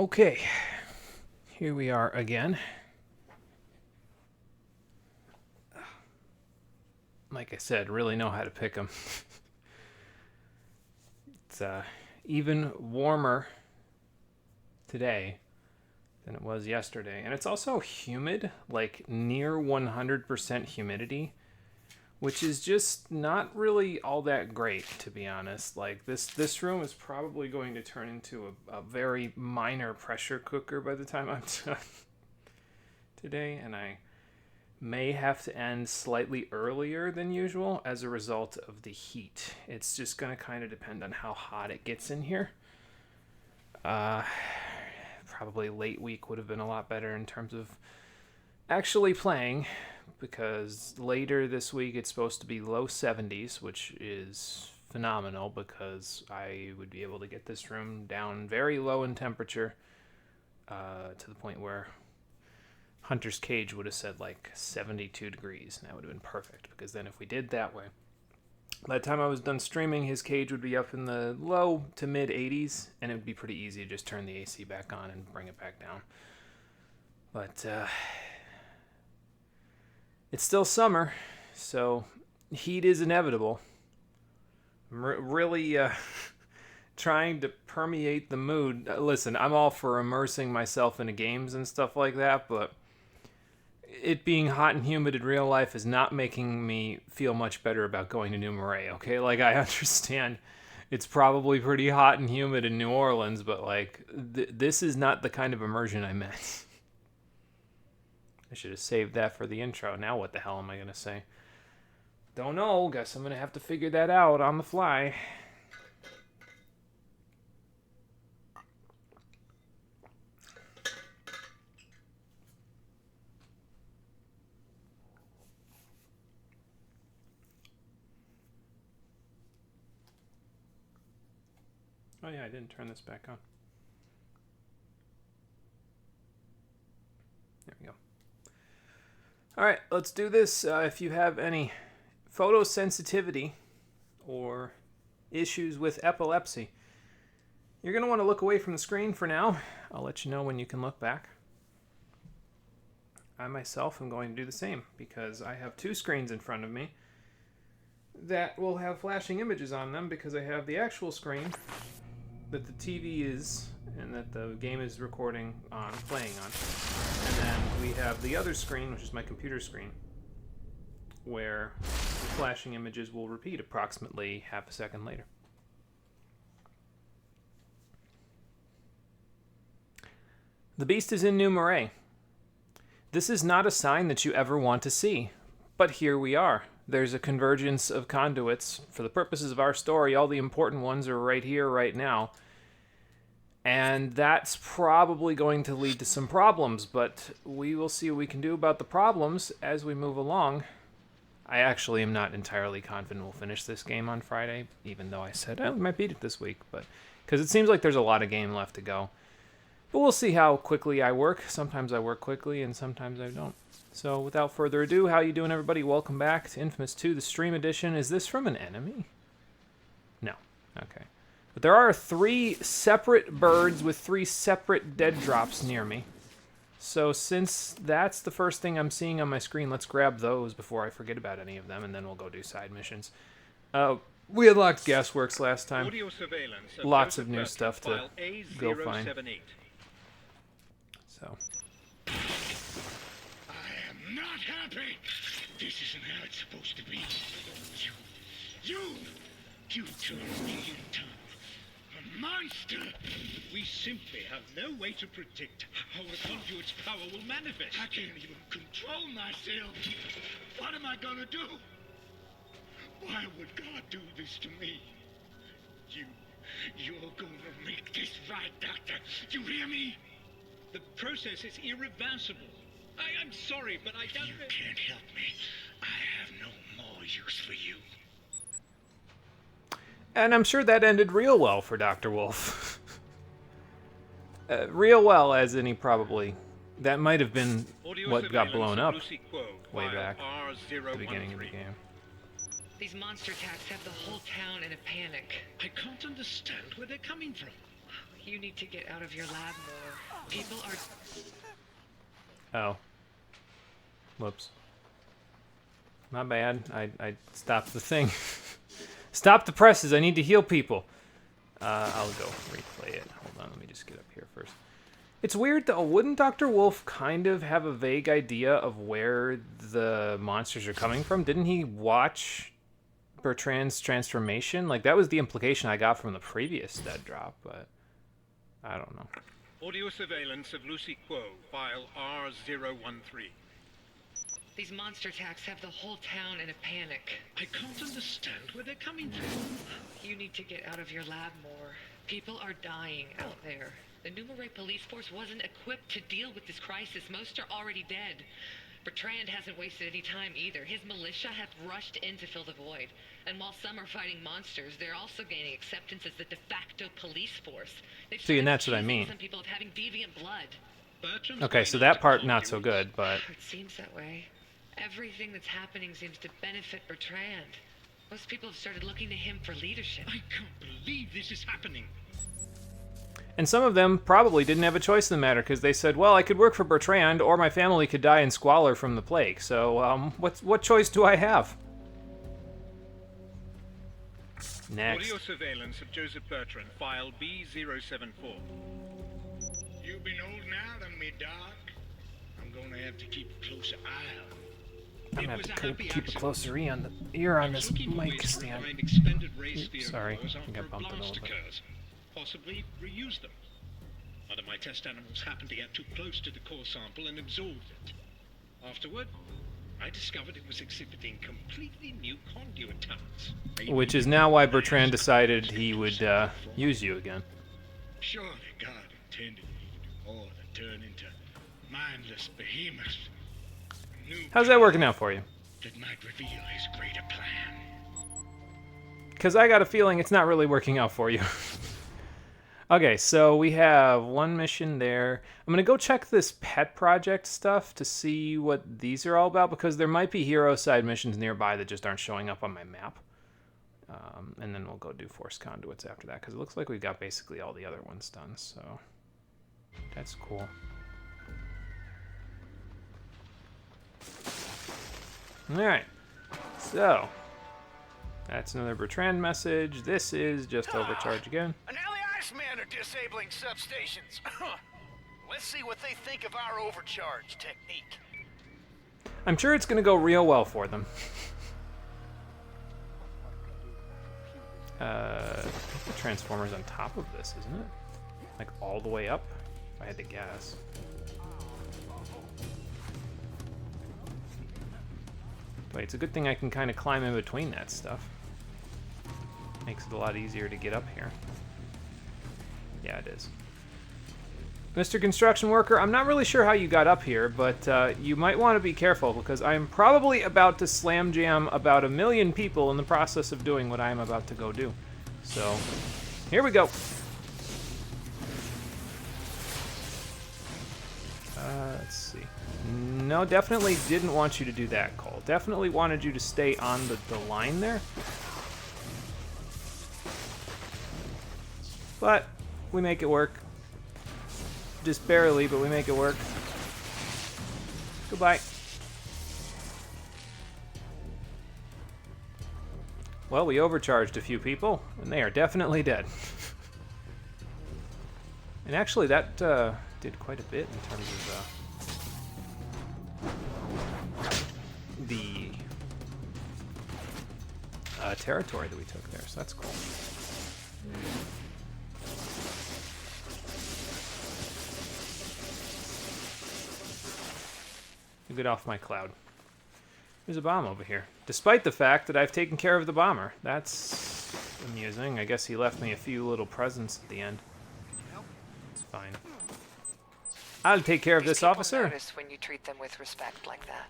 Okay, here we are again. Like I said, really know how to pick them. It's even warmer today than it was yesterday. And it's also humid, like near 100% humidity, which is just not really all that great, to be honest. Like this room is probably going to turn into a very minor pressure cooker by the time I'm done today, and I may have to end slightly earlier than usual as a result of the heat. It's just going to kind of depend on how hot it gets in here. Probably late week would have been a lot better in terms of actually playing, because later this week it's supposed to be low 70s, which is phenomenal because I would be able to get this room down very low in temperature, to the point where Hunter's Cage would have said like 72 degrees, and that would have been perfect, because then if we did that way, by the time I was done streaming, his cage would be up in the low to mid 80s, and it would be pretty easy to just turn the AC back on and bring it back down. But it's still summer, so heat is inevitable. I'm really trying to permeate the mood. Listen, I'm all for immersing myself into games and stuff like that, but it being hot and humid in real life is not making me feel much better about going to New Marais, okay? Like, I understand it's probably pretty hot and humid in New Orleans, but, like, this is not the kind of immersion I meant. I should have saved that for the intro. Now what the hell am I going to say? Don't know. Guess I'm going to have to figure that out on the fly. Oh yeah, I didn't turn this back on. There we go. Alright, let's do this. If you have any photosensitivity or issues with epilepsy, you're going to want to look away from the screen for now. I'll let you know when you can look back. I myself am going to do the same, because I have two screens in front of me that will have flashing images on them, because I have the actual screen that the TV is and that the game is recording on, playing on. And then we have the other screen, which is my computer screen, where the flashing images will repeat approximately half a second later. The beast is in New Marais. This is not a sign that you ever want to see, but here we are. There's a convergence of conduits. For the purposes of our story, all the important ones are right here, right now. And that's probably going to lead to some problems, but we will see what we can do about the problems as we move along. I actually am not entirely confident we'll finish this game on Friday, even though I said, we might beat it this week, but because it seems like there's a lot of game left to go. But we'll see how quickly I work. Sometimes I work quickly, and sometimes I don't. So without further ado, how you doing, everybody? Welcome back to inFamous 2, the stream edition. Is this from an enemy? No. Okay. But there are 3 separate birds with 3 separate dead drops near me. So since that's the first thing I'm seeing on my screen, let's grab those before I forget about any of them, and then we'll go do side missions. We unlocked Gasworks last time. Lots of new stuff to go find. So. Not happy! This isn't how it's supposed to be. You turned me into a monster! We simply have no way to predict how the conduit's power will manifest. I can't even control myself. What am I gonna do? Why would God do this to me? You're gonna make this right, Doctor. You hear me? The process is irreversible. I'm sorry, but I don't... You can't help me. I have no more use for you. And I'm sure that ended real well for Dr. Wolf. Real well, as in he probably... That might have been what got blown up way back at the beginning of the game. These monster attacks have the whole town in a panic. I can't understand where they're coming from. You need to get out of your lab more. People are... Oh. Whoops. My bad. I stopped the thing. Stop the presses. I need to heal people. I'll go replay it. Hold on. Let me just get up here first. It's weird, though. Wouldn't Dr. Wolf kind of have a vague idea of where the monsters are coming from? Didn't he watch Bertrand's transformation? Like, that was the implication I got from the previous dead drop, but I don't know. Audio surveillance of Lucy Quo, file R013. These monster attacks have the whole town in a panic. I can't understand where they're coming from. You need to get out of your lab more. People are dying out there. The Numerai police force wasn't equipped to deal with this crisis. Most are already dead. Bertrand hasn't wasted any time either. His militia have rushed in to fill the void. And while some are fighting monsters, they're also gaining acceptance as the de facto police force. See, and that's what I mean. Some people of having deviant blood. Okay, so that part not so good, but... It seems that way. Everything that's happening seems to benefit Bertrand. Most people have started looking to him for leadership. I can't believe this is happening. And some of them probably didn't have a choice in the matter, because they said, well, I could work for Bertrand, or my family could die in squalor from the plague. So, what choice do I have? Next. Audio surveillance of Joseph Bertrand, file B074. You've been holding out on me, Doc. I'm gonna have to keep a closer eye on you. I'm gonna have to keep a closer ear on this mic stand. Oops, sorry, I think I bumped it a little bit. Possibly reuse them. One of my test animals happened to get too close to the core sample and absorbed it. Afterward, I discovered it was exhibiting completely new conduit talents. Which is now why Bertrand decided he would use you again. Surely God intended me to do more than turn into mindless behemoths. How's that working out for you? That might reveal his greater plan. Because I got a feeling it's not really working out for you. Okay, so we have one mission there. I'm going to go check this pet project stuff to see what these are all about, because there might be hero side missions nearby that just aren't showing up on my map. And then we'll go do Force Conduits after that, because it looks like we've got basically all the other ones done, so that's cool. Alright, so that's another Bertrand message. This is just overcharge again. Now the Icemen are disabling substations. Let's see what they think of our overcharge technique. I'm sure it's going to go real well for them. I think the transformer's on top of this, isn't it? Like all the way up, if I had to guess. Wait, it's a good thing I can kind of climb in between that stuff. Makes it a lot easier to get up here. Yeah, it is. Mr. Construction Worker, I'm not really sure how you got up here, but you might want to be careful, because I am probably about to slam jam about 1 million people in the process of doing what I am about to go do. So, here we go. Let's see. No, definitely didn't want you to do that, Cole. Definitely wanted you to stay on the line there. But we make it work. Just barely, but we make it work. Goodbye. Well, we overcharged a few people, and they are definitely dead. And actually, that did quite a bit in terms of the territory that we took there, so that's cool. You get off my cloud. There's a bomb over here. Despite the fact that I've taken care of the bomber. That's amusing. I guess he left me a few little presents at the end. It's fine. I'll take care of this, officer. Notice when you treat them with respect like that.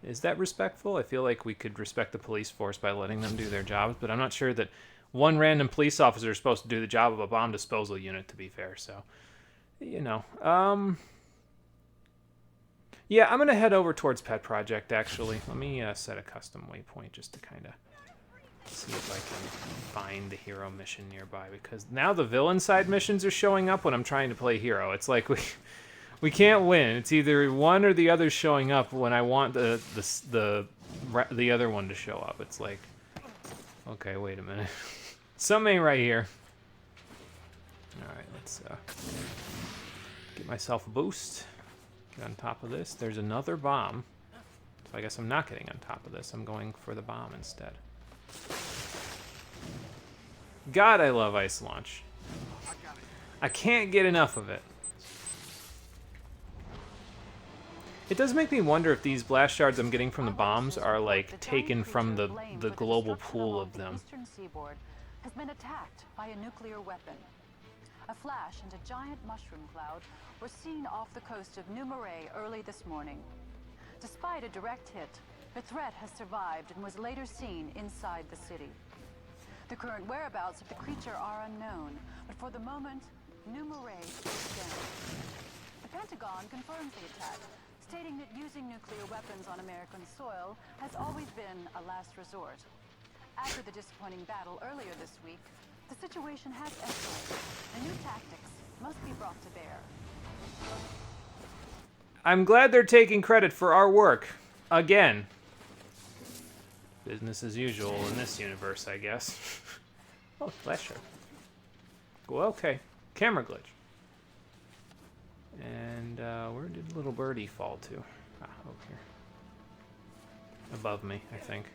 Is that respectful? I feel like we could respect the police force by letting them do their jobs, but I'm not sure that one random police officer is supposed to do the job of a bomb disposal unit, to be fair, so... You know, yeah, I'm going to head over towards Pet Project, actually. Let me set a custom waypoint just to kind of See if I can find the hero mission nearby, because now the villain side missions are showing up when I'm trying to play hero. It's like we can't win. It's either one or the other showing up when I want the other one to show up. It's like, okay, wait a minute. Something ain't right here. All right, let's get myself a boost. Get on top of this. There's another bomb. So I guess I'm not getting on top of this. I'm going for the bomb instead. God, I love ice launch. I can't get enough of it. It does make me wonder if these blast shards I'm getting from the bombs are like taken from the global pool of them. The eastern seaboard has been attacked by a nuclear weapon. A flash and a giant mushroom cloud were seen off the coast of New Marais early this morning. Despite a direct hit, the threat has survived and was later seen inside the city. The current whereabouts of the creature are unknown, but for the moment, New Marais is down. The Pentagon confirms the attack, stating that using nuclear weapons on American soil has always been a last resort. After the disappointing battle earlier this week, the situation has escalated, and new tactics must be brought to bear. I'm glad they're taking credit for our work. Again. Business as usual in this universe, I guess. Oh, flash shard. Well, okay. Camera glitch. And where did little birdie fall to? Ah, over here. Above me, I think.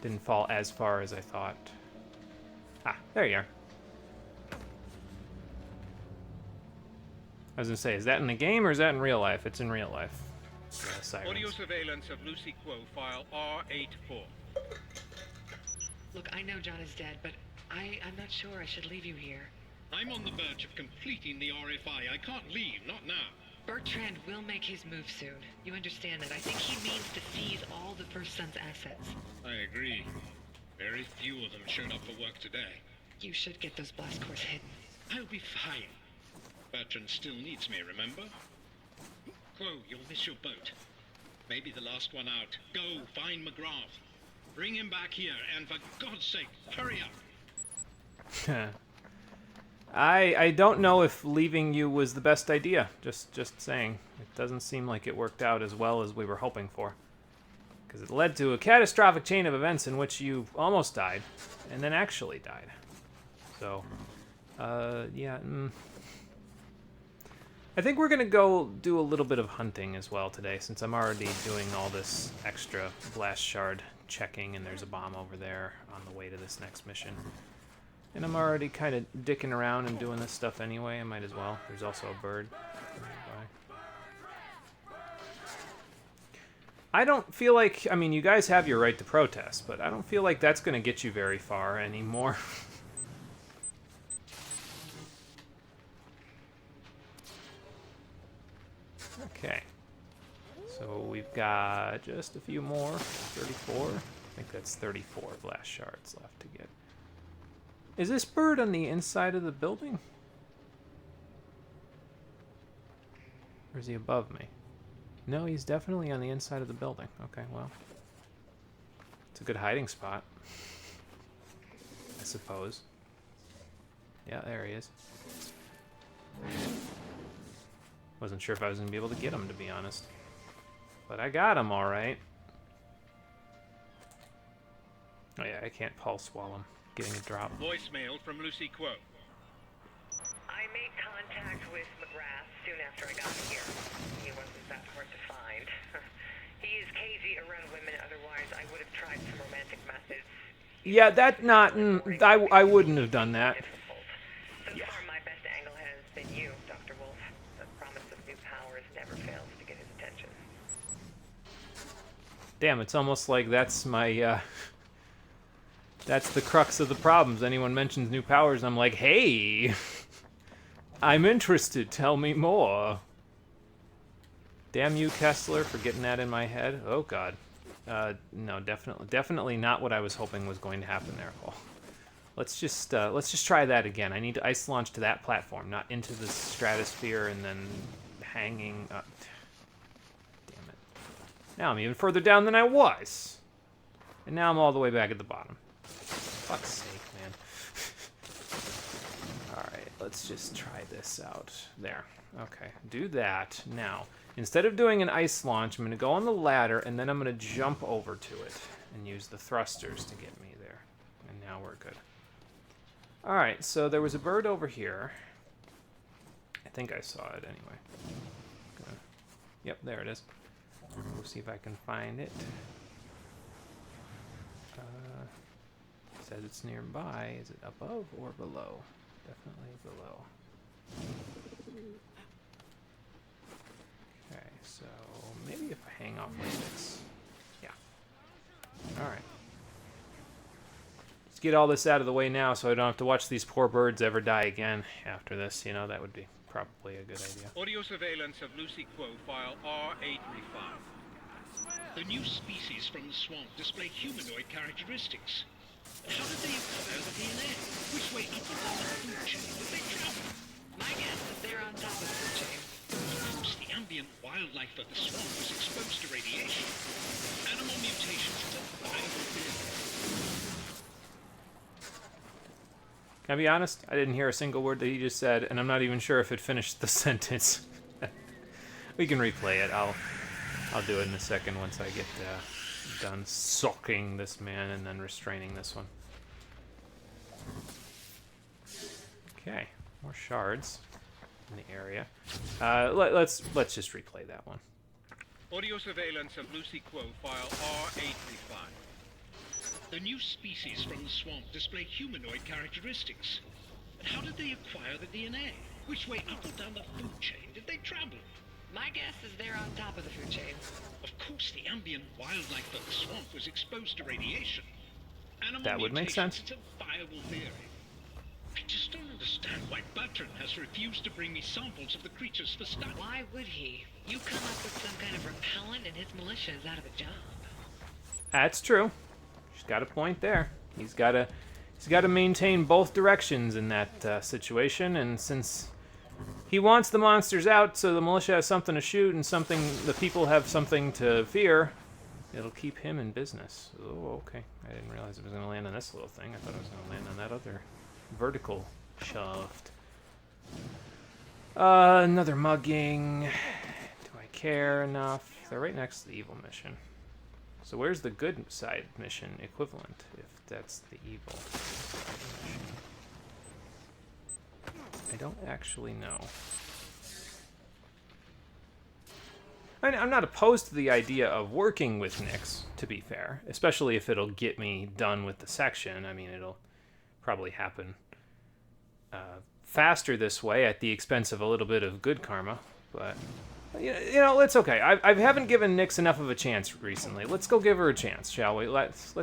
Didn't fall as far as I thought. Ah, there you are. I was gonna say, is that in the game or is that in real life? It's in real life. Audio surveillance of Lucy Quo, file R84. Look, I know John is dead, but I'm not sure I should leave you here. I'm on the verge of completing the RFI. I can't leave, not now. Bertrand will make his move soon. You understand that? I think he means to seize all the First Son's assets. I agree. Very few of them showed up for work today. You should get those blast cores hidden. I'll be fine. Bertrand still needs me, remember? Quo, you'll miss your boat. Maybe the last one out. Go, find McGrath. Bring him back here, and for God's sake, hurry up. I don't know if leaving you was the best idea. Just saying. It doesn't seem like it worked out as well as we were hoping for. Because it led to a catastrophic chain of events in which you almost died, and then actually died. So, yeah. I think we're going to go do a little bit of hunting as well today, since I'm already doing all this extra blast shard checking, and there's a bomb over there on the way to this next mission. And I'm already kind of dicking around and doing this stuff anyway. I might as well. There's also a bird nearby. I don't feel like... I mean, you guys have your right to protest, but I don't feel like that's going to get you very far anymore. Okay. So we've got just a few more. 34. I think that's 34 blast shards left to get. Is this bird on the inside of the building? Or is he above me? No, he's definitely on the inside of the building. Okay, well. It's a good hiding spot. I suppose. Yeah, there he is. Wasn't sure if I was going to be able to get him, to be honest. But I got him, alright. Oh yeah, I can't pulse while I'm getting a drop. Voicemail from Lucy Quo. I made contact with McGrath soon after I got here. He wasn't that hard to find. He is cagey around women, otherwise I would have tried some romantic methods. Yeah, that not... I wouldn't have done that. So far, my best angle has been you, Dr. Wolf. The promise of new powers never fails to get his attention. Damn, it's almost like that's my, that's the crux of the problems. Anyone mentions new powers, and I'm like, hey, I'm interested, tell me more. Damn you, Kessler, for getting that in my head. Oh, God. No, definitely not what I was hoping was going to happen there. Oh. Let's just try that again. I need to ice launch to that platform, not into the stratosphere and then hanging up. Damn it. Now I'm even further down than I was. And now I'm all the way back at the bottom. fuck's sake, man. Alright, let's just try this out. There. Okay, do that. Now, instead of doing an ice launch, I'm going to go on the ladder, and then I'm going to jump over to it and use the thrusters to get me there. And now we're good. Alright, so there was a bird over here. I think I saw it anyway. Yep, there it is. We'll see if I can find it. Says it's nearby. Is it above or below? Definitely below. Okay, so maybe if I hang off like this. Yeah. Alright. Let's get all this out of the way now so I don't have to watch these poor birds ever die again after this. You know, that would be probably a good idea. Audio surveillance of Lucy Quo, file R835. The new species from the swamp display humanoid characteristics. How did they acquire the DNA? Which way up and down the food chain did they travel? My guess is they're on top of the food chain. Of course, the ambient wildlife of the swamp was exposed to radiation. Animal mutations is a viable theory. Can I be honest? I didn't hear a single word that he just said, and I'm not even sure if it finished the sentence. We can replay it. I'll do it in a second once I get done socking this man and then restraining this one. Okay, more shards in the area. Let's just replay that one. Audio surveillance of Lucy Quo, file R835. The new species from the swamp display humanoid characteristics. But how did they acquire the DNA? Which way up and down the food chain did they travel? My guess is they're on top of the food chain. Of course, the ambient wildlife of the swamp was exposed to radiation. Animal That would make sense. It's a viable theory. I just don't understand why Bertrand has refused to bring me samples of the creatures for study. Why would he? You come up with some kind of repellent and his militia is out of a job. That's true. She's got a point there. He's got to maintain both directions in that situation, and since he wants the monsters out so the militia has something to shoot and the people have something to fear, it'll keep him in business. Oh, okay. I didn't realize it was going to land on this little thing. I thought it was going to land on that other vertical shaft. Another mugging. Do I care enough? They're right next to the evil mission. So where's the good side mission equivalent, if that's the evil mission? I don't actually know. I'm not opposed to the idea of working with Nyx, to be fair, especially if it'll get me done with the section. I mean, it'll probably happen faster this way at the expense of a little bit of good karma, but you know, it's okay. I haven't given Nyx enough of a chance recently. Let's go give her a chance, shall we? Let's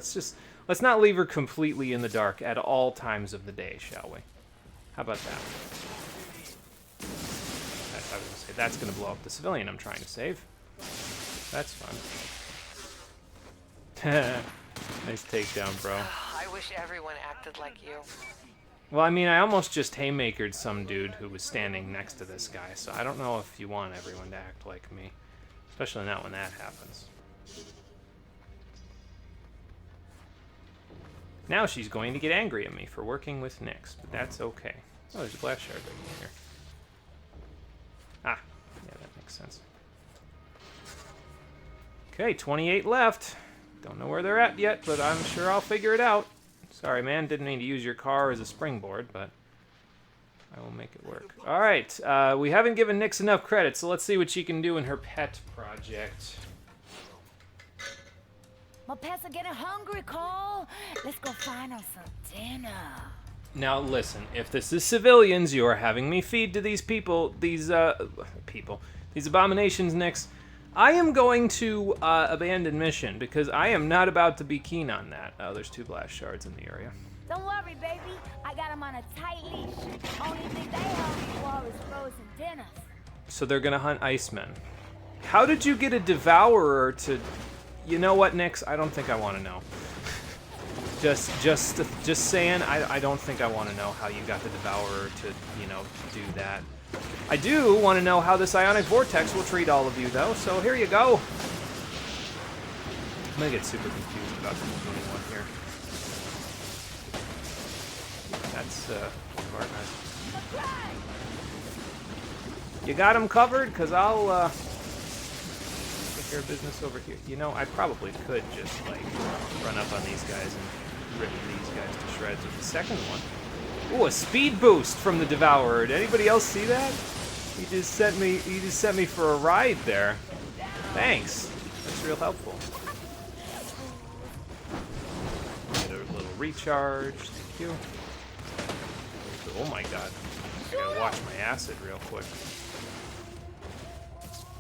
not leave her completely in the dark at all times of the day, shall we? How about that? I was gonna say that's gonna blow up the civilian I'm trying to save. That's fun. Nice takedown, bro. I wish everyone acted like you. Well, I mean, I almost just haymakered some dude who was standing next to this guy, so I don't know if you want everyone to act like me. Especially not when that happens. Now she's going to get angry at me for working with Nyx, but that's okay. Oh, there's a blast shard right in here. Ah, yeah, that makes sense. Okay, 28 left. Don't know where they're at yet, but I'm sure I'll figure it out. Sorry, man, didn't mean to use your car as a springboard, but I will make it work. All right, we haven't given Nyx enough credit, so let's see what she can do in her pet project. My pets are getting hungry, Cole. Let's go find us some dinner. Now listen, if this is civilians you are having me feed to these people, these abominations, Nyx, I am going to abandon mission because I am not about to be keen on that. Oh, there's 2 blast shards in the area. Don't worry, baby. I got them on a tight leash. Only thing they hungry for is frozen dinners. So they're gonna hunt Icemen. How did you get a devourer to... You know what, Nyx? I don't think I want to know. Just saying, I don't think I want to know how you got the devourer to, do that. I do want to know how this ionic vortex will treat all of you, though, so here you go. I'm gonna get super confused about the moving one here. that's smart. You got him covered? Because I'll take care of business over here. You know, I probably could just, like, run up on these guys and rip these guys to shreds with the second one. Ooh, a speed boost from the Devourer. Did anybody else see that? He just sent me for a ride there. Thanks. That's real helpful. Get a little recharge. Thank you. Oh my god. I gotta watch my acid real quick.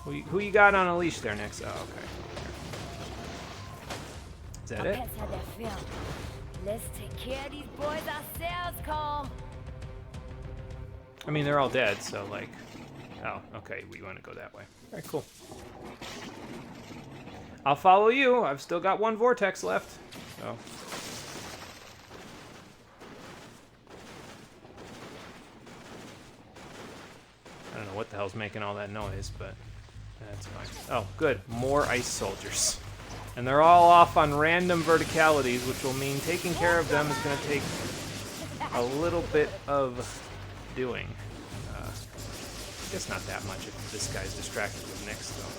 Who you got on a leash there next? Oh, okay. Is that Our it? pets had that film. Let's take care of these boys ourselves, Calm. I mean, they're all dead, so like... Oh, okay, we want to go that way. Alright, cool. I'll follow you. I've still got one vortex left, so... I don't know what the hell's making all that noise, but that's fine. Oh, good. More ice soldiers. And they're all off on random verticalities, which will mean taking care of them is going to take a little bit of doing. I guess not that much if this guy's distracted with Nyx, though.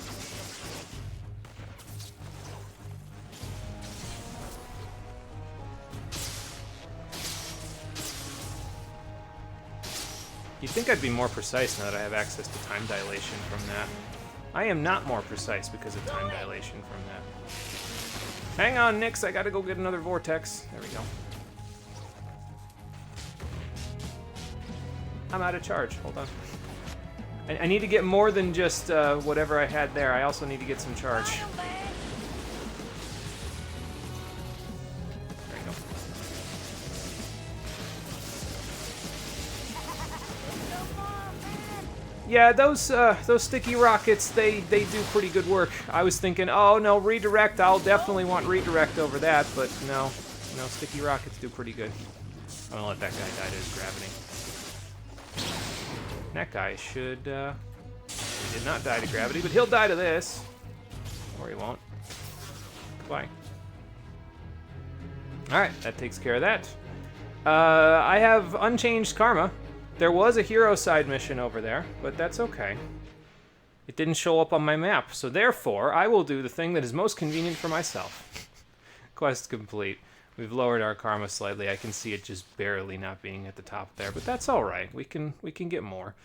You'd think I'd be more precise now that I have access to time dilation from that. I am not more precise because of time dilation from that. Hang on, Nyx, I gotta go get another vortex. There we go. I'm out of charge. Hold on. I need to get more than just whatever I had there. I also need to get some charge. There you go. Yeah, those sticky rockets, they do pretty good work. I was thinking, oh no, redirect, I'll definitely want redirect over that, but no, sticky rockets do pretty good. I'm gonna let that guy die to his gravity. That guy should, he did not die to gravity, but he'll die to this. Or he won't. Why? Alright, that takes care of that. I have unchanged karma. There was a hero side mission over there, but that's okay. It didn't show up on my map, so therefore, I will do the thing that is most convenient for myself. Quest complete. We've lowered our karma slightly. I can see it just barely not being at the top there, but that's all right. We can get more.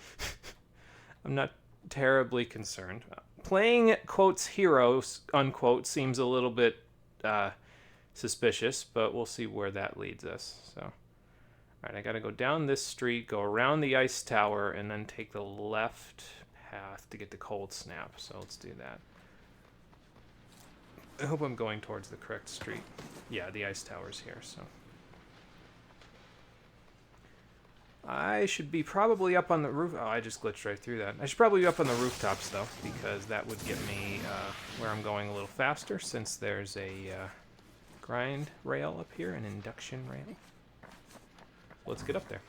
I'm not terribly concerned. Playing quotes heroes unquote seems a little bit suspicious, but we'll see where that leads us. So, all right, I got to go down this street, go around the ice tower, and then take the left path to get to Cold Snap. So let's do that. I hope I'm going towards the correct street. Yeah, the ice tower's here, so. I should be probably up on the roof. Oh, I just glitched right through that. I should probably be up on the rooftops, though, because that would get me where I'm going a little faster, since there's a grind rail up here, an induction rail. Let's get up there.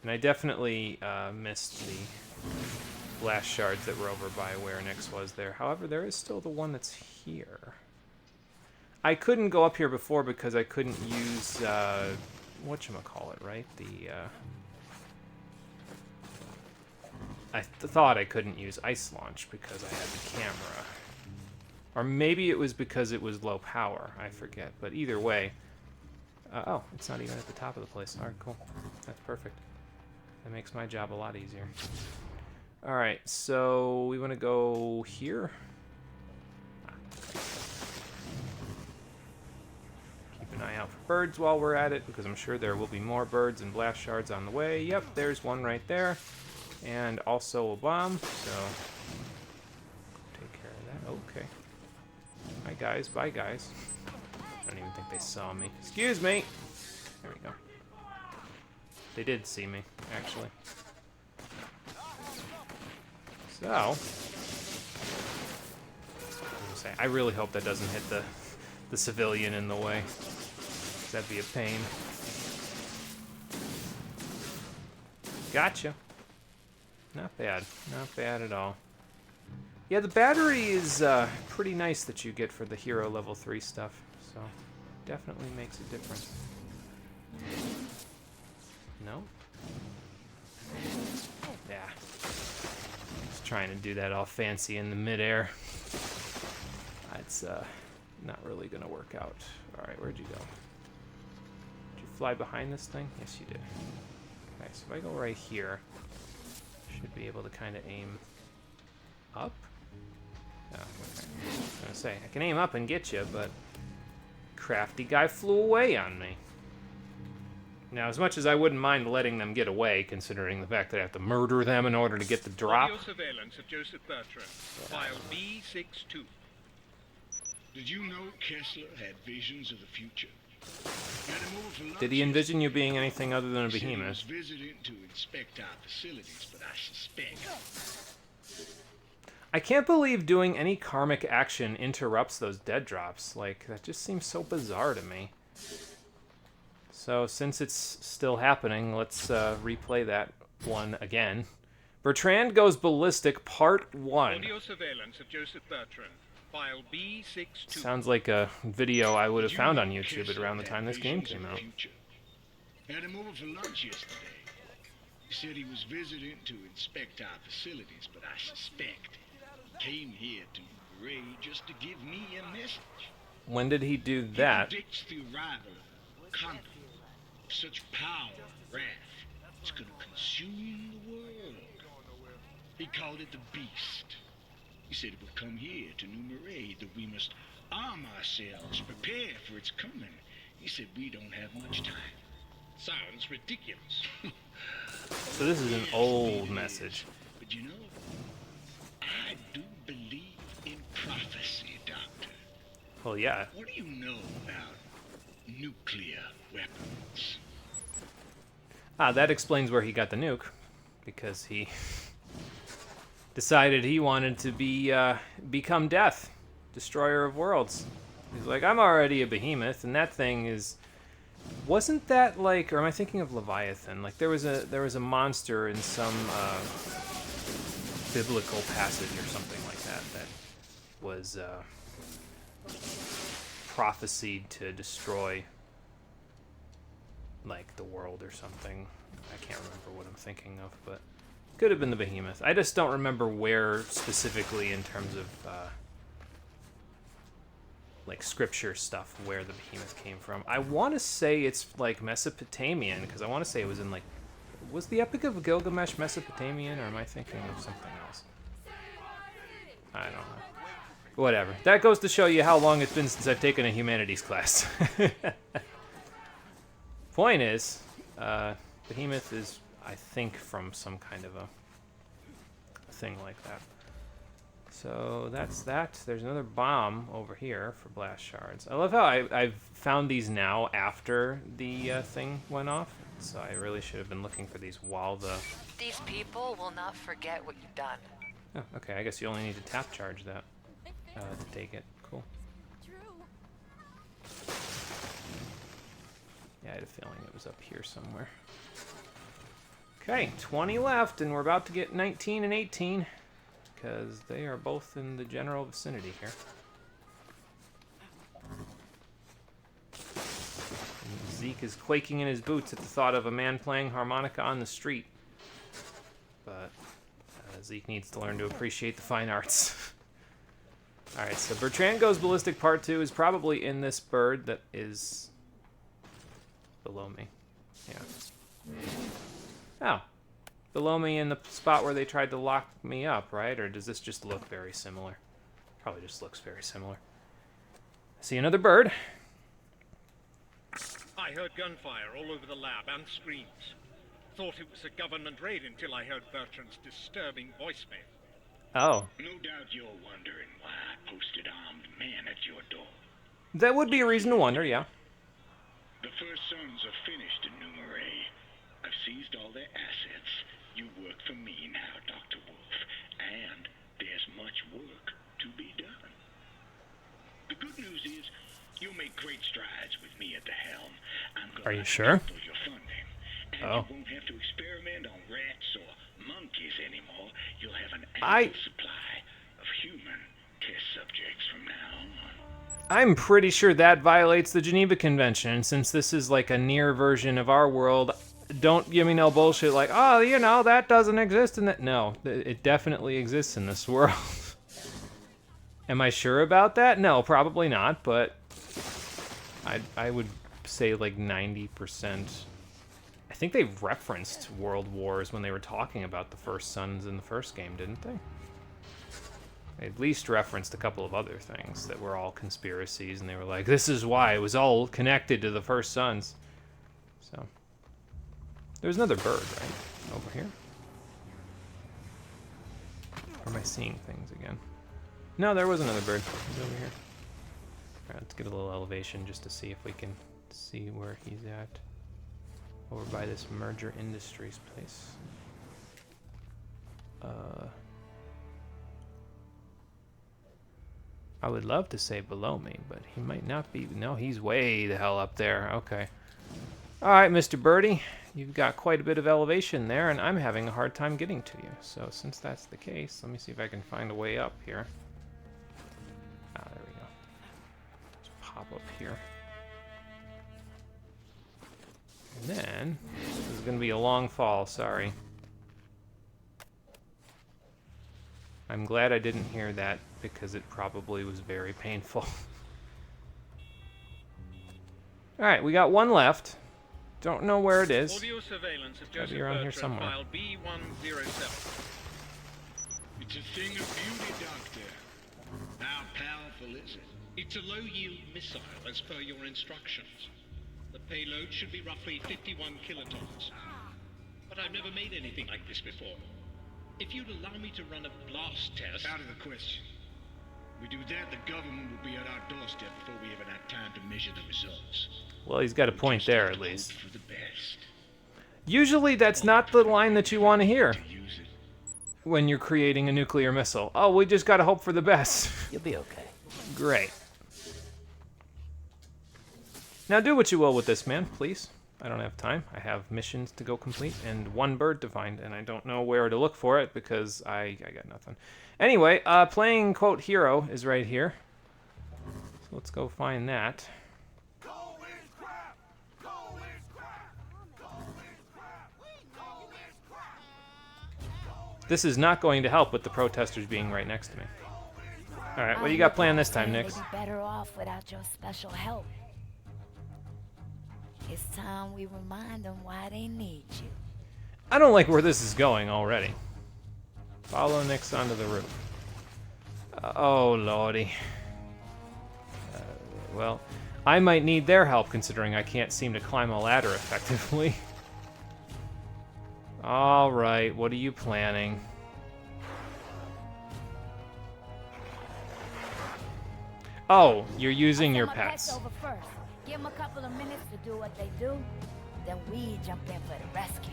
And I definitely missed the blast shards that were over by where Nyx was there. However, there is still the one that's here. I couldn't go up here before because I couldn't use, whatchamacallit, right? The, I thought I couldn't use Ice Launch because I had the camera. Or maybe it was because it was low power, I forget. But either way, oh, it's not even at the top of the place. Alright, cool. That's perfect. That makes my job a lot easier. Alright, so we want to go here. Keep an eye out for birds while we're at it, because I'm sure there will be more birds and blast shards on the way. Yep, there's one right there. And also a bomb, so take care of that. Okay. Hi guys, bye guys. I don't even think they saw me. Excuse me! There we go. They did see me, actually. So, I really hope that doesn't hit the civilian in the way. That'd be a pain. Gotcha. Not bad. Not bad at all. Yeah, the battery is pretty nice that you get for the hero level 3 stuff. So, definitely makes a difference. No? Yeah. Just trying to do that all fancy in the midair. It's not really gonna work out. Alright, where'd you go? Did you fly behind this thing? Yes, you did. Okay, so if I go right here, should be able to kind of aim up? Oh, okay. I was gonna say, I can aim up and get you, but crafty guy flew away on me. Now, as much as I wouldn't mind letting them get away, considering the fact that I have to murder them in order to get the drop. Audio surveillance of Joseph Bertrand, file B62. Did you know Kessler had visions of the future? Had him over for lunch Did he envision you being anything other than a yesterday. He behemoth? was visiting to inspect our facilities, but I suspect I can't believe doing any karmic action interrupts those dead drops. Like, that just seems so bizarre to me. So, since it's still happening, let's replay that one again. Bertrand Goes Ballistic, Part 1. Audio surveillance of Joseph Bertrand, file B62. Sounds like a video I would have Did you found know on YouTube at Kessler around the had time this game visions came of the out. future? Had him over for lunch yesterday. He said he was visiting to inspect our facilities, but I suspect he came here to Ray just to give me a message. When did he do He that? predicts the arrival of a conqueror of such power and wrath, it's going to consume the world. He called it the Beast. He said it would come here to New Marais, that we must arm ourselves, prepare for its coming. He said we don't have much time. Sounds ridiculous. So this is an old message. But you know, I do believe in prophecy, Doctor. Well, yeah. What do you know about nuclear weapons? Ah, that explains where he got the nuke. Because he decided he wanted to become Death, Destroyer of Worlds. He's like, I'm already a behemoth, and that thing is... Wasn't that like, or am I thinking of Leviathan? Like there was a monster in some biblical passage or something like that that was prophesied to destroy like the world or something. I can't remember what I'm thinking of, but could have been the behemoth. I just don't remember where specifically in terms of like scripture stuff where the behemoth came from. I want to say it's like Mesopotamian, because I want to say it was in like, was the Epic of Gilgamesh Mesopotamian, or am I thinking of something else? I don't know. Whatever. That goes to show you how long it's been since I've taken a humanities class. Point is, behemoth is, I think, from some kind of a thing like that. So that's that. There's another bomb over here for blast shards. I love how I've found these now after the thing went off. So I really should have been looking for these while the... These people will not forget what you've done. Oh, okay, I guess you only need to tap charge that to take it. Cool. Yeah, I had a feeling it was up here somewhere. Okay, 20 left, and we're about to get 19 and 18. Because they are both in the general vicinity here. And Zeke is quaking in his boots at the thought of a man playing harmonica on the street. But Zeke needs to learn to appreciate the fine arts. Alright, so Bertrand Goes Ballistic Part 2 is probably in this bird that is below me. Yeah. Oh. Below me in the spot where they tried to lock me up, right? Or does this just look very similar? Probably just looks very similar. I see another bird. I heard gunfire all over the lab and screams. Thought it was a government raid until I heard Bertrand's disturbing voicemail. Oh. No doubt you're wondering why I posted armed men at your door. That would be a reason to wonder, yeah. The First Sons are finished in New Marais. I've seized all their assets. You work for me now, Dr. Wolf, and there's much work to be done. The good news is you'll make great strides with me at the helm. I'm going Are you sure? for your funding, and Oh. you won't have to experiment on rats or monkeys anymore. You'll have an I- ample supply of human test subjects from now on. I'm pretty sure that violates the Geneva Convention, since this is like a near version of our world. don't give me no bullshit like, oh, you know, that doesn't exist in that. No, it definitely exists in this world. Am I sure about that? No, probably not, but I would say like 90%. I think they referenced World Wars when they were talking about the first sons in the first game, didn't they? They at least referenced a couple of other things that were all conspiracies, and they were like, this is why it was all connected to the first sons. So, there's another bird, right? Over here? Or am I seeing things again? No, there was another bird. He's over here. Alright, let's get a little elevation just to see if we can see where he's at. Over by this Merger Industries place. I would love to say below me, but he might not be. No, he's way the hell up there. Okay. Alright, Mr. Birdie. You've got quite a bit of elevation there, and I'm having a hard time getting to you. So since that's the case, let me see if I can find a way up here. Ah, there we go. Just pop up here. And then, this is going to be a long fall, sorry. I'm glad I didn't hear that, because it probably was very painful. Alright, we got one left. Don't know where it is. Audio surveillance of Gotta be Joseph around here Bertrand, somewhere. file B107. It's a thing of beauty, Doctor. How powerful is it? It's a low-yield missile, as per your instructions. The payload should be roughly 51 kilotons. But I've never made anything like this before. If you'd allow me to run a blast test... Out of the question. We do that, the government will be at our doorstep before we even have time to measure the results. Well, he's got a point there, at least. Hope for the best. Usually that's not the line that you want to hear To use it. when you're creating a nuclear missile. Oh, we just gotta hope for the best. You'll be okay. Great. Now do what you will with this, man, please. I don't have time. I have missions to go complete and one bird to find, and I don't know where to look for it because I got nothing. Anyway, playing, quote, hero is right here. So let's go find that. This is not going to help with the protesters being right next to me. Alright, what do you got planned this time, Nix? They'd be better off without your special help. It's time we remind them why they need you. I don't like where this is going already. Follow Nix onto the roof. Oh, lordy. Well, I might need their help considering I can't seem to climb a ladder effectively. Alright, what are you planning? Oh, you're using your Send my pets. over first. Give them a couple of minutes to do what they do, then we jump in for the rescue.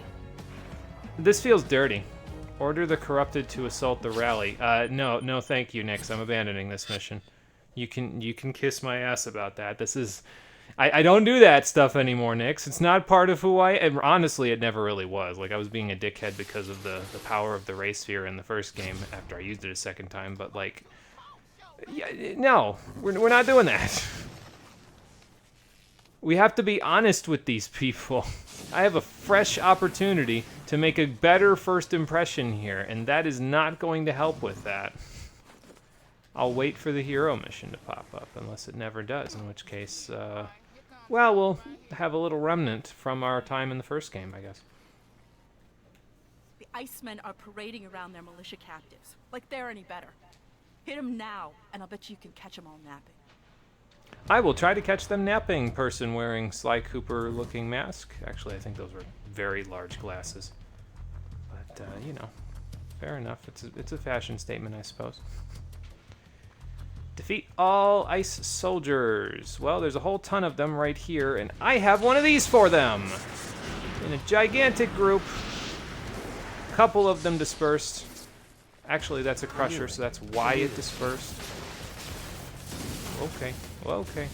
This feels dirty. Order the corrupted to assault the rally. No, thank you, Nix. I'm abandoning this mission. You can kiss my ass about that. This is... I don't do that stuff anymore, Nix. It's not part of who I am. Honestly, it never really was. Like, I was being a dickhead because of the power of the ray sphere in the first game after I used it a second time, but, like... Yeah, no, we're not doing that. We have to be honest with these people. I have a fresh opportunity to make a better first impression here, and that is not going to help with that. I'll wait for the hero mission to pop up, unless it never does, in which case, well, we'll have a little remnant from our time in the first game, I guess. The Icemen are parading around their militia captives, like they're any better. Hit them now, and I'll bet you can catch them all napping. I will try to catch them napping, person wearing Sly Cooper-looking mask. Actually, I think those were very large glasses. But, you know, fair enough. It's a fashion statement, I suppose. Defeat all ice soldiers. Well, there's a whole ton of them right here, and I have one of these for them! In a gigantic group. A couple of them dispersed. Actually, that's a crusher, so that's why it dispersed. Okay, well, okay.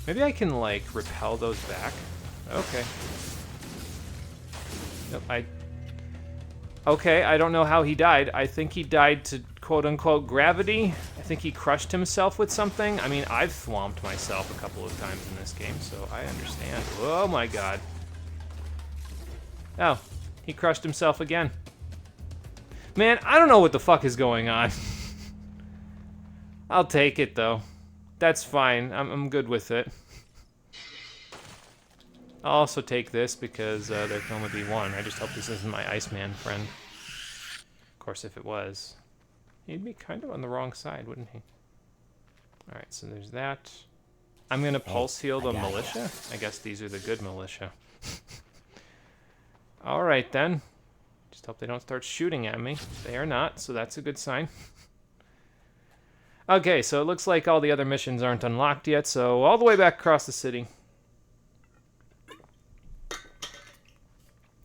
Maybe I can, like, repel those back. Okay. Nope, Okay, I don't know how he died. I think he died to quote-unquote gravity. I think he crushed himself with something. I mean, I've thwomped myself a couple of times in this game, so I understand. Oh my god. Oh, he crushed himself again. Man, I don't know what the fuck is going on. I'll take it, though. That's fine. I'm good with it. I'll also take this because there can only be one. I just hope this isn't my Iceman friend. Of course, if it was, he'd be kind of on the wrong side, wouldn't he? Alright, so there's that. I'm going to pulse heal the militia. I guess these are the good militia. Alright, then. Just hope they don't start shooting at me. They are not, so that's a good sign. Okay, so it looks like all the other missions aren't unlocked yet, so all the way back across the city.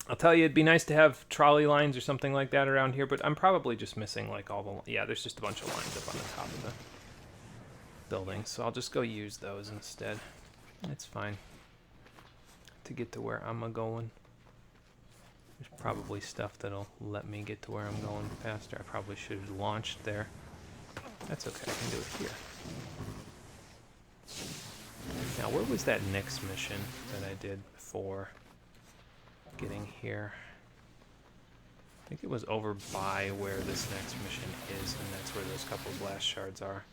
I'll tell you, it'd be nice to have trolley lines or something like that around here, but I'm probably just missing, like, all the... Yeah, there's just a bunch of lines up on the top of the building, so I'll just go use those instead. It's fine. To get to where I'm going. There's probably stuff that'll let me get to where I'm going faster. I probably should have launched there. That's okay, I can do it here. Now, where was that next mission that I did before getting here? I think it was over by where this next mission is, and that's where those couple of blast shards are.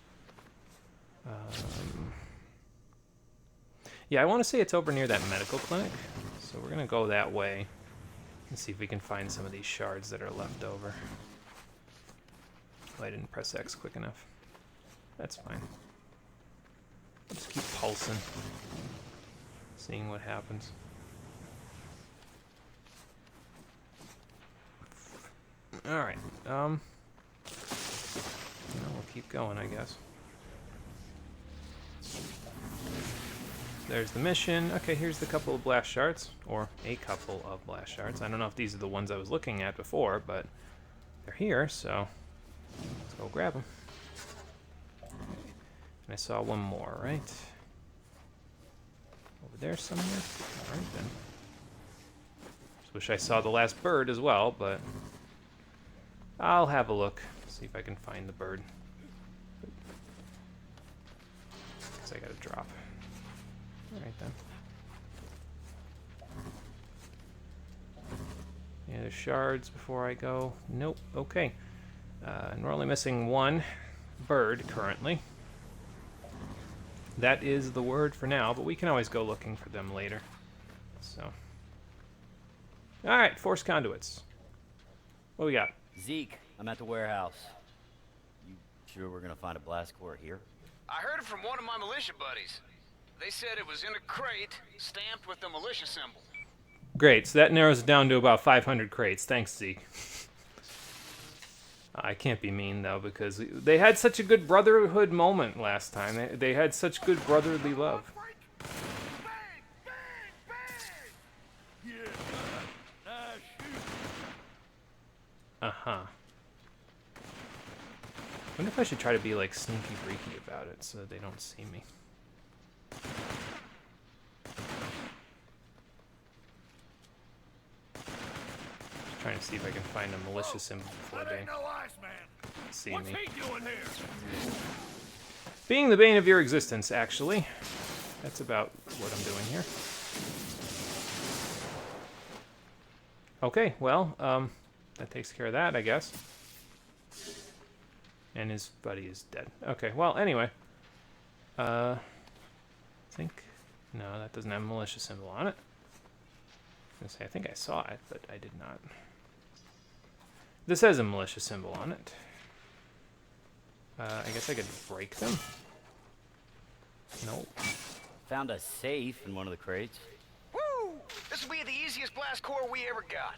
Yeah, I want to say it's over near that medical clinic, so we're going to go that way and see if we can find some of these shards that are left over. Oh, I didn't press X quick enough. That's fine. I'll just keep pulsing, seeing what happens. Alright, we'll keep going, I guess. There's the mission. Okay, here's the couple of blast shards, or a couple of blast shards. I don't know if these are the ones I was looking at before, but they're here, so let's go grab them. And I saw one more, right? Over there somewhere? Alright then. Just wish I saw the last bird as well, but I'll have a look, see if I can find the bird. Because I gotta drop. Alright then. Any other shards before I go? Nope. Okay. And we're only missing one bird currently. That is the word for now, but we can always go looking for them later. So. Alright, force conduits. What we got? Zeke, I'm at the warehouse. You sure we're gonna find a blast core here? I heard it from one of my militia buddies. They said it was in a crate, stamped with the militia symbol. Great, so that narrows it down to about 500 crates. Thanks, Zeke. I can't be mean, though, because they had such a good brotherhood moment last time. They had such good brotherly love. Uh-huh. I wonder if I should try to be, like, sneaky-breaky about it so that they don't see me. Just trying to see if I can find a militia symbol before they see me. Being the bane of your existence, actually. That's about what I'm doing here. Okay, well, that takes care of that, I guess. And his buddy is dead. Okay, well, anyway. I think... No, that doesn't have a militia symbol on it. I was gonna say, I think I saw it, but I did not. This has a militia symbol on it. I guess I could break them? Nope. Found a safe in one of the crates. Woo! This will be the easiest blast core we ever got.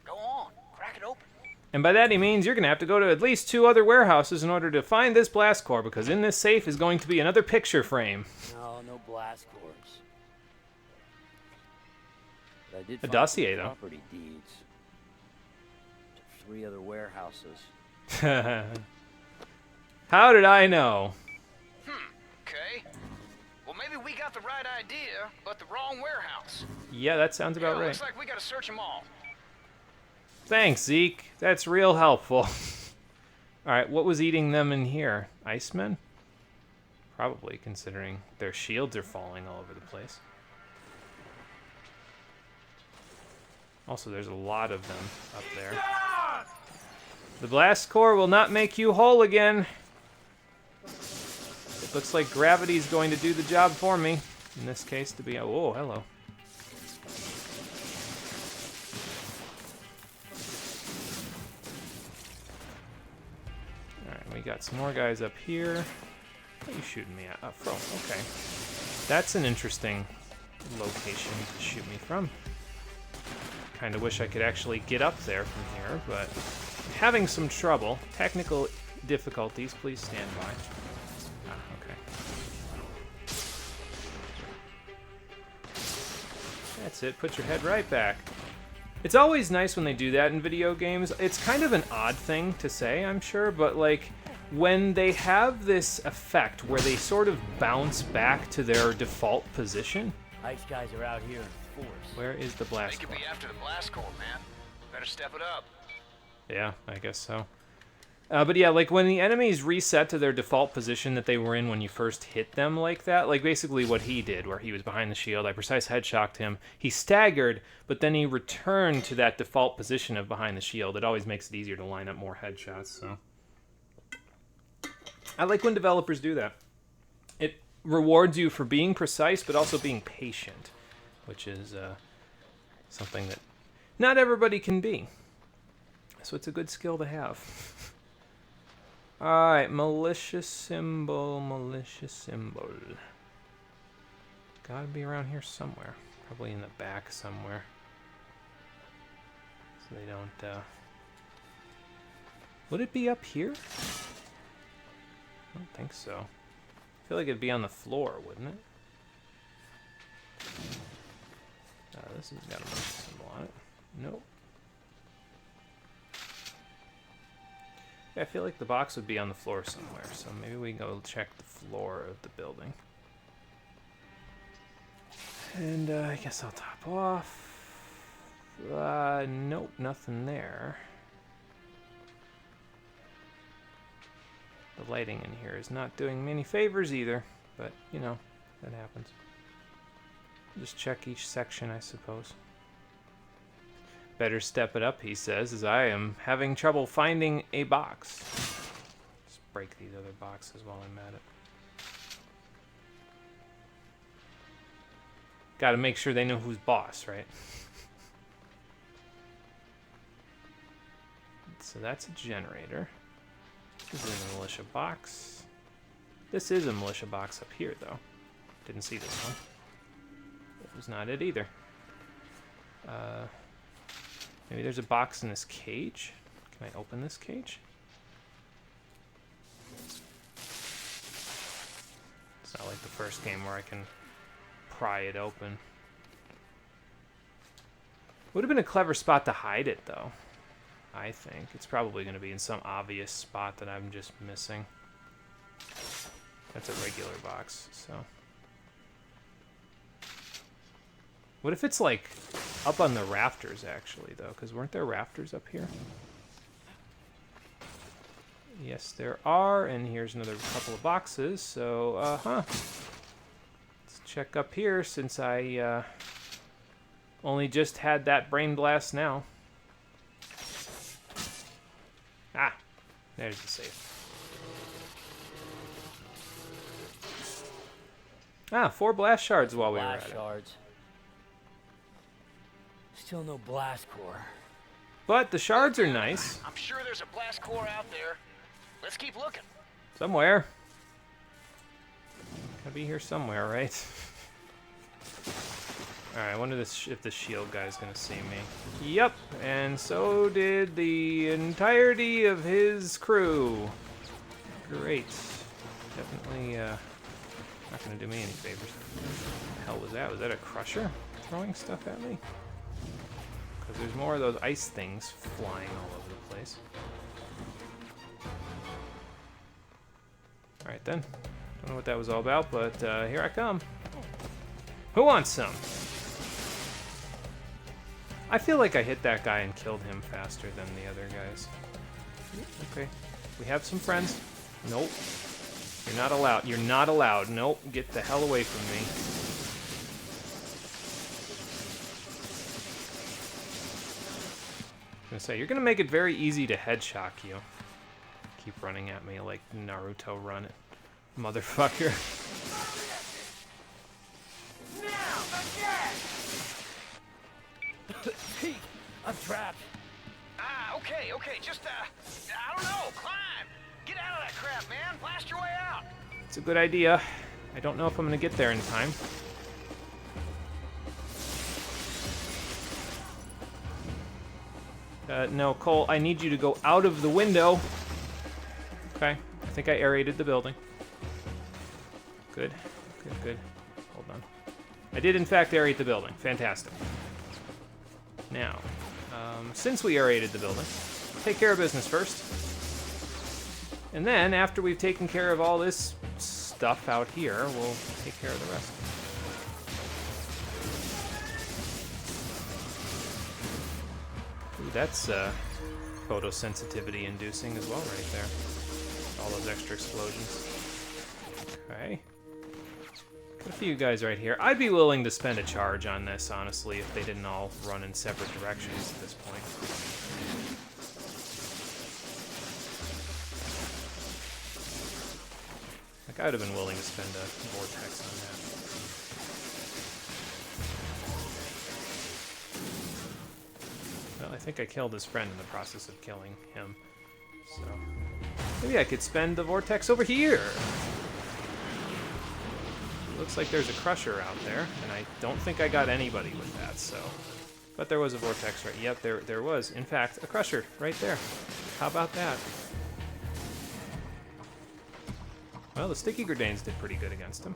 Go on, crack it open. And by that he means you're going to have to go to at least 2 other warehouses in order to find this blast core, because in this safe is going to be another picture frame. No blast cores. But I did A find dossier, some though. property deeds to 3 other warehouses. How did I know? Okay. Well, maybe we got the right idea, but the wrong warehouse. Yeah, that sounds about right. Looks like we gotta search them all. Thanks, Zeke. That's real helpful. Alright, what was eating them in here? Icemen? Probably, considering their shields are falling all over the place. Also, there's a lot of them up there. The blast core will not make you whole again. It looks like gravity's going to do the job for me. In this case, to be... Oh, hello. Alright, we got some more guys up here. What are you shooting me at? From. Okay. That's an interesting location to shoot me from. Kind of wish I could actually get up there from here, but having some trouble. Technical difficulties, please stand by. Okay. That's it, put your head right back. It's always nice when they do that in video games. It's kind of an odd thing to say, I'm sure, but like, when they have this effect where they sort of bounce back to their default position. Ice guys are out here in force. Where is the blast They core? could be after the blast core, man. Better step it up. Yeah, I guess so. But yeah, like when the enemies reset to their default position that they were in when you first hit them like that, like basically what he did, where he was behind the shield, I precise headshocked him, he staggered, but then he returned to that default position of behind the shield. It always makes it easier to line up more headshots, so. I like when developers do that. It rewards you for being precise, but also being patient, which is something that not everybody can be. So it's a good skill to have. Alright, malicious symbol, malicious symbol. Gotta be around here somewhere. Probably in the back somewhere. So they don't, Would it be up here? I don't think so. I feel like it'd be on the floor, wouldn't it? This has got a malicious symbol on it. Nope. Yeah, I feel like the box would be on the floor somewhere, so maybe we go check the floor of the building. And I guess I'll top off. Nope, nothing there. The lighting in here is not doing me any favors either, but, you know, that happens. Just check each section, I suppose. Better step it up, he says, as I am having trouble finding a box. Just break these other boxes while I'm at it. Gotta make sure they know who's boss, right? So that's a generator. This is a militia box. This is a militia box up here, though. Didn't see this one. That was not it either. Maybe there's a box in this cage. Can I open this cage? It's not like the first game where I can pry it open. Would have been a clever spot to hide it, though. I think. It's probably going to be in some obvious spot that I'm just missing. That's a regular box, so... What if it's, like, up on the rafters, actually, though? Because weren't there rafters up here? Yes, there are, and here's another couple of boxes, so, Let's check up here, since I, only just had that brain blast now. Ah, there's the safe. Ah, 4 blast shards while we were at it. Blast shards. Still no blast core. But the shards are nice. I'm sure there's a blast core out there. Let's keep looking. Somewhere. Gotta be here somewhere, right? Alright, I wonder if this shield guy's gonna see me. Yep, and so did the entirety of his crew. Great. Definitely not gonna do me any favors. What the hell was that? Was that a crusher throwing stuff at me? Because there's more of those ice things flying all over the place. Alright then. Don't know what that was all about, but here I come. Who wants some? I feel like I hit that guy and killed him faster than the other guys. Okay. We have some friends. Nope. You're not allowed. You're not allowed. Nope. Get the hell away from me. I was gonna say, you're gonna make it very easy to headshot you. Keep running at me like Naruto run it. Motherfucker. Pete, I'm trapped. Okay, just, I don't know, climb! Get out of that crap, man! Blast your way out! It's a good idea. I don't know if I'm gonna get there in time. No, Cole, I need you to go out of the window. Okay, I think I aerated the building. Good. Hold on. I did, in fact, aerate the building. Fantastic. Now, since we aerated the building, take care of business first. And then, after we've taken care of all this stuff out here, we'll take care of the rest. Ooh, that's photosensitivity inducing as well right there. All those extra explosions. Okay. Got a few guys right here. I'd be willing to spend a charge on this, honestly, if they didn't all run in separate directions at this point. Like, I would have been willing to spend a vortex on that. Well, I think I killed his friend in the process of killing him. So, maybe I could spend the vortex over here. Looks like there's a crusher out there, and I don't think I got anybody with that, so... But there was a vortex right... Yep, there was, in fact, a crusher right there. How about that? Well, the sticky grenades did pretty good against him.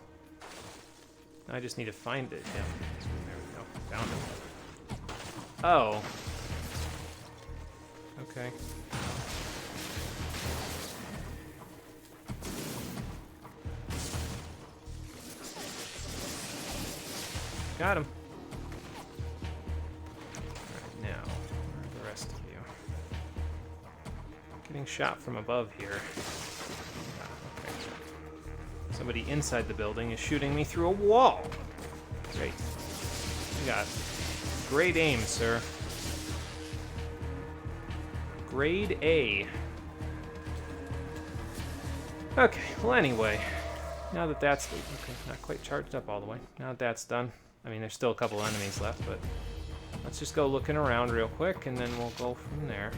I just need to find it. Yeah, there we go. Found him. Oh. Okay. Got him. Alright, now, where are the rest of you? Getting shot from above here. Ah, okay. Somebody inside the building is shooting me through a wall. Great. You got great aim, sir. Grade A. Okay, well anyway, now that that's... Okay, not quite charged up all the way. Now that that's done, I mean, there's still a couple enemies left, but let's just go looking around real quick, and then we'll go from there.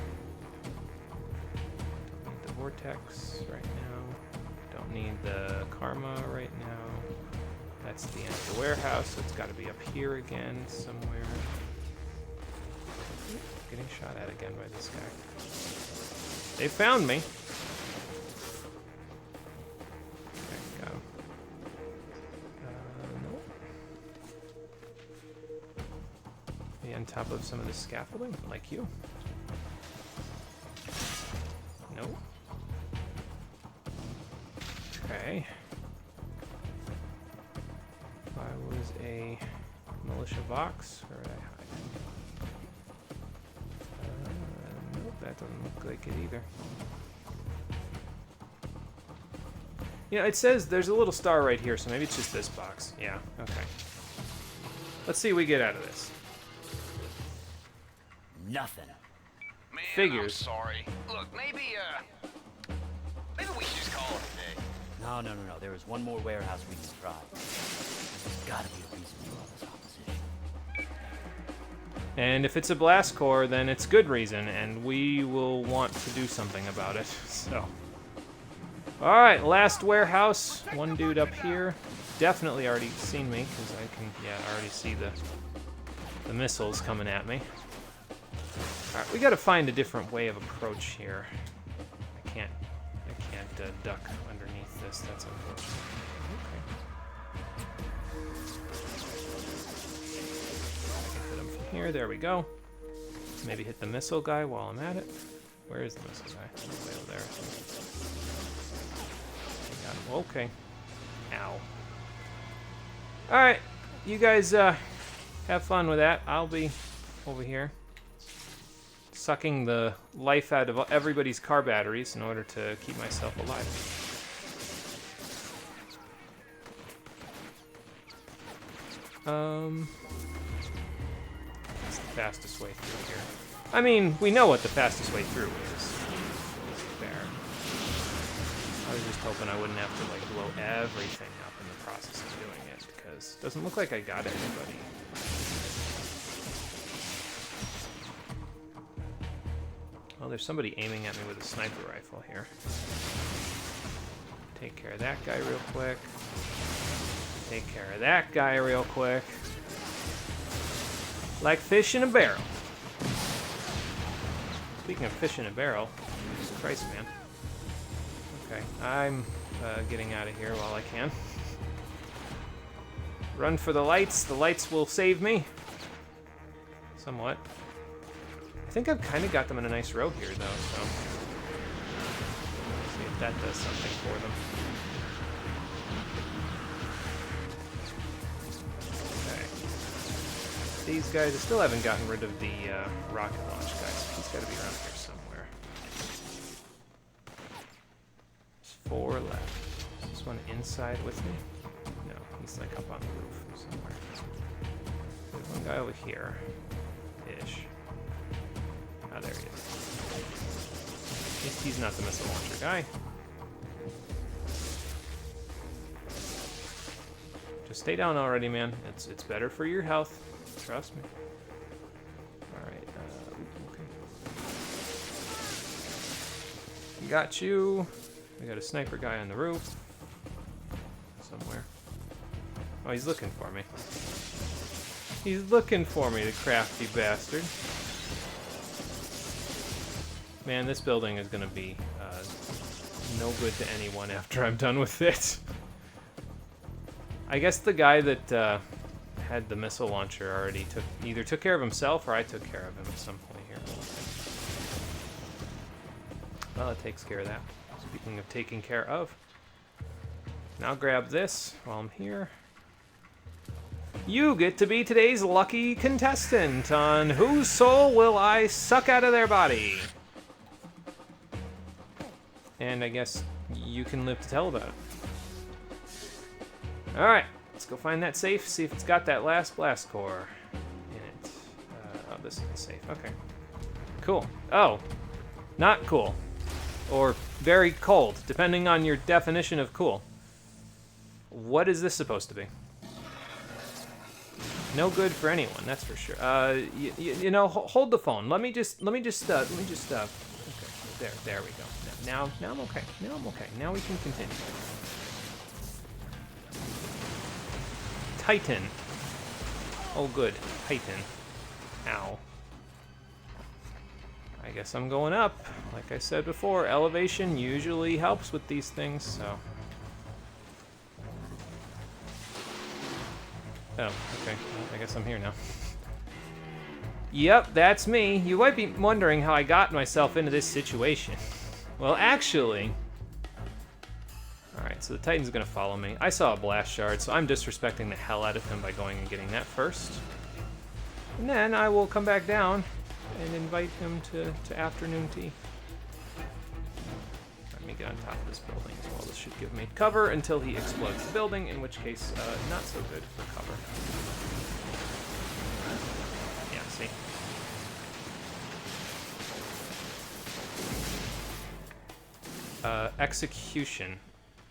Don't need the vortex right now. Don't need the karma right now. That's the end of the warehouse, so it's got to be up here again somewhere. Getting shot at again by this guy. They found me. Okay, got him. Nope. Be on top of some of the scaffolding, like you. Nope. Okay. If I was a militia box, where would I hide? Nope, that doesn't look like it either. You know, it says there's a little star right here, so maybe it's just this box. Yeah, okay. Let's see what we get out of this. Nothing. Man, Figures. I'm sorry. Look, maybe we should just call it a day. No. There is one more warehouse we can try. There's gotta be a reason for all this opposition. And if it's a blast core, then it's good reason, and we will want to do something about it, so. Alright, last warehouse. One dude up here. Definitely already seen me, because I can, already see the missiles coming at me. Alright, we gotta find a different way of approach here. I can't duck underneath this, that's unfortunate. Here, there we go. Maybe hit the missile guy while I'm at it. Where is the missile guy? Way over there. Got him. Okay. Ow. Alright, you guys have fun with that. I'll be over here. Sucking the life out of everybody's car batteries in order to keep myself alive. That's the fastest way through here. I mean, we know what the fastest way through is. There. I was just hoping I wouldn't have to, like, blow everything up in the process of doing it, because it doesn't look like I got anybody. Well, there's somebody aiming at me with a sniper rifle here. Take care of that guy real quick. Take care of that guy real quick. Like fish in a barrel. Speaking of fish in a barrel, Jesus Christ, man. Okay, I'm getting out of here while I can. Run for the lights. The lights will save me. Somewhat. I think I've kind of got them in a nice row here, though, so... see if that does something for them. Okay. These guys, I still haven't gotten rid of the rocket launch guy, so he's got to be around here somewhere. There's 4 left. Is this one inside with me? No, he's like up on the roof somewhere. There's one guy over here. Ish. Oh, there he is. At least he's not the missile launcher guy. Just stay down already, man. It's better for your health. Trust me. Alright, okay. Got you. We got a sniper guy on the roof. Somewhere. Oh, he's looking for me. He's looking for me, the crafty bastard. Man, this building is going to be no good to anyone after I'm done with it. I guess the guy that had the missile launcher already either took care of himself or I took care of him at some point here. Well, it takes care of that. Speaking of taking care of, now grab this while I'm here. You get to be today's lucky contestant on Whose Soul Will I Suck Out of Their Body? And I guess you can live to tell about it. Alright, let's go find that safe, see if it's got that last blast core in it. Oh, this isn't safe. Okay. Cool. Oh, not cool. Or very cold, depending on your definition of cool. What is this supposed to be? No good for anyone, that's for sure. You know, hold the phone. Let me just. Okay, there we go. Now I'm okay. Now I'm okay. Now we can continue. Titan. Oh, good. Titan. Ow. I guess I'm going up. Like I said before, elevation usually helps with these things, so. Oh, okay. Well, I guess I'm here now. Yep, that's me. You might be wondering how I got myself into this situation. Well, actually... Alright, so the Titan's gonna follow me. I saw a blast shard, so I'm disrespecting the hell out of him by going and getting that first. And then I will come back down and invite him to afternoon tea. Let me get on top of this building as well. This should give me cover until he explodes the building, in which case, not so good for cover. Yeah, see? Execution.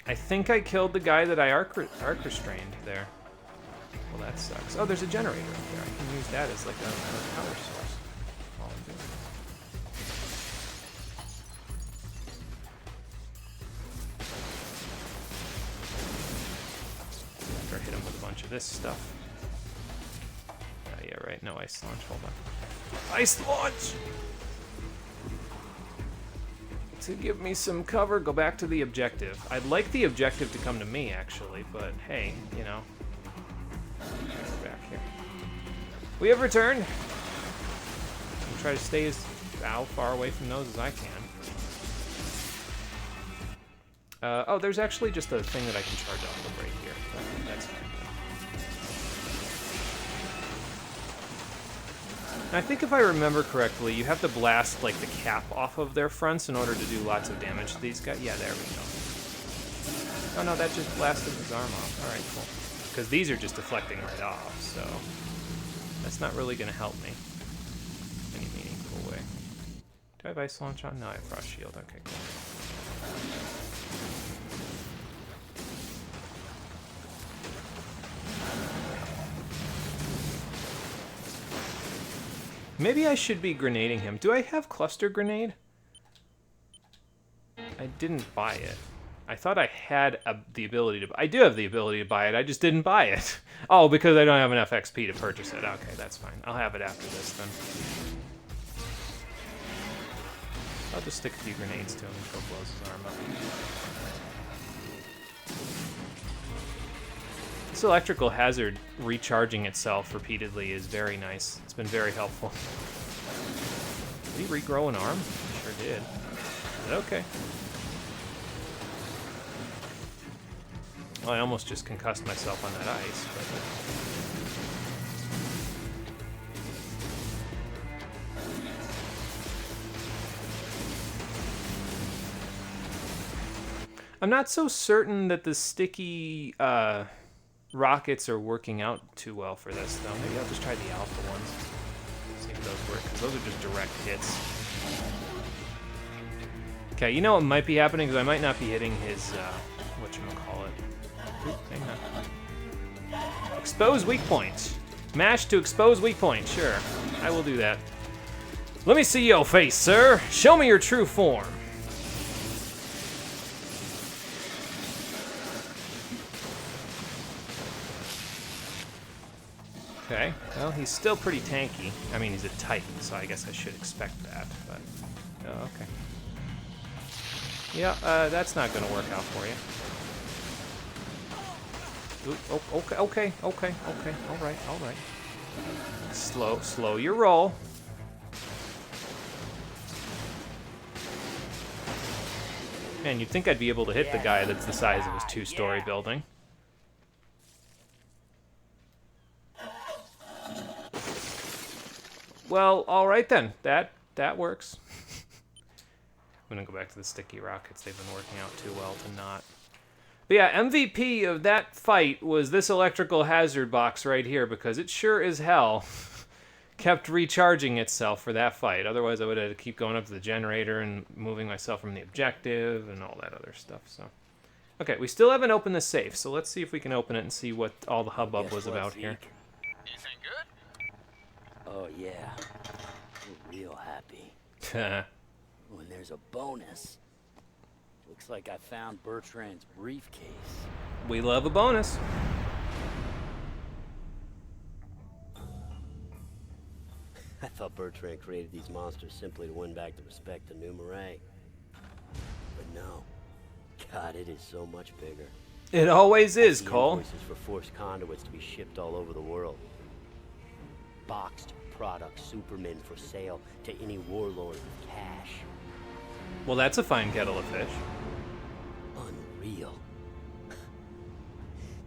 I think I killed the guy that I arc restrained there. Well, that sucks. Oh, there's a generator up there. I can use that as like a power source. All I'm doing. After I hit him with a bunch of this stuff. Yeah, right. No ice launch. Hold on. Ice launch! To give me some cover, go back to the objective. I'd like the objective to come to me, actually, but hey, you know. We're back here. We have returned. I'll try to stay as far away from those as I can. Oh, there's actually just a thing that I can charge off of right here. That's fine. I think if I remember correctly, you have to blast, like, the cap off of their fronts in order to do lots of damage to these guys. Yeah, there we go. Oh no, that just blasted his arm off. Alright, cool. Because these are just deflecting right off, so that's not really going to help me in any meaningful way. Do I have ice launch on? No, I have frost shield. Okay, cool. Maybe I should be grenading him. Do I have cluster grenade? I didn't buy it. I thought I had the ability to... I do have the ability to buy it, I just didn't buy it. Oh, because I don't have enough XP to purchase it. Okay, that's fine. I'll have it after this, then. I'll just stick a few grenades to him until it blows his arm up. This electrical hazard recharging itself repeatedly is very nice. It's been very helpful. Did he regrow an arm? He sure did. Is it okay? Well, I almost just concussed myself on that ice, but... I'm not so certain that the sticky rockets are working out too well for this, though. Maybe I'll just try the alpha ones. See if those work, because those are just direct hits. Okay, you know what might be happening? Because I might not be hitting his, whatchamacallit. Oop, hang on. Expose weak point. Mash to expose weak point, sure. I will do that. Let me see your face, sir. Show me your true form. Okay, well, he's still pretty tanky. I mean, he's a Titan, so I guess I should expect that, but... Oh, okay. Yeah, that's not gonna work out for you. Ooh, okay, alright. Slow your roll. Man, you'd think I'd be able to hit the guy that's the size of his two-story building. Well, alright then. That works. I'm gonna go back to the sticky rockets. They've been working out too well to not. But yeah, MVP of that fight was this electrical hazard box right here, because it sure as hell kept recharging itself for that fight. Otherwise, I would have to keep going up to the generator and moving myself from the objective and all that other stuff. So, okay, we still haven't opened the safe, so let's see if we can open it and see what all the hubbub was about here. Anything good? Oh, yeah. We're real happy. When there's a bonus. Looks like I found Bertrand's briefcase. We love a bonus. I thought Bertrand created these monsters simply to win back the respect of New Marais. But no. God, it is so much bigger. It always is, The Cole. invoices for forced conduits to be shipped all over the world. Boxed product Supermen for sale to any warlord with cash. Well, that's a fine kettle of fish. Unreal.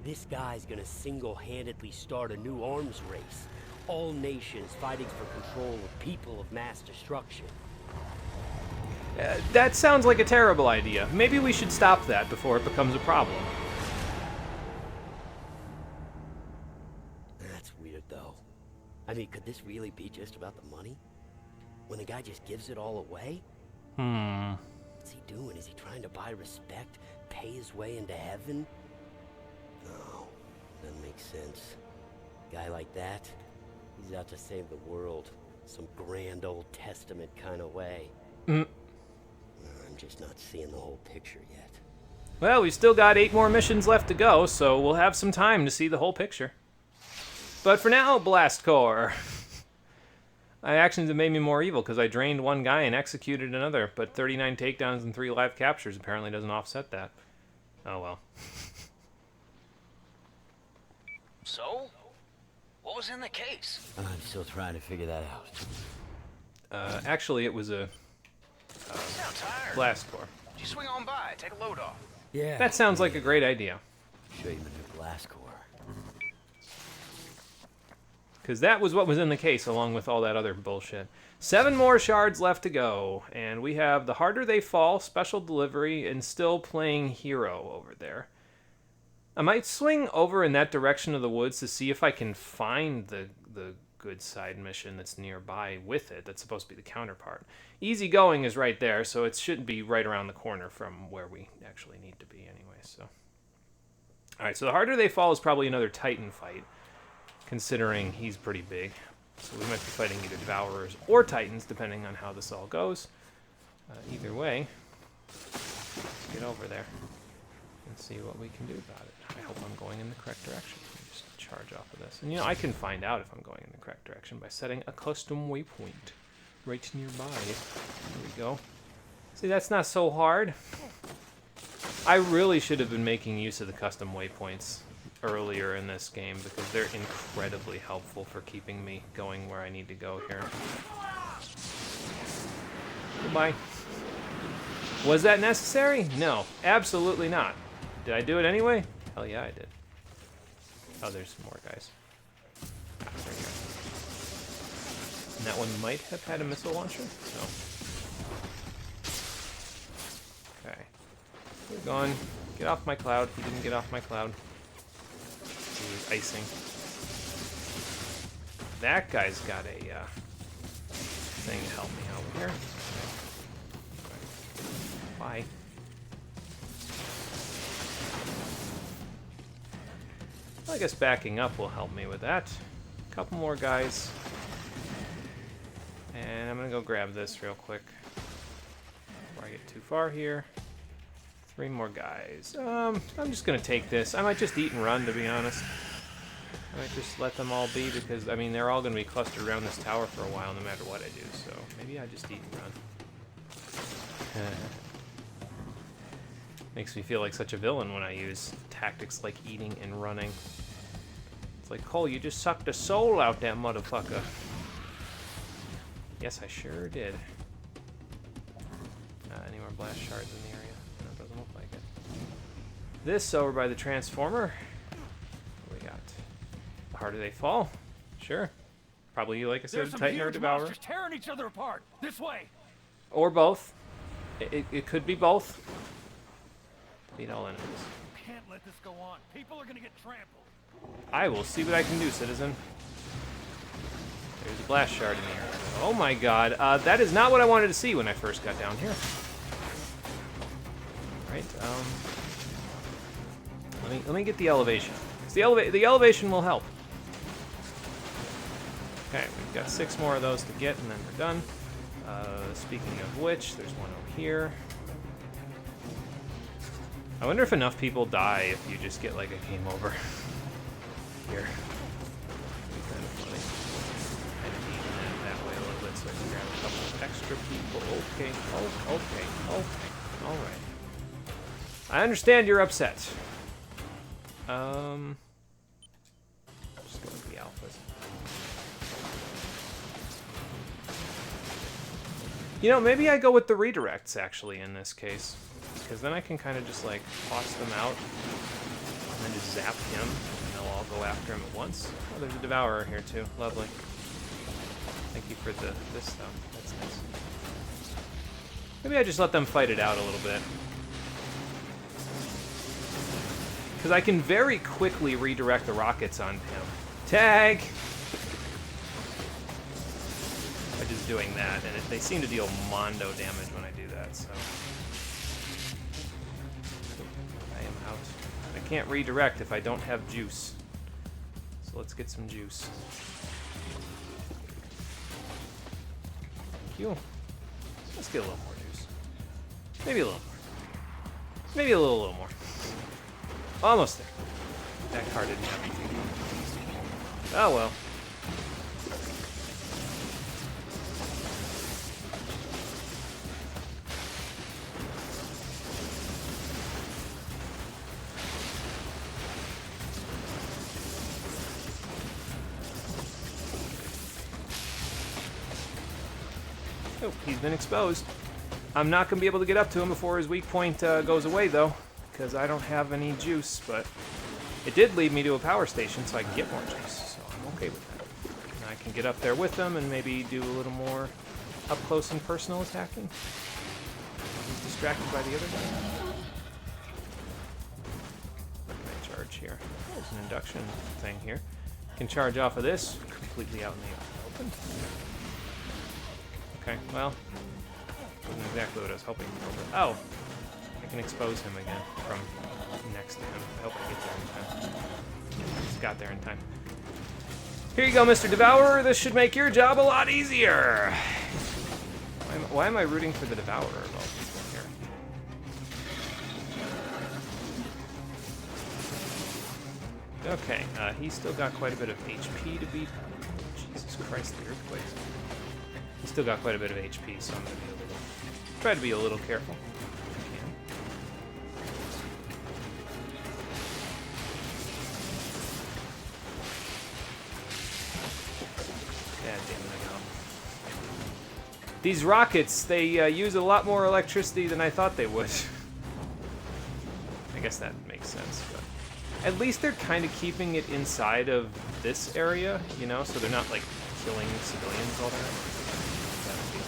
This guy's gonna single-handedly start a new arms race. All nations fighting for control of people of mass destruction. That sounds like a terrible idea. Maybe we should stop that before it becomes a problem. That's weird, though. I mean, could this really be just about the money? When the guy just gives it all away? What's he doing? Is he trying to buy respect? Pay his way into heaven? No, doesn't make sense. Guy like that, he's out to save the world. Some grand Old Testament kind of way. I'm just not seeing the whole picture yet. Well, we've still got 8 more missions left to go, so we'll have some time to see the whole picture. But for now, Blast Core. My actions have made me more evil because I drained one guy and executed another, but 39 takedowns and 3 live captures apparently doesn't offset that. Oh well. So? What was in the case? I'm still trying to figure that out. Actually, it was a Sound tired. Blast Core. You swing on by, take a load off. Yeah. That sounds like a great idea. Show you my new blast core. Because that was what was in the case, along with all that other bullshit. 7 more shards left to go. And we have The Harder They Fall, Special Delivery, and Still Playing Hero over there. I might swing over in that direction of the woods to see if I can find the good side mission that's nearby with it. That's supposed to be the counterpart. Easy Going is right there, so it should be right around the corner from where we actually need to be anyway. So, all right, so The Harder They Fall is probably another Titan fight, considering he's pretty big. So we might be fighting either Devourers or Titans, depending on how this all goes. Either way, let's get over there and see what we can do about it. I hope I'm going in the correct direction. Let me just charge off of this. And, you know, I can find out if I'm going in the correct direction by setting a custom waypoint right nearby. There we go. See, that's not so hard. I really should have been making use of the custom waypoints earlier in this game because they're incredibly helpful for keeping me going where I need to go here. Goodbye. Was that necessary? No, absolutely not. Did I do it anyway? Hell yeah, I did. Oh, there's more guys. Right here. And that one might have had a missile launcher, so. Okay. We're going. Get off my cloud. He didn't get off my cloud. He was icing. That guy's got a thing to help me out here. Bye. Well, I guess backing up will help me with that. A couple more guys. And I'm gonna go grab this real quick before I get too far here. 3 more guys. I'm just gonna take this. I might just eat and run, to be honest. I might just let them all be because, I mean, they're all gonna be clustered around this tower for a while no matter what I do, so maybe I just eat and run. Makes me feel like such a villain when I use tactics like eating and running. It's like, Cole, you just sucked the soul out that motherfucker. Yes, I sure did. Any more blast shards in the area? No, it doesn't look like it. This over by the transformer. What do we got? The Harder They Fall. Sure. Probably, like I said, Titan or Devourer. Monsters tearing each other apart. This way. Or both. It could be both. Beat all enemies. Can't let this go on. People are gonna get trampled. I will see what I can do, citizen. There's a blast shard in the area. Oh my god. That is not what I wanted to see when I first got down here. Alright, let me get the elevation. The elevation will help. Okay, we've got 6 more of those to get, and then we're done. Speaking of which, there's one over here. I wonder if enough people die if you just get like a game over. Here. It'd be kind of funny. I had to eat that way a little bit so I can grab a couple of extra people. Okay, okay. Alright. I understand you're upset. Just go with the alphas. You know, maybe I go with the redirects, actually, in this case. Because then I can kind of just, like, toss them out. And then just zap him. And they'll all go after him at once. Oh, there's a Devourer here, too. Lovely. Thank you for this stuff. That's nice. Maybe I just let them fight it out a little bit. Because I can very quickly redirect the rockets on him. Tag! By just doing that, and they seem to deal mondo damage when I do that, so... I am out. I can't redirect if I don't have juice. So let's get some juice. Thank you. Let's get a little more juice. Maybe a little more. Maybe a little more. Almost there. That car didn't have anything. Oh well. Oh, he's been exposed. I'm not going to be able to get up to him before his weak point goes away, though, because I don't have any juice, but it did lead me to a power station, so I can get more juice, so I'm okay with that. I can get up there with them and maybe do a little more up close and personal attacking. He's distracted by the other guy. What can I charge here? There's an induction thing here. Can charge off of this completely out in the open. Okay, well, wasn't exactly what I was hoping for. But, oh, I can expose him again from next to him. I hope I get there in time. Just got there in time. Here you go, Mr. Devourer. This should make your job a lot easier. Why am I rooting for the Devourer of all people here? Okay, he's still got quite a bit of HP to beat. Jesus Christ, the earthquakes. He's still got quite a bit of HP, so I'm gonna be try to be a little careful. These rockets, they use a lot more electricity than I thought they would. I guess that makes sense, but at least they're kind of keeping it inside of this area, you know, so they're not like killing civilians all the time. That would be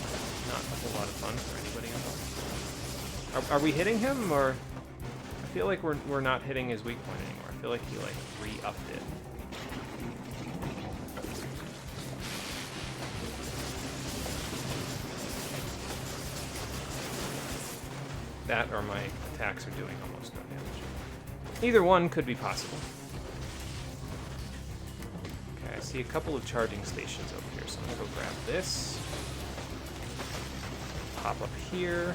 not a whole lot of fun for anybody involved. Are we hitting him, or I feel like we're not hitting his weak point anymore. I feel like he like re-upped it. That or my attacks are doing almost no damage. Either one could be possible. Okay, I see a couple of charging stations over here, so I'm gonna go grab this. Pop up here.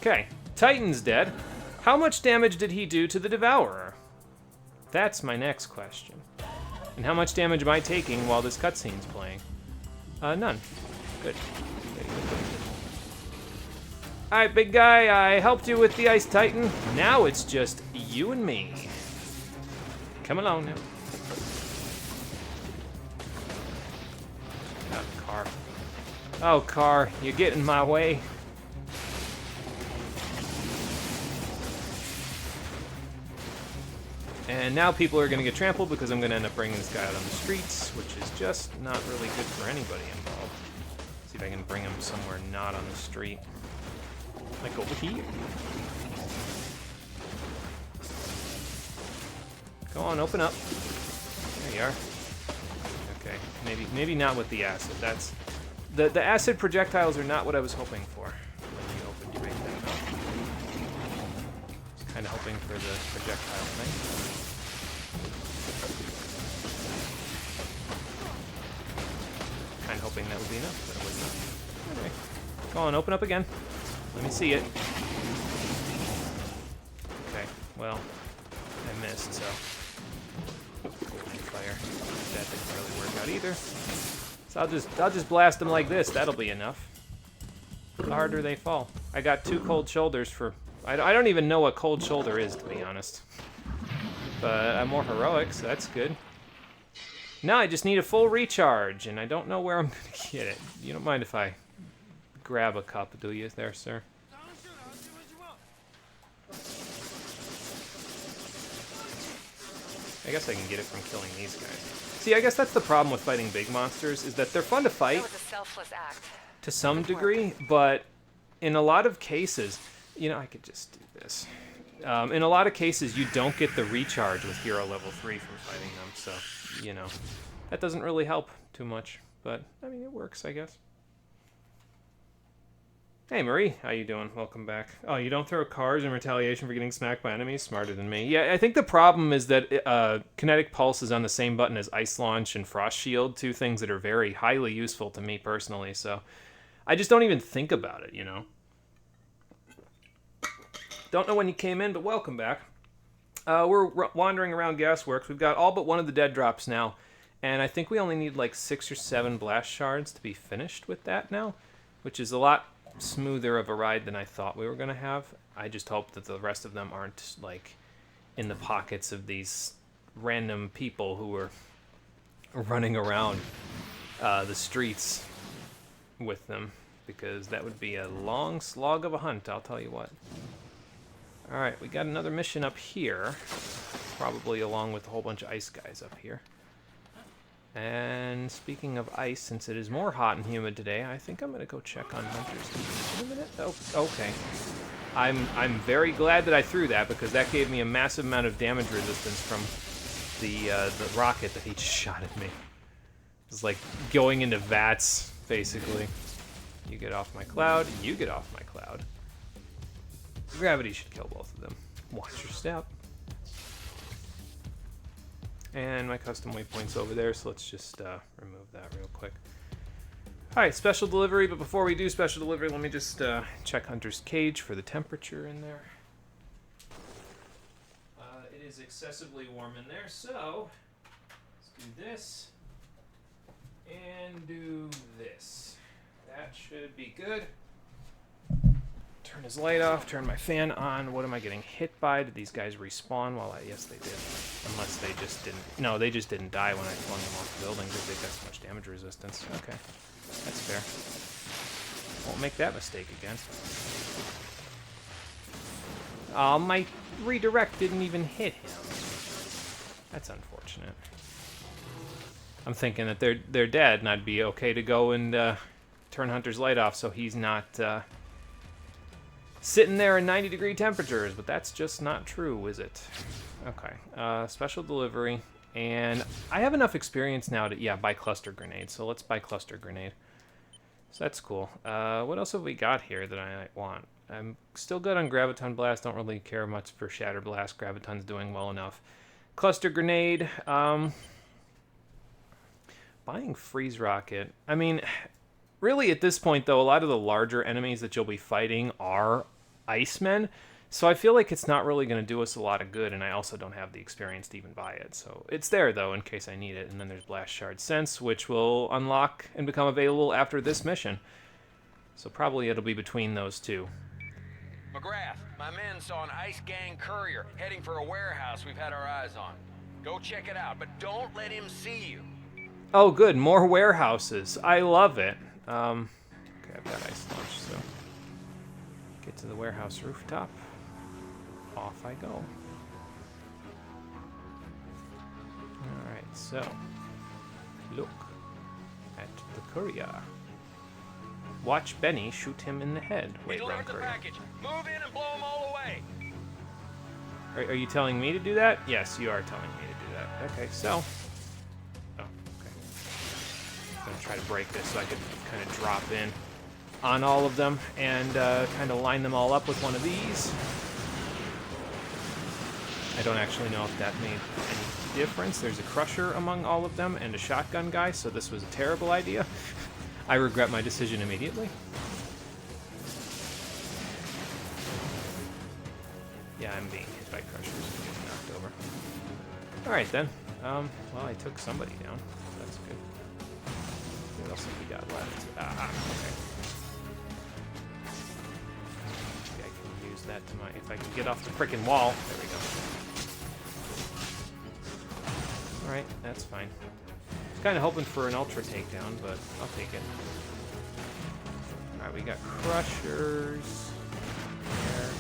Okay, Titan's dead. How much damage did he do to the Devourer? That's my next question. And how much damage am I taking while this cutscene's playing? None. Good. Alright, big guy, I helped you with the Ice Titan. Now it's just you and me. Come along now. Oh, car. Oh, car, you get in my way. And now people are going to get trampled because I'm going to end up bringing this guy out on the streets, which is just not really good for anybody involved. See if I can bring him somewhere not on the street. Like over here. Go on, open up. There you are. Okay, maybe not with the acid. That's the acid projectiles are not what I was hoping for when you opened your big thing. I was kind of hoping for the projectile thing. Kind of hoping that would be enough, but it was not. Okay. Go on, open up again. Let me see it. Okay, well, I missed, so. Fire. That didn't really work out either. So I'll just blast them like this. That'll be enough. The harder they fall. I got 2 cold shoulders for. I don't even know what cold shoulder is, to be honest. But I'm more heroic, so that's good. Now I just need a full recharge, and I don't know where I'm going to get it. You don't mind if I grab a cup, do you, there, sir? I guess I can get it from killing these guys. See, I guess that's the problem with fighting big monsters, is that they're fun to fight That was a selfless act. to some degree, but in a lot of cases, you know, I could just do this. In a lot of cases, you don't get the recharge with Hero Level 3 from fighting them, so, you know, that doesn't really help too much, but, I mean, it works, I guess. Hey, Marie, how you doing? Welcome back. Oh, you don't throw cars in retaliation for getting smacked by enemies? Smarter than me. Yeah, I think the problem is that Kinetic Pulse is on the same button as Ice Launch and Frost Shield, 2 things that are very highly useful to me personally, so I just don't even think about it, you know? Don't know when you came in, but welcome back. We're wandering around Gasworks. We've got all but one of the dead drops now, and I think we only need like 6 or 7 blast shards to be finished with that now, which is a lot smoother of a ride than I thought we were going to have. I just hope that the rest of them aren't like in the pockets of these random people who are running around the streets with them. because that would be a long slog of a hunt, I'll tell you what. Alright, we got another mission up here. Probably along with a whole bunch of ice guys up here. And speaking of ice, since it is more hot and humid today, I think I'm going to go check on Hunter's Cage in a minute. Oh, okay. I'm very glad that I threw that, because that gave me a massive amount of damage resistance from the rocket that he just shot at me. It's like going into vats, basically. You get off my cloud, you get off my cloud. Gravity should kill both of them. Watch your step. And my custom waypoint's over there, so let's just remove that real quick. Alright, special delivery, but before we do special delivery, let me just check Hunter's Cage for the temperature in there. It is excessively warm in there, so let's do this and do this. That should be good. Turn his light off, turn my fan on. What am I getting hit by? Did these guys respawn while I... Yes, they did. Unless they just didn't... No, they just didn't die when I flung them off the building because they've got so much damage resistance. Okay. That's fair. Won't make that mistake again. My redirect didn't even hit him. That's unfortunate. I'm thinking that they're dead, and I'd be okay to go and turn Hunter's light off so he's not... sitting there in 90-degree temperatures, but that's just not true, is it? Okay, special delivery, and I have enough experience now to, buy cluster grenade, so let's buy cluster grenade. So that's cool. What else have we got here that I want? I'm still good on Graviton Blast, don't really care much for Shatter Blast, Graviton's doing well enough. Cluster grenade, buying Freeze Rocket, I mean... Really, at this point, though, a lot of the larger enemies that you'll be fighting are Icemen, so I feel like it's not really going to do us a lot of good, and I also don't have the experience to even buy it. So it's there, though, in case I need it. And then there's Blast Shard Sense, which will unlock and become available after this mission. So probably it'll be between those two. McGrath, my men saw an Ice Gang courier heading for a warehouse we've had our eyes on. Go check it out, but don't let him see you. Oh, good. More warehouses. I love it. Okay, I've got ice launch, so get to the warehouse rooftop. Off I go. Alright, so look at the courier. Watch Benny shoot him in the head. Wait, wrong courier. Package. Move in and blow them all away. Are you telling me to do that? Yes, you are telling me to do that. Okay, so I'm going to try to break this so I could kind of drop in on all of them and kind of line them all up with one of these. I don't actually know if that made any difference. There's a crusher among all of them and a shotgun guy, so this was a terrible idea. I regret my decision immediately. Yeah, I'm being hit by crushers and getting knocked over. Alright then. Well, I took somebody down. That's good. What else have we got left? Okay. Maybe I can use that to my... If I can get off the frickin' wall. There we go. Alright, that's fine. I was kind of hoping for an ultra takedown, but I'll take it. Alright, we got crushers. There.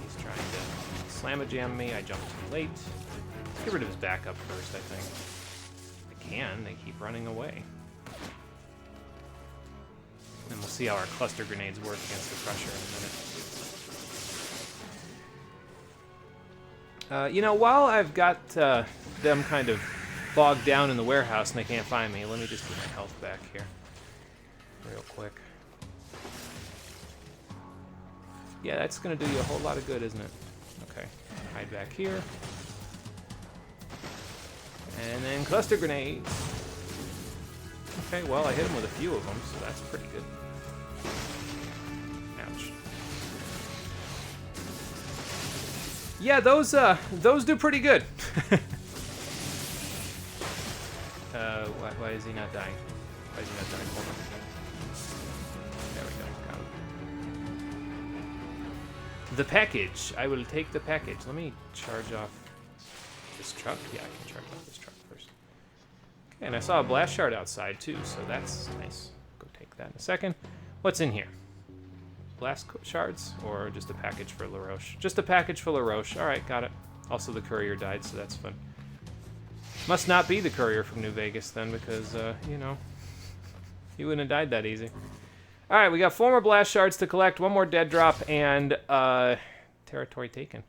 He's trying to slam-a-jam me. I jumped too late. Let's get rid of his backup first, I think. They keep running away. And we'll see how our cluster grenades work against the crusher in a minute. You know, while I've got them kind of bogged down in the warehouse and they can't find me, let me just get my health back here real quick. Yeah, that's going to do you a whole lot of good, isn't it? Okay, hide back here. And then cluster grenades. Okay, well, I hit him with a few of them, so that's pretty good. Ouch. Yeah, those do pretty good. Why is he not dying? Why is he not dying? Hold on. There we go. Got him. The package. I will take the package. Let me charge off this truck. Yeah, I can charge off this truck first. Okay, and I saw a blast shard outside too, so that's nice. Go take that in a second. What's in here? Blast shards or just a package for LaRoche? Just a package for LaRoche. All right, got it. Also, the courier died, so that's fun. Must not be the courier from New Vegas then, because, you know, he wouldn't have died that easy. All right, we got 4 more blast shards to collect, 1 more dead drop, and territory taken.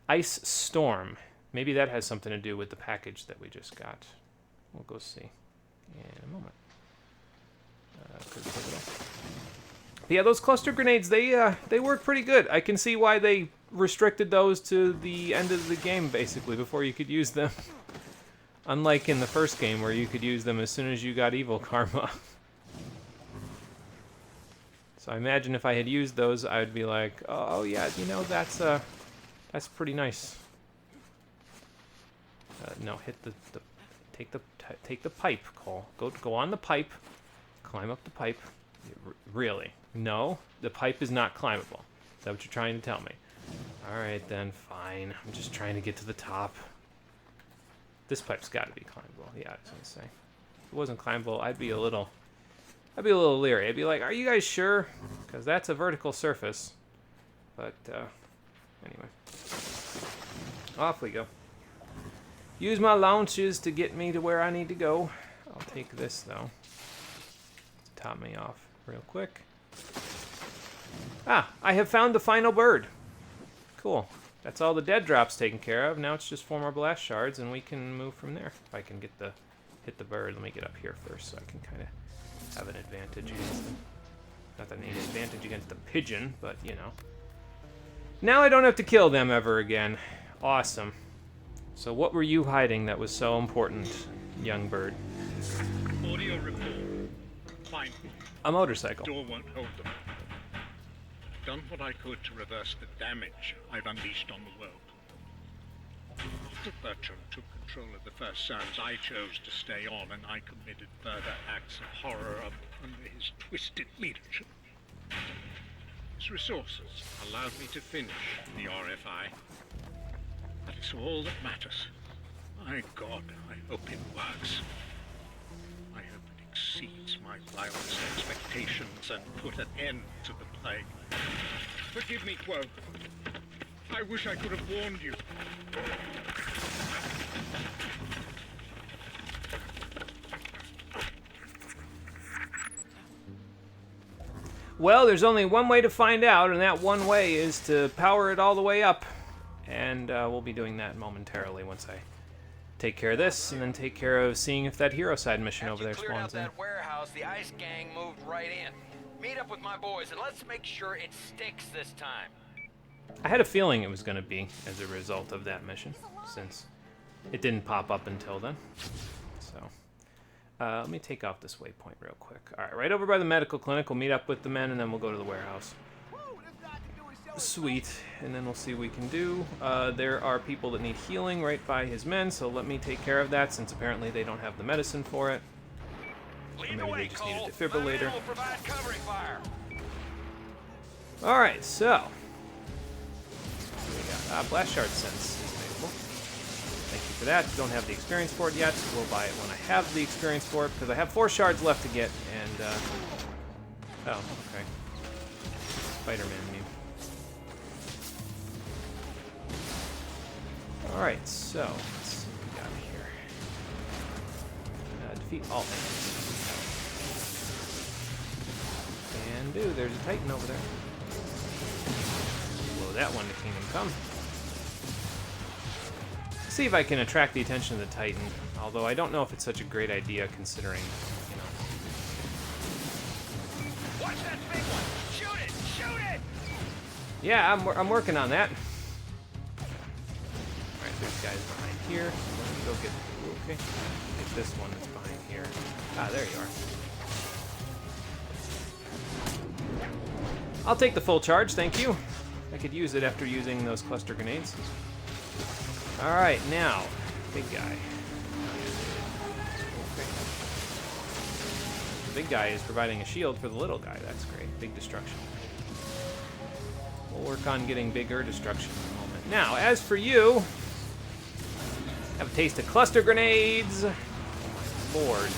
Ice Storm. Maybe that has something to do with the package that we just got. We'll go see in a moment. But yeah, those cluster grenades, they work pretty good. I can see why they restricted those to the end of the game, basically, before you could use them. Unlike in the first game, where you could use them as soon as you got evil karma. So I imagine if I had used those, I would be like, oh yeah, you know, that's pretty nice. No, hit take the pipe, Cole. Go on the pipe. Climb up the pipe. Really? No, the pipe is not climbable. Is that what you're trying to tell me? All right then, fine. I'm just trying to get to the top. This pipe's got to be climbable. Yeah, I was gonna say. If it wasn't climbable, I'd be a little leery. I'd be like, are you guys sure? Because that's a vertical surface. But anyway, off we go. Use my launches to get me to where I need to go. I'll take this though. To top me off real quick. Ah, I have found the final bird. Cool. That's all the dead drops taken care of. Now it's just 4 more blast shards, and we can move from there. If I can get hit the bird, let me get up here first, so I can kind of have an advantage against them. Not that I need an advantage against the pigeon, but you know. Now I don't have to kill them ever again. Awesome. So what were you hiding that was so important, young bird? Audio report. Fine. A motorcycle. Door won't hold them. Done what I could to reverse the damage I've unleashed on the world. After Bertram took control of the First Sons, I chose to stay on, and I committed further acts of horror under his twisted leadership. His resources allowed me to finish the RFI. That is all that matters. My God, I hope it works. I hope it exceeds my wildest expectations and put an end to the plague. Forgive me, Quo. I wish I could have warned you. Well, there's only one way to find out, and that one way is to power it all the way up. And we'll be doing that momentarily once I take care of this, and then take care of seeing if that hero side mission over there spawns in. After you cleared out that warehouse, the ice gang moved right in. Meet up with my boys, and let's make sure it sticks this time. I had a feeling it was going to be as a result of that mission, since it didn't pop up until then. So, let me take off this waypoint real quick. All right, right over by the medical clinic, we'll meet up with the men, and then we'll go to the warehouse. Sweet, and then we'll see what we can do. There are people that need healing right by his men, so let me take care of that, since apparently they don't have the medicine for it. Or maybe they just need a defibrillator. Alright, so we got blast shard sense is available. Thank you for that. Don't have the experience for it yet. We'll buy it when I have the experience for it, because I have 4 shards left to get, and oh, okay. Spider-Man meme. Alright, so let's see what we got here. Defeat all enemies. And dude, there's a Titan over there. Blow that one to Kingdom Come. See if I can attract the attention of the Titan, although I don't know if it's such a great idea considering, you know. Watch that big one! Shoot it! Shoot it! Yeah, I'm working on that. Alright, there's guys behind here. Let me go get... Okay. Get this one that's behind here. Ah, there you are. I'll take the full charge, thank you. I could use it after using those cluster grenades. Alright, now, big guy. Okay. The big guy is providing a shield for the little guy. That's great. Big destruction. We'll work on getting bigger destruction in a moment. Now, as for you, have a taste of cluster grenades. lord.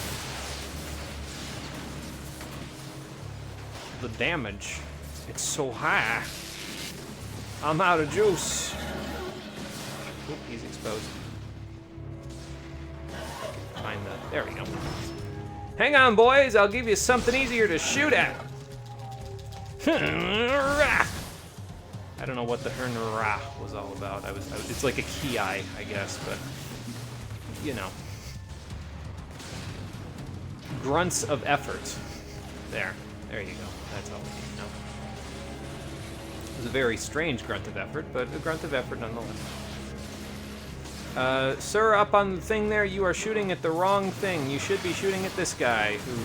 The damage. It's so high. I'm out of juice. Oop, he's exposed. Find the... There we go. Hang on, boys. I'll give you something easier to shoot at. I don't know what the Hernra was all about. It's like a ki, I guess, but you know. Grunts of effort. There you go. That's all we need to know. It was a very strange grunt of effort, but a grunt of effort nonetheless. Sir, up on the thing there, you are shooting at the wrong thing. You should be shooting at this guy who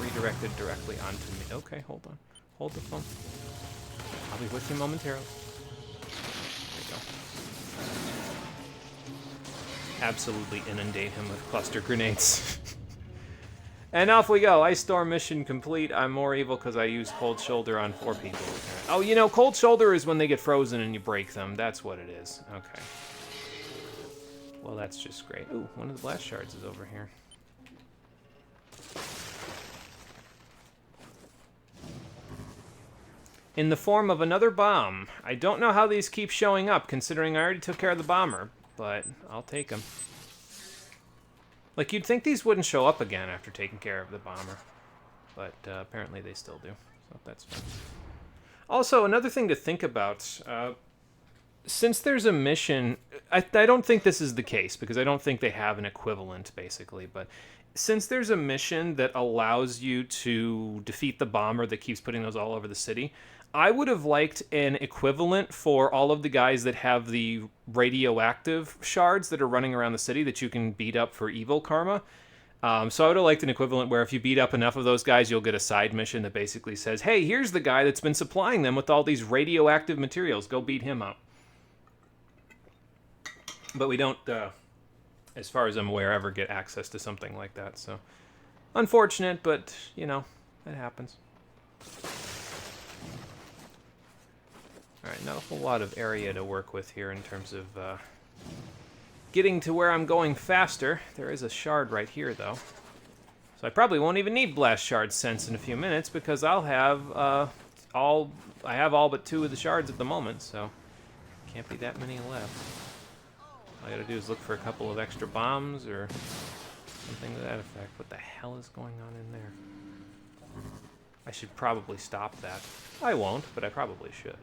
redirected directly onto me. Okay, hold on. Hold the phone. I'll be with you momentarily. There you go. Absolutely inundate him with cluster grenades. And off we go. Ice Storm mission complete. I'm more evil because I used Cold Shoulder on 4 people. Oh, you know, Cold Shoulder is when they get frozen and you break them. That's what it is. Okay. Well, that's just great. Ooh, one of the blast shards is over here. In the form of another bomb. I don't know how these keep showing up, considering I already took care of the bomber, but I'll take them. Like, you'd think these wouldn't show up again after taking care of the bomber, but apparently they still do, so that's fine. Also, another thing to think about, since there's a mission, I don't think this is the case, because I don't think they have an equivalent, basically, but since there's a mission that allows you to defeat the bomber that keeps putting those all over the city, I would have liked an equivalent for all of the guys that have the radioactive shards that are running around the city that you can beat up for evil karma. So I would have liked an equivalent where if you beat up enough of those guys, you'll get a side mission that basically says, hey, here's the guy that's been supplying them with all these radioactive materials. Go beat him up. But we don't, as far as I'm aware, ever get access to something like that. So unfortunate, but, you know, it happens. Alright, not a whole lot of area to work with here in terms of getting to where I'm going faster. There is a shard right here, though. So I probably won't even need Blast Shard Sense in a few minutes, because I'll have I have all but 2 of the shards at the moment, so can't be that many left. All I gotta do is look for a couple of extra bombs or something to that effect. What the hell is going on in there? I should probably stop that. I won't, but I probably should.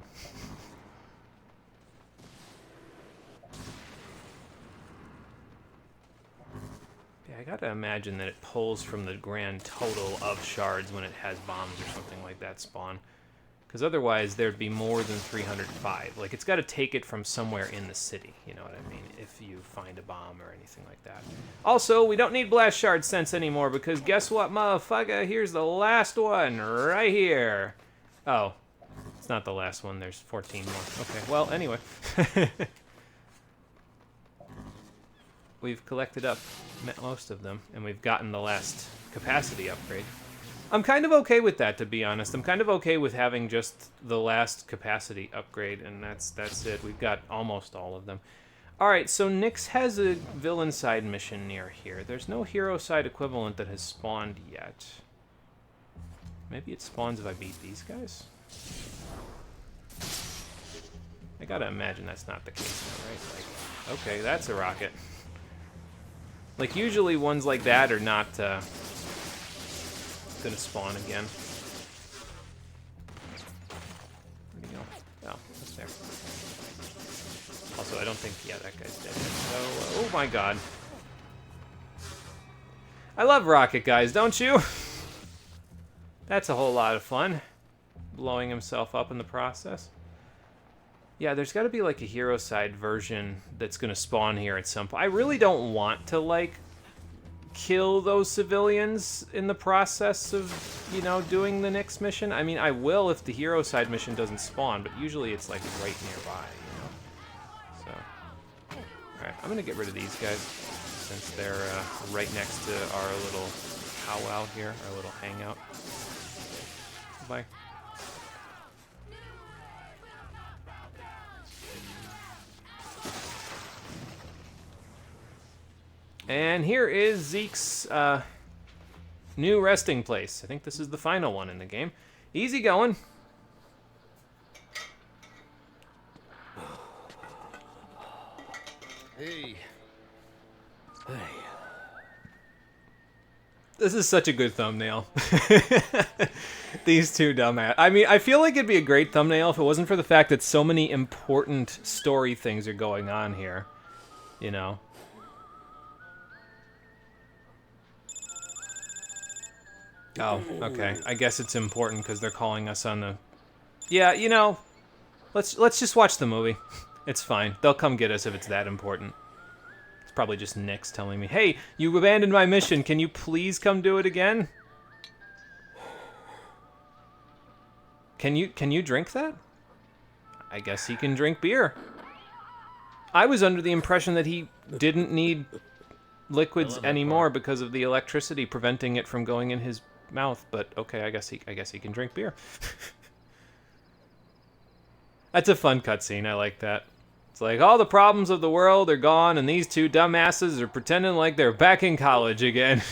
Yeah, I gotta imagine that it pulls from the grand total of shards when it has bombs or something like that spawn. Because otherwise there'd be more than 305. Like, it's gotta take it from somewhere in the city, you know what I mean? If you find a bomb or anything like that. Also, we don't need Blast Shard Sense anymore, because guess what, motherfucker? Here's the last one, right here. Oh, it's not the last one. There's 14 more. Okay, well, anyway. We've collected up most of them, and we've gotten the last capacity upgrade. I'm kind of okay with that, to be honest. I'm kind of okay with having just the last capacity upgrade, and that's it. We've got almost all of them. Alright, so Nyx has a villain side mission near here. There's no hero side equivalent that has spawned yet. Maybe it spawns if I beat these guys? I gotta imagine that's not the case now, right? Like, okay, that's a rocket. Like, usually ones like that are not gonna spawn again. Where'd he go? Oh, that's there. Also, I don't think, yeah, that guy's dead yet. So, oh my god. I love rocket guys, don't you? That's a whole lot of fun. Blowing himself up in the process. Yeah, there's got to be like a hero side version that's going to spawn here at some point. I really don't want to, like, kill those civilians in the process of, you know, doing the next mission. I mean, I will if the hero side mission doesn't spawn, but usually it's, like, right nearby, you know? So, alright, I'm going to get rid of these guys since they're right next to our little powwow here, our little hangout. Bye. And here is Zeke's new resting place. I think this is the final one in the game. Easy going. Hey. Hey. This is such a good thumbnail. These two dumbass. I mean, I feel like it'd be a great thumbnail if it wasn't for the fact that so many important story things are going on here. You know? Oh, okay. I guess it's important because they're calling us on the... Yeah, you know, let's just watch the movie. It's fine. They'll come get us if it's that important. It's probably just Nick's telling me, hey, you abandoned my mission. Can you please come do it again? Can you drink that? I guess he can drink beer. I was under the impression that he didn't need liquids anymore because of the electricity preventing it from going in his mouth, but okay, I guess he can drink beer. That's a fun cutscene. I like that. It's like all the problems of the world are gone, and these two dumbasses are pretending like they're back in college again.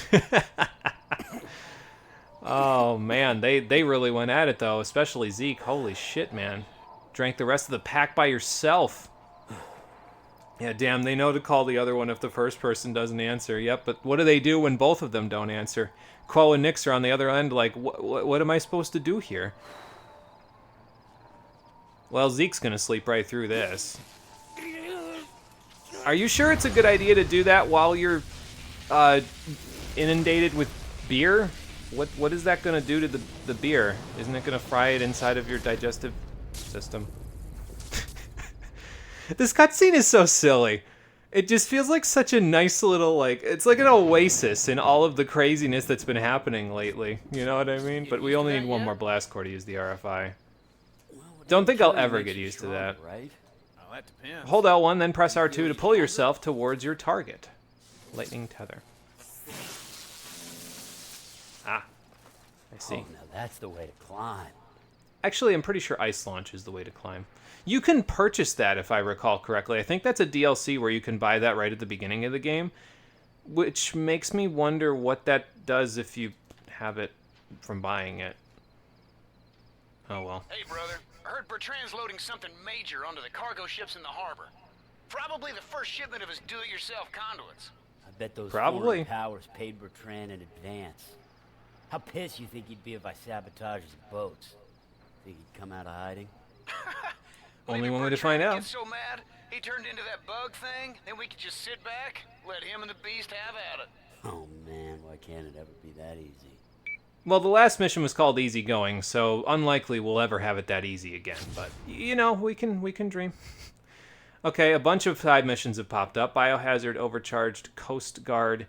Oh man, they really went at it though, especially Zeke. Holy shit, man! Drank the rest of the pack by yourself. Yeah, damn, they know to call the other one if the first person doesn't answer. Yep, but what do they do when both of them don't answer? Quo and Nix are on the other end like, what am I supposed to do here? Well, Zeke's gonna sleep right through this. Are you sure it's a good idea to do that while you're inundated with beer? What is that gonna do to the beer? Isn't it gonna fry it inside of your digestive system? This cutscene is so silly. It just feels like such a nice little, like, it's like an oasis in all of the craziness that's been happening lately. You know what I mean? But we only need one more blast core to use the RFI. Don't think I'll ever get used to that. Hold L1, then press R2 to pull yourself towards your target. Lightning tether. Ah, I see. Oh, now that's the way to climb. Actually, I'm pretty sure ice launch is the way to climb. You can purchase that, if I recall correctly. I think that's a DLC where you can buy that right at the beginning of the game, which makes me wonder what that does if you have it from buying it. Oh, well. Hey, brother. I heard Bertrand's loading something major onto the cargo ships in the harbor. Probably the first shipment of his do-it-yourself conduits. I bet those Probably. foreign powers paid Bertrand in advance. How pissed you think he'd be if I sabotage his boats? Think he'd come out of hiding? Only one way to find out. Gets so mad, he turned into that bug thing, then we could just sit back, let him and the beast have at it. Oh man, why can't it ever be that easy? Well, the last mission was called Easy Going, so unlikely we'll ever have it that easy again. But, you know, we can dream. Okay, a bunch of side missions have popped up. Biohazard, Overcharged, Coast Guard,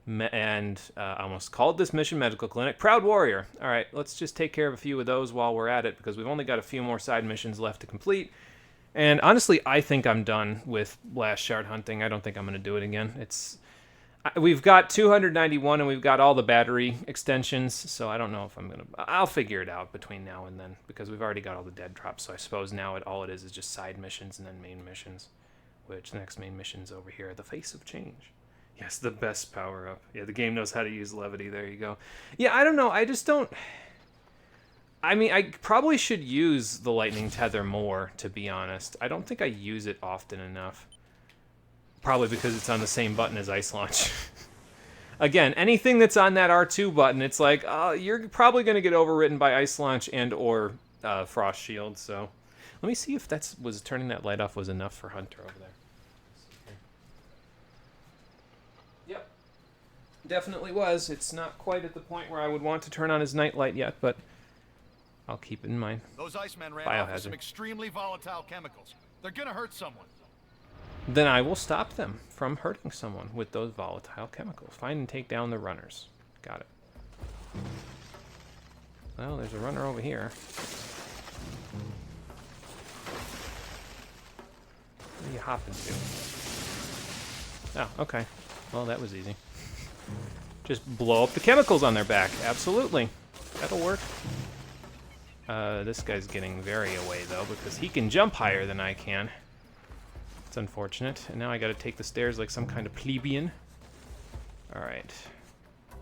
and I almost called this mission Medical Clinic. Proud Warrior. All right, let's just take care of a few of those while we're at it, because we've only got a few more side missions left to complete. And honestly, I think I'm done with Last Shard hunting. I don't think I'm going to do it again. We've got 291 and we've got all the battery extensions, so I don't know if I'm going to... I'll figure it out between now and then, because we've already got all the dead drops, so I suppose now all it is just side missions and then main missions, which the next main mission's over here, the Face of Change. Yes, the best power-up. Yeah, the game knows how to use levity. There you go. Yeah, I don't know. I just don't... I mean, I probably should use the lightning tether more, to be honest. I don't think I use it often enough. Probably because it's on the same button as Ice Launch. Again, anything that's on that R2 button, it's like, you're probably going to get overwritten by Ice Launch and or Frost Shield, so... Let me see if was turning that light off was enough for Hunter over there. Yep. Definitely was. It's not quite at the point where I would want to turn on his night light yet, but... I'll keep it in mind. Those Icemen ran off with some extremely volatile chemicals. They're gonna hurt someone. Then I will stop them from hurting someone with those volatile chemicals. Find and take down the runners. Got it. Well, there's a runner over here. Where are you hopping to? Oh, okay. Well, that was easy. Just blow up the chemicals on their back. Absolutely. That'll work. This guy's getting very away, though, because he can jump higher than I can. It's unfortunate. And now I gotta take the stairs like some kind of plebeian. Alright.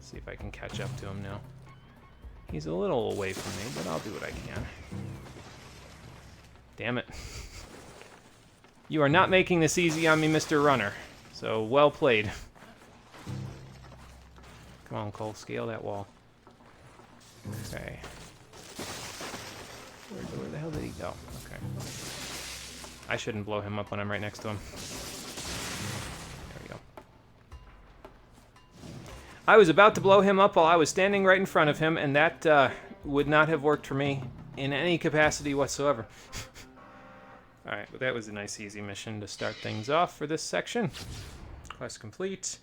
See if I can catch up to him now. He's a little away from me, but I'll do what I can. Damn it. You are not making this easy on me, Mr. Runner. So, well played. Come on, Cole, scale that wall. Okay. Where the hell did he go? Okay. I shouldn't blow him up when I'm right next to him. There we go. I was about to blow him up while I was standing right in front of him, and that would not have worked for me in any capacity whatsoever. Alright, but that was a nice easy mission to start things off for this section. Quest complete.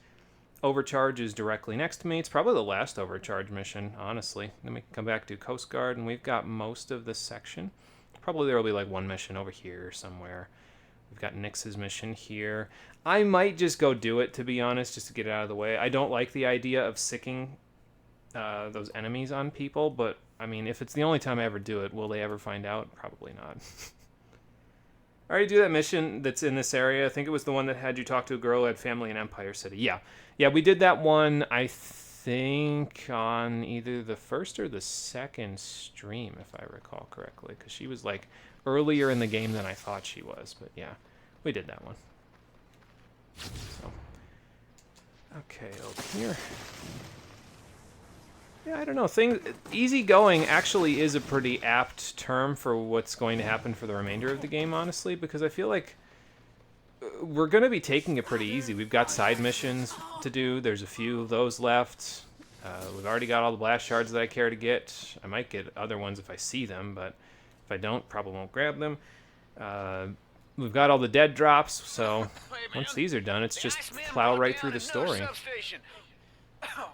Overcharge is directly next to me. It's probably the last overcharge mission, honestly. Then we can come back to Coast Guard, and we've got most of this section. Probably there will be like one mission over here somewhere. We've got Nyx's mission here. I might just go do it, to be honest, just to get it out of the way. I don't like the idea of sicking those enemies on people, but, I mean, if it's the only time I ever do it, will they ever find out? Probably not. I already do that mission that's in this area. I think it was the one that had you talk to a girl who had family in Empire City. Yeah. Yeah, we did that one, I think, on either the first or the second stream, if I recall correctly, because she was, like, earlier in the game than I thought she was. But, yeah, we did that one. So. Okay, over here. Yeah, I don't know. Easygoing actually is a pretty apt term for what's going to happen for the remainder of the game, honestly, because I feel like we're going to be taking it pretty easy. We've got side missions to do. There's a few of those left. We've already got all the blast shards that I care to get. I might get other ones if I see them, but if I don't, probably won't grab them. We've got all the dead drops, so once these are done, it's just plow right through the story.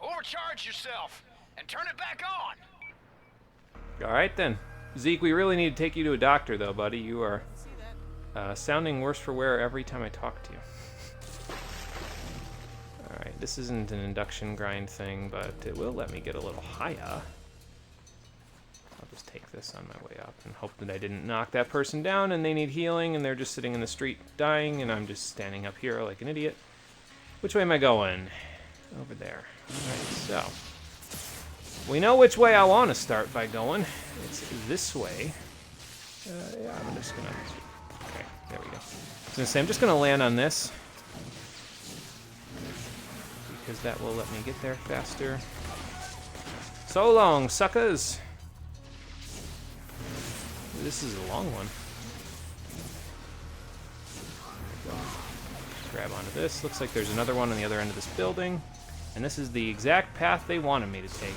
Overcharge yourself and turn it back on. All right, then. Zeke, we really need to take you to a doctor, though, buddy. You are sounding worse for wear every time I talk to you. All right, this isn't an induction grind thing, but it will let me get a little higher. I'll just take this on my way up and hope that I didn't knock that person down and they need healing and they're just sitting in the street dying and I'm just standing up here like an idiot. Which way am I going? Over there. All right, so we know which way I want to start by going. It's this way. Yeah, I'm just gonna... Okay, there we go. I was gonna say, I'm just gonna land on this because that will let me get there faster. So long, suckers! This is a long one. Grab onto this. Looks like there's another one on the other end of this building. And this is the exact path they wanted me to take.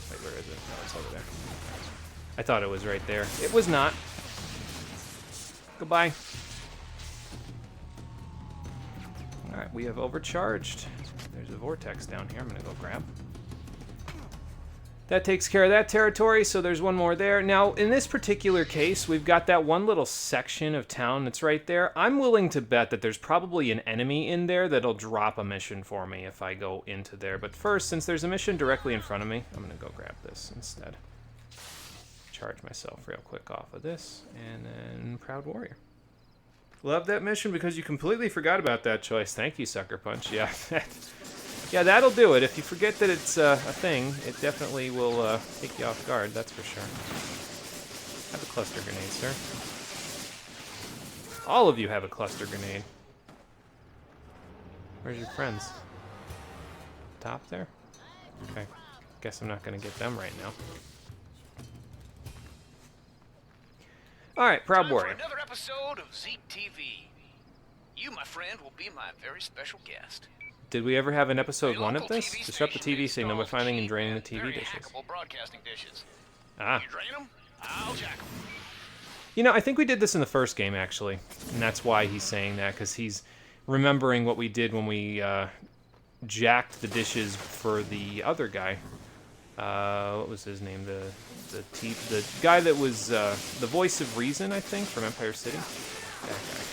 Wait, where is it? Oh, it's over there. I thought it was right there. It was not. Goodbye. Alright, we have overcharged. There's a vortex down here I'm gonna go grab. That takes care of that territory, so there's one more there. Now, in this particular case, we've got that one little section of town that's right there. I'm willing to bet that there's probably an enemy in there that'll drop a mission for me if I go into there. But first, since there's a mission directly in front of me, I'm going to go grab this instead. Charge myself real quick off of this, and then Proud Warrior. Love that mission because you completely forgot about that choice. Thank you, Sucker Punch. Yeah, yeah, that'll do it. If you forget that it's a thing, it definitely will take you off guard, that's for sure. Have a cluster grenade, sir. All of you have a cluster grenade. Where's your friends? Top there? Okay. Guess I'm not going to get them right now. Alright, Proud Warrior. Another episode of Zeke TV. You, my friend, will be my very special guest. Did we ever have an episode 1 of this? Disrupt the TV signal by finding and draining the TV dishes. Broadcasting dishes. Ah. You drain them, I'll jack them. You know, I think we did this in the first game, actually. And that's why he's saying that, because he's remembering what we did when we jacked the dishes for the other guy. What was his name? The guy that was the voice of reason, I think, from Empire City. That guy.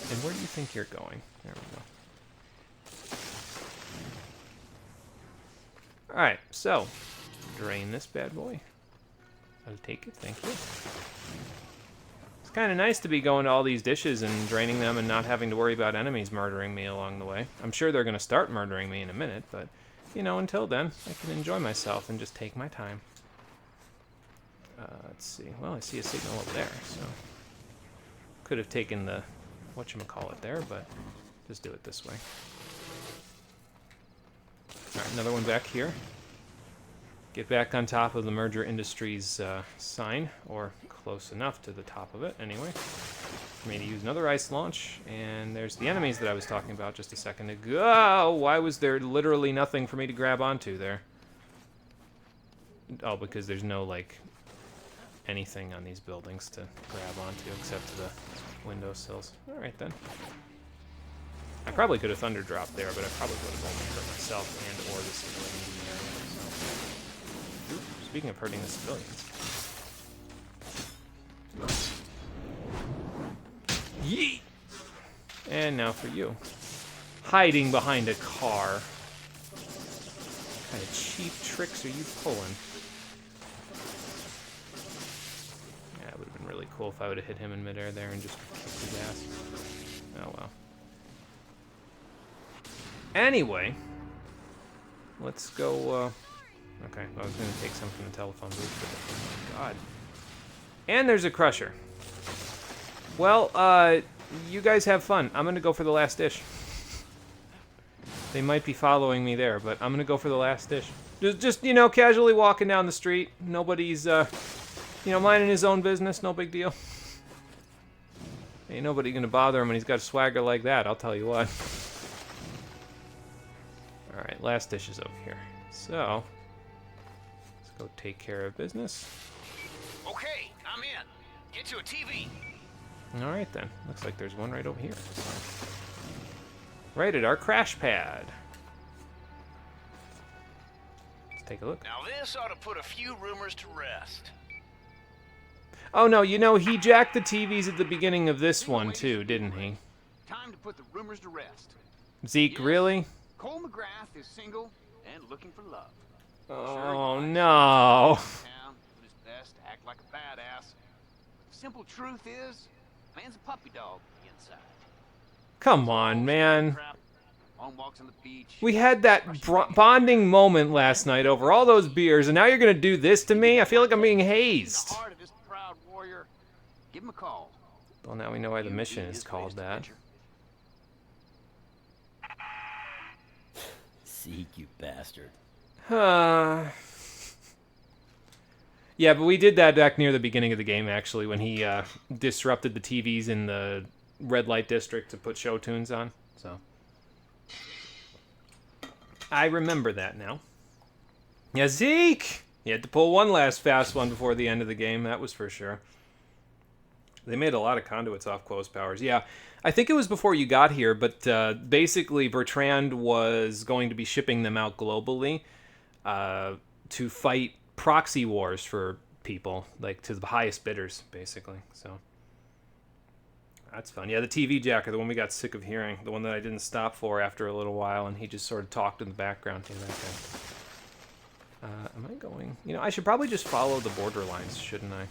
And where do you think you're going? There we go. Alright, so, drain this bad boy. I'll take it, thank you. It's kind of nice to be going to all these dishes and draining them and not having to worry about enemies murdering me along the way. I'm sure they're going to start murdering me in a minute, but, you know, until then, I can enjoy myself and just take my time. Let's see. Well, I see a signal over there, so... Could have taken the whatchamacallit there, but just do it this way. Alright, another one back here. Get back on top of the Merger Industries sign, or close enough to the top of it, anyway. For me to use another ice launch, and there's the enemies that I was talking about just a second ago. Why was there literally nothing for me to grab onto there? Oh, because there's no, like, anything on these buildings to grab onto except the windowsills. Alright then. I probably could have thunder dropped there, but I probably would have only hurt myself and or the civilians in the area. So. Ooh, speaking of hurting the civilians. Yeet! And now for you. Hiding behind a car. What kind of cheap tricks are you pulling? Yeah, it would have been really cool if I would have hit him in midair there and just kicked his ass. Oh well. Anyway, let's go, okay, I was going to take some from the telephone booth, but oh my god. And there's a crusher. Well, you guys have fun. I'm going to go for the last dish. They might be following me there, but I'm going to go for the last dish. Just, you know, casually walking down the street. Nobody's, you know, minding his own business. No big deal. Ain't nobody going to bother him when he's got a swagger like that, I'll tell you what. Alright, last dish is over here. So, let's go take care of business. Okay, I'm in. Get to a TV. Alright then. Looks like there's one right over here. Right at our crash pad. Let's take a look. Now this ought to put a few rumors to rest. Oh no, you know, he jacked the TVs at the beginning of this one too, didn't he? Time to put the rumors to rest. Zeke, really? Cole McGrath is single and looking for love. Oh no. Town, do his best to act like a badass. But the simple truth is, man's a puppy dog inside. Come on, man. Long walks on the beach. We had that bonding moment last night over all those beers, and now you're gonna do this to me? I feel like I'm being hazed. The heart of this proud warrior. Give him a call. Well, now we know why the mission is called that. Zeke, you bastard. Yeah, but we did that back near the beginning of the game, actually, when he disrupted the TVs in the red light district to put show tunes on. So I remember that now. Yeah, Zeke! You had to pull one last fast one before the end of the game, that was for sure. They made a lot of conduits off close powers. Yeah, I think it was before you got here, but basically Bertrand was going to be shipping them out globally to fight proxy wars for people, like to the highest bidders, basically. So that's fun. Yeah, the TV jacker, the one we got sick of hearing, the one that I didn't stop for after a little while, and he just sort of talked in the background. Yeah, that guy. Am I going? You know, I should probably just follow the border lines, shouldn't I?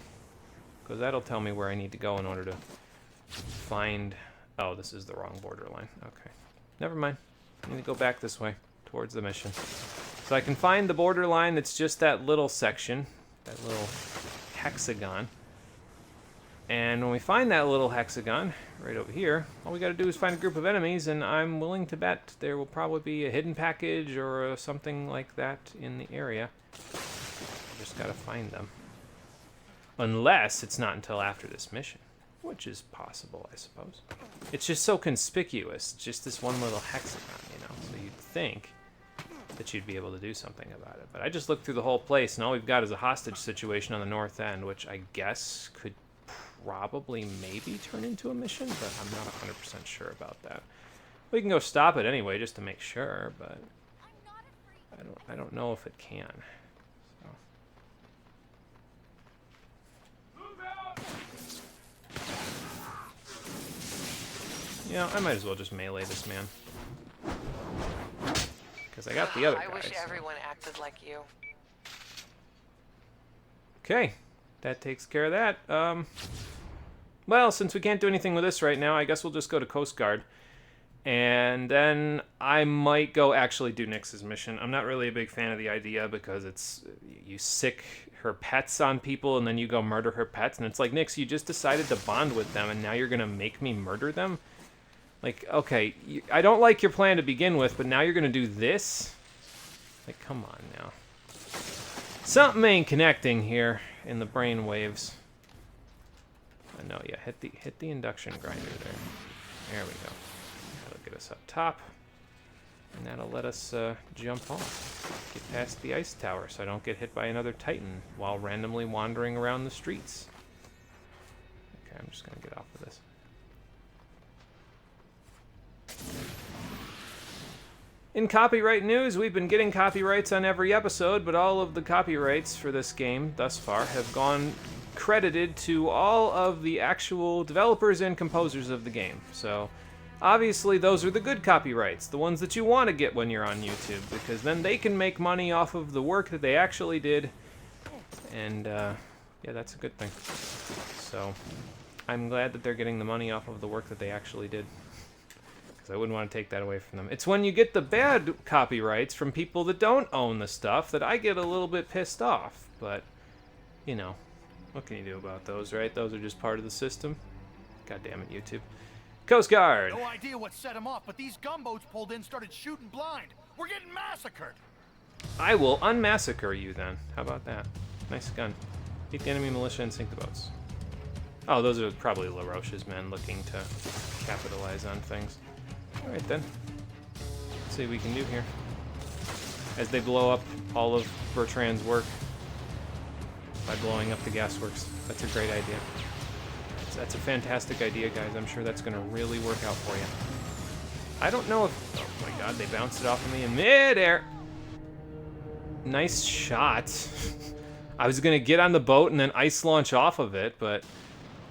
Because that'll tell me where I need to go in order to find... Oh, this is the wrong borderline. Okay. Never mind. I need to go back this way, towards the mission. So I can find the borderline that's just that little section, that little hexagon. And when we find that little hexagon, right over here, all we gotta do is find a group of enemies, and I'm willing to bet there will probably be a hidden package or something like that in the area. Just gotta find them. Unless it's not until after this mission, which is possible, I suppose. It's just so conspicuous, just this one little hexagon, you know, so you'd think that you'd be able to do something about it. But I just looked through the whole place, and all we've got is a hostage situation on the north end, which I guess could probably maybe turn into a mission, but I'm not 100% sure about that. We can go stop it anyway, just to make sure, but I don't know if it can. Yeah, I might as well just melee this man. Because I got the other guy. I wish everyone acted like you. Okay, that takes care of that. Well, since we can't do anything with this right now, I guess we'll just go to Coast Guard. And then I might go actually do Nyx's mission. I'm not really a big fan of the idea because it's you sick her pets on people and then you go murder her pets. And it's like, Nyx, you just decided to bond with them and now you're going to make me murder them? Like, okay, I don't like your plan to begin with, but now you're going to do this? Like, come on now. Something ain't connecting here in the brain waves. No, yeah, hit the induction grinder there. There we go. That'll get us up top. And that'll let us jump off. Get past the ice tower so I don't get hit by another Titan while randomly wandering around the streets. Okay, I'm just going to get off of this. In copyright news, we've been getting copyrights on every episode, but all of the copyrights for this game thus far have gone credited to all of the actual developers and composers of the game. So obviously those are the good copyrights, the ones that you want to get when you're on YouTube, because then they can make money off of the work that they actually did. And yeah, that's a good thing. So I'm glad that they're getting the money off of the work that they actually did. I wouldn't want to take that away from them. It's when you get the bad copyrights from people that don't own the stuff that I get a little bit pissed off. But, you know, what can you do about those, right? Those are just part of the system. God damn it, YouTube. Coast Guard! No idea what set them off, but these gunboats pulled in started shooting blind. We're getting massacred! I will unmassacre you then. How about that? Nice gun. Beat the enemy militia and sink the boats. Oh, those are probably LaRoche's men looking to capitalize on things. Alright then. Let's see what we can do here. As they blow up all of Bertrand's work by blowing up the gasworks. That's a great idea. That's a fantastic idea, guys. I'm sure that's going to really work out for you. I don't know if... Oh my god, they bounced it off of me in midair! Nice shot. I was going to get on the boat and then ice launch off of it, but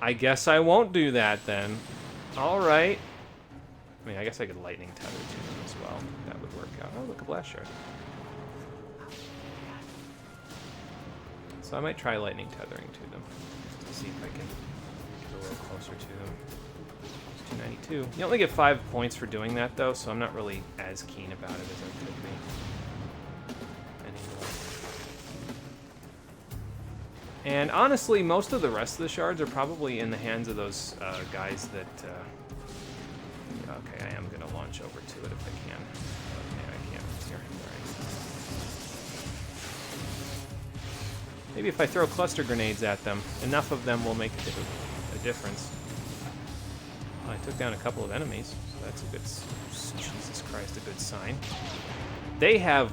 I guess I won't do that then. Alright. I mean, I guess I could lightning tether to them as well. That would work out. Oh, look, a blast shard. So I might try lightning tethering to them. Just to see if I can get a little closer to them. It's 292. You only get 5 points for doing that, though, so I'm not really as keen about it as I could be. Anymore. And honestly, most of the rest of the shards are probably in the hands of those guys that... Okay, I am going to launch over to it if I can. Okay, I can't from here. Alright. Maybe if I throw cluster grenades at them, enough of them will make a difference. Well, I took down a couple of enemies, so that's a good... Jesus Christ, a good sign. They have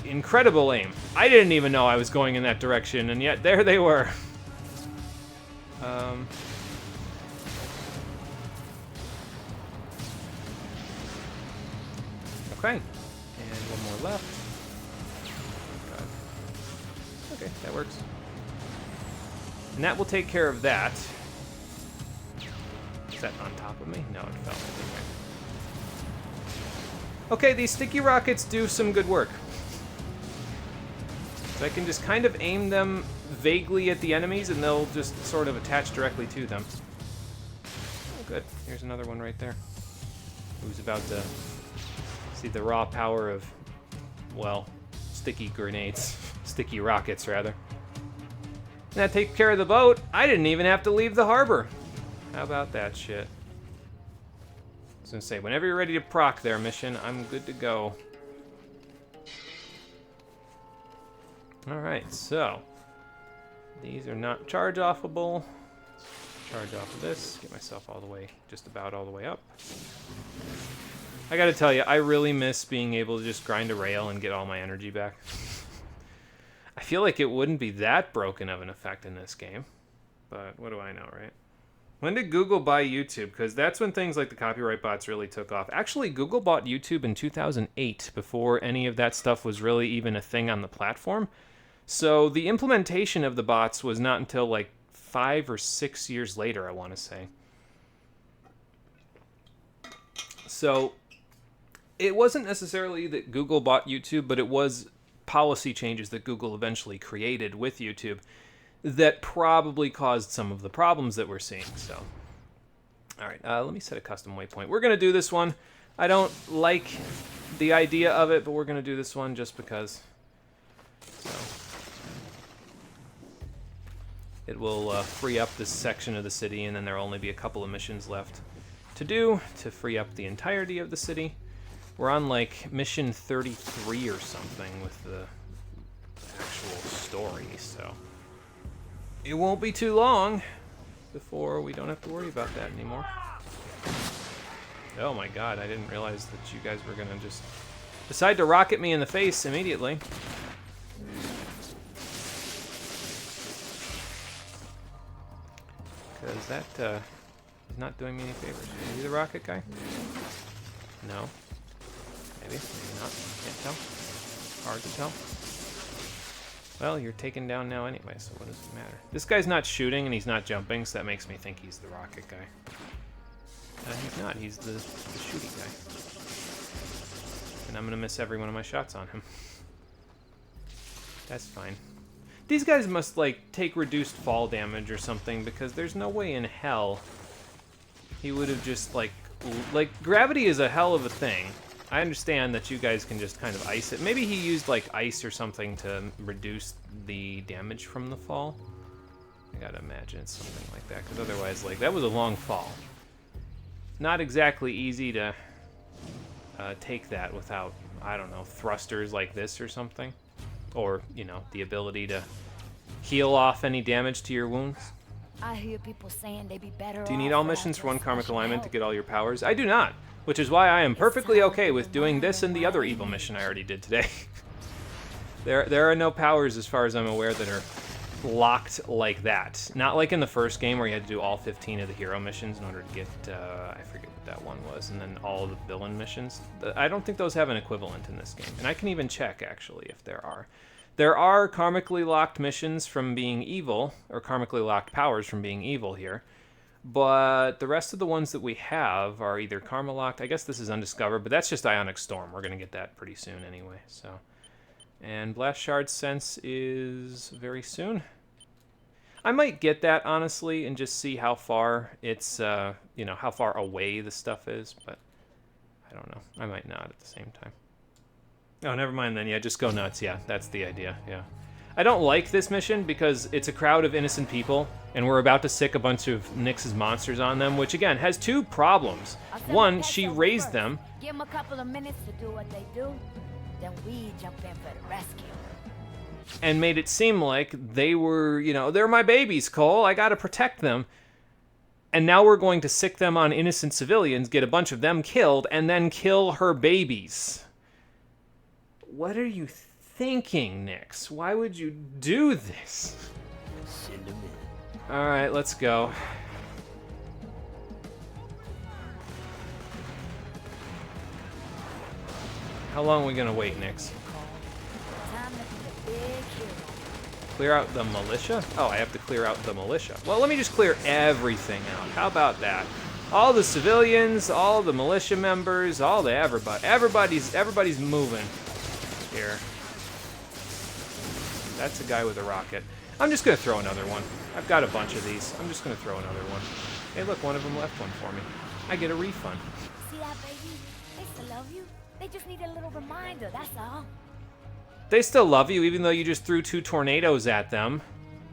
incredible aim. I didn't even know I was going in that direction, and yet there they were. Okay, and one more left. Okay, that works. And that will take care of that. Is that on top of me? No, it fell. Okay, these sticky rockets do some good work. So I can just kind of aim them vaguely at the enemies and they'll just sort of attach directly to them. Oh, good. Here's another one right there. Who's about to... see the raw power of, well, sticky grenades. Sticky rockets, rather. And that takes care of the boat. I didn't even have to leave the harbor. How about that shit? I was gonna say, whenever you're ready to proc their mission, I'm good to go. Alright, so. These are not charge-offable. Charge off of this. Get myself all the way, just about all the way up. I gotta tell you, I really miss being able to just grind a rail and get all my energy back. I feel like it wouldn't be that broken of an effect in this game. But what do I know, right? When did Google buy YouTube? Because that's when things like the copyright bots really took off. Actually, Google bought YouTube in 2008, before any of that stuff was really even a thing on the platform. So the implementation of the bots was not until like 5 or 6 years later, I want to say. So it wasn't necessarily that Google bought YouTube, but it was policy changes that Google eventually created with YouTube that probably caused some of the problems that we're seeing. So, all right, let me set a custom waypoint. We're going to do this one. I don't like the idea of it, but we're going to do this one just because. So, it will free up this section of the city, and then there'll only be a couple of missions left to do to free up the entirety of the city. We're on like mission 33 or something with the actual story, so it won't be too long before we don't have to worry about that anymore. Oh my god, I didn't realize that you guys were gonna just decide to rocket me in the face immediately. Because that is not doing me any favors. Are you the rocket guy? No. Maybe not. Can't tell. Hard to tell. Well, you're taken down now anyway, so what does it matter? This guy's not shooting and he's not jumping, so that makes me think he's the rocket guy. He's not. He's the shooting guy. And I'm gonna miss every one of my shots on him. That's fine. These guys must, like, take reduced fall damage or something, because there's no way in hell he would have just, like, gravity is a hell of a thing. I understand that you guys can just kind of ice it. Maybe he used, like, ice or something to reduce the damage from the fall. I gotta imagine it's something like that, because otherwise, like, that was a long fall. Not exactly easy to take that without, I don't know, thrusters like this or something. Or, you know, the ability to heal off any damage to your wounds. I hear people saying they'd be better. Do you need all missions for one karmic alignment to get all your powers? I do not, which is why I am perfectly okay with doing this and the other evil mission I already did today. There are no powers, as far as I'm aware, that are locked like that. Not like in the first game where you had to do all 15 of the hero missions in order to get, I forget what that one was, and then all the villain missions. I don't think those have an equivalent in this game. And I can even check, actually, if there are. There are karmically locked missions from being evil, or karmically locked powers from being evil here. But the rest of the ones that we have are either karma locked. I guess this is undiscovered, but that's just Ionic Storm. We're going to get that pretty soon anyway, so. And Blast Shard Sense is very soon. I might get that, honestly, and just see how far it's, you know, how far away the stuff is, but I don't know. I might not at the same time. Oh, never mind then. Yeah, just go nuts. Yeah, that's the idea. Yeah. I don't like this mission because it's a crowd of innocent people, and we're about to sick a bunch of Nyx's monsters on them, which, again, has two problems. One, she raised them. Give them a couple of minutes to do what they do, then we jump in for the rescue. And made it seem like they were, you know, they're my babies, Cole. I gotta protect them. And now we're going to sick them on innocent civilians, get a bunch of them killed, and then kill her babies. What are you thinking, Nyx? Why would you do this? Send them in. All right, let's go. How long are we gonna wait, Nyx? Clear out the militia? Oh, I have to clear out the militia. Well, let me just clear everything out. How about that? All the civilians, all the militia members, all the everybody. Everybody's moving here. That's a guy with a rocket. I'm just gonna throw another one. I've got a bunch of these. I'm just gonna throw another one. Hey, look, one of them left one for me. I get a refund. See that, baby? They still love you. They just need a little reminder, that's all. They still love you, even though you just threw 2 tornadoes at them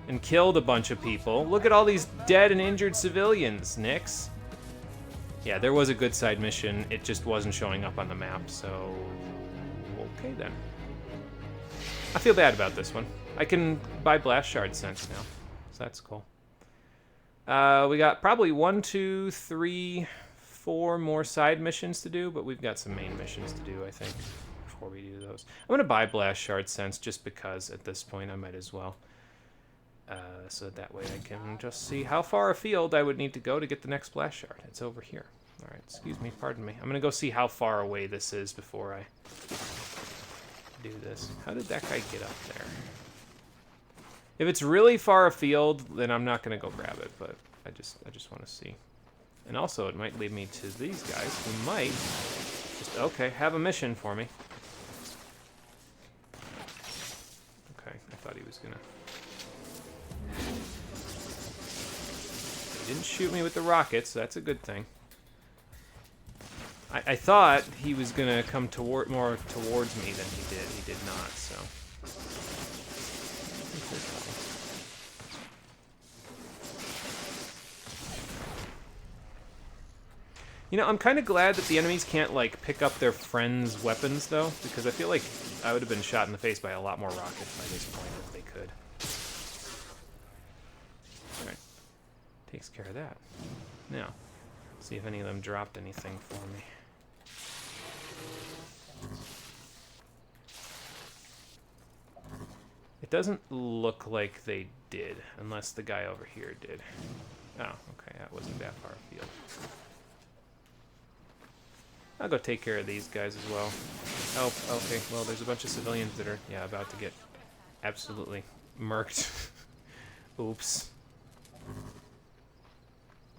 and killed a bunch of people. Look at all these dead and injured civilians, Nyx. Yeah, there was a good side mission. It just wasn't showing up on the map, so... Okay, then. I feel bad about this one. I can buy Blast Shard Sense now, so that's cool. We got probably 1, 2, 3, 4 more side missions to do, but we've got some main missions to do, I think, before we do those. I'm going to buy Blast Shard Sense just because at this point I might as well. So that way I can just see how far afield I would need to go to get the next Blast Shard. It's over here. Alright, excuse me, pardon me. I'm going to go see how far away this is before I do this. How did that guy get up there? If it's really far afield, then I'm not going to go grab it, but I just want to see. And also, it might lead me to these guys who might just, okay, have a mission for me. Okay, I thought he was going to didn't shoot me with the rockets, so that's a good thing. I thought he was gonna come more towards me than he did. He did not, so. You know, I'm kind of glad that the enemies can't, like, pick up their friends' weapons, though, because I feel like I would have been shot in the face by a lot more rockets by this point if they could. Alright. Takes care of that. Now, see if any of them dropped anything for me. It doesn't look like they did, unless the guy over here did. Oh, okay, that wasn't that far afield. I'll go take care of these guys as well. Oh, okay, well, there's a bunch of civilians that are, yeah, about to get absolutely murked. Oops.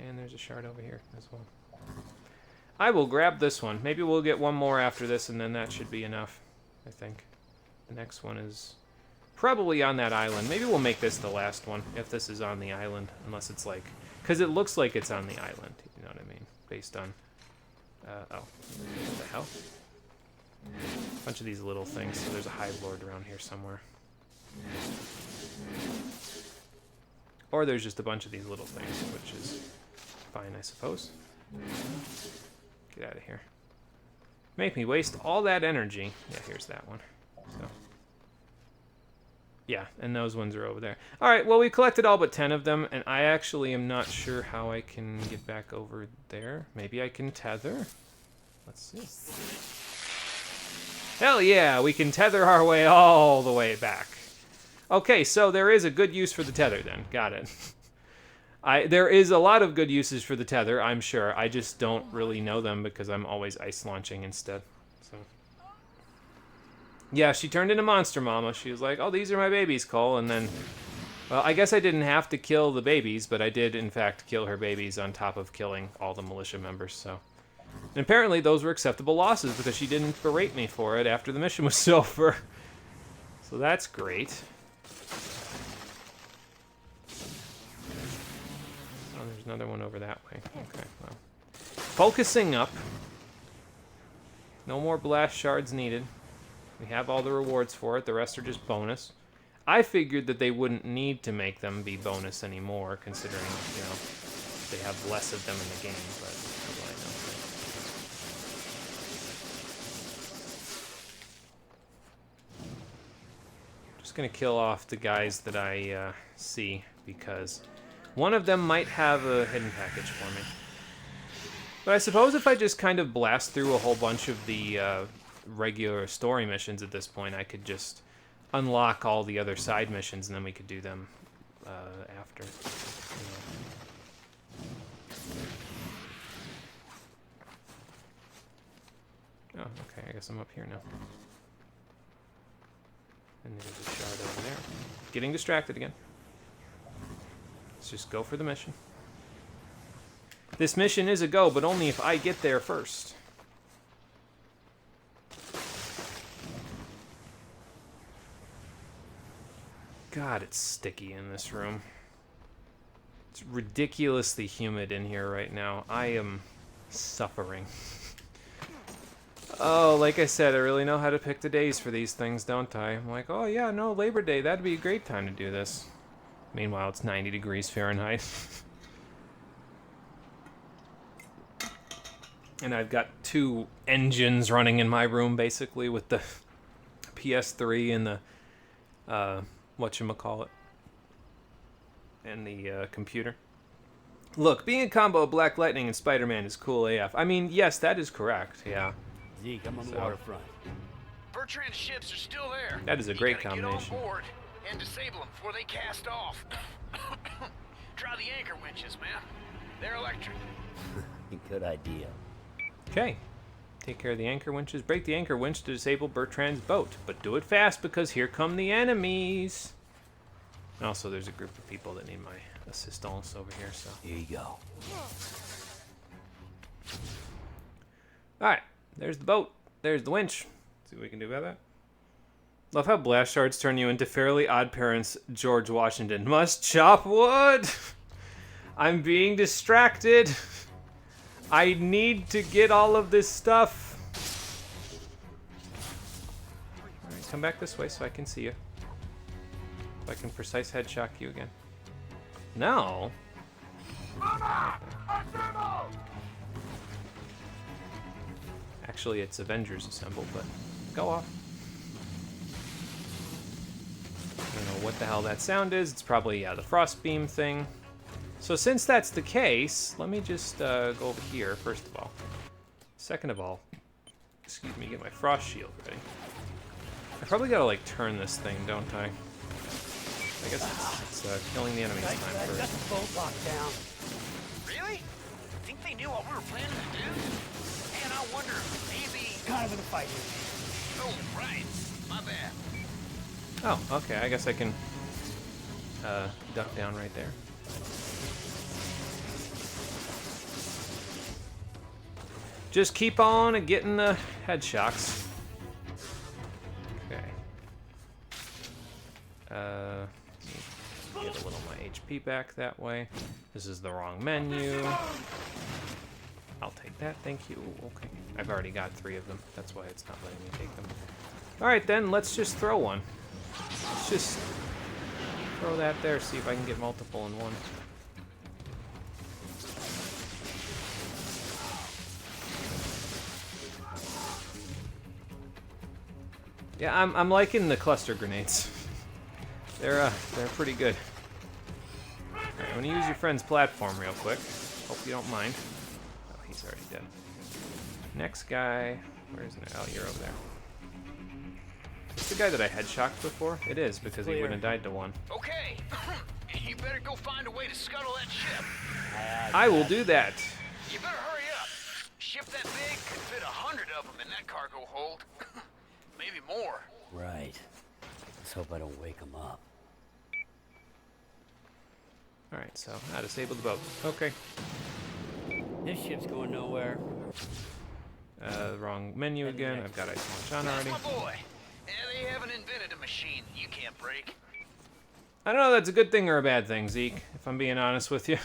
And there's a shard over here as well. I will grab this one. Maybe we'll get one more after this, and then that should be enough, I think. The next one is probably on that island. Maybe we'll make this the last one, if this is on the island. Unless it's like... Because it looks like it's on the island, you know what I mean? Based on... oh. What the hell? A bunch of these little things. So there's a Hive Lord around here somewhere. Or there's just a bunch of these little things, which is fine, I suppose. Get out of here. Make me waste all that energy. Yeah, here's that one. So. Yeah, and those ones are over there. Alright, well, we collected all but 10 of them, and I actually am not sure how I can get back over there. Maybe I can tether? Let's see. Hell yeah, we can tether our way all the way back. Okay, so there is a good use for the tether then. Got it. There is a lot of good uses for the tether, I'm sure. I just don't really know them because I'm always ice launching instead. So. Yeah, she turned into Monster Mama. She was like, oh, these are my babies, Cole. And then, well, I guess I didn't have to kill the babies, but I did, in fact, kill her babies on top of killing all the militia members, so. And apparently those were acceptable losses because she didn't berate me for it after the mission was over. So that's great. Oh, there's another one over that way. Okay, well. Focusing up. No more blast shards needed. We have all the rewards for it. The rest are just bonus. I figured that they wouldn't need to make them be bonus anymore, considering, you know, they have less of them in the game, but what do I know? Just gonna kill off the guys that I see, because one of them might have a hidden package for me. But I suppose if I just kind of blast through a whole bunch of the regular story missions at this point, I could just unlock all the other side missions, and then we could do them after. Oh, okay, I guess I'm up here now. And there's a shard over there. Getting distracted again. Let's just go for the mission. This mission is a go, but only if I get there first. God, it's sticky in this room. It's ridiculously humid in here right now. I am suffering. Oh, like I said, I really know how to pick the days for these things, don't I? I'm like, oh yeah, no, Labor Day, that'd be a great time to do this. Meanwhile, it's 90 degrees Fahrenheit. And I've got 2 engines running in my room, basically, with the PS3 and the, whatchamacallit, and the computer. Look, being a combo of Black Lightning and Spider-Man is cool AF. I mean, yes, that is correct, yeah. Zeke, I'm on the waterfront. Bertrand's ships are still there. That is a great combination. Get on board and disable them before they cast off. Try the anchor winches, man. They're electric. Good idea. Okay. Take care of the anchor winches. Break the anchor winch to disable Bertrand's boat. But do it fast because here come the enemies. And also, there's a group of people that need my assistance over here, so. Here you go. Alright. There's the boat. There's the winch. Let's see what we can do about that. Love how blast shards turn you into Fairly Odd Parents George Washington. Must chop wood! I'm being distracted. I need to get all of this stuff. Alright, come back this way so I can see you. So I can precise headshot you again. No. Actually, it's Avengers Assemble, but go off. I don't know what the hell that sound is. It's probably, yeah, the frost beam thing. So since that's the case, let me just go over here, first of all. Second of all, excuse me, get my frost shield ready. I probably gotta, like, turn this thing, don't I? I guess it's killing the enemies time first. Got the boat locked down. Really? Think they knew what we were planning to do? Man, I wonder if maybe... Kind of in a fight. Oh, right. My bad. Oh, okay, I guess I can duck down right there. Just keep on getting the head shocks. Okay. Get a little of my HP back that way. This is the wrong menu. I'll take that, thank you. Ooh, okay. I've already got 3 of them. That's why it's not letting me take them. Alright then, let's just throw one. Let's just throw that there, see if I can get multiple in one. Yeah, I'm liking the cluster grenades. They're pretty good. Alright, I'm gonna use your friend's platform real quick. Hope you don't mind. Oh, he's already dead. Next guy, where's the? Oh, you're over there. It's the guy that I headshocked before. It is because he wouldn't have died to one. Okay, you better go find a way to scuttle that ship. I will do that. You better hurry up. Ship that big could fit 100 of them in that cargo hold. Maybe more. Right. Let's hope I don't wake him up. Alright, so I disabled the boat. Okay. This ship's going nowhere. Wrong menu again. I've got ice launch on already. That's my boy. Yeah, they haven't invented a machine you can't break. I don't know if that's a good thing or a bad thing, Zeke, if I'm being honest with you.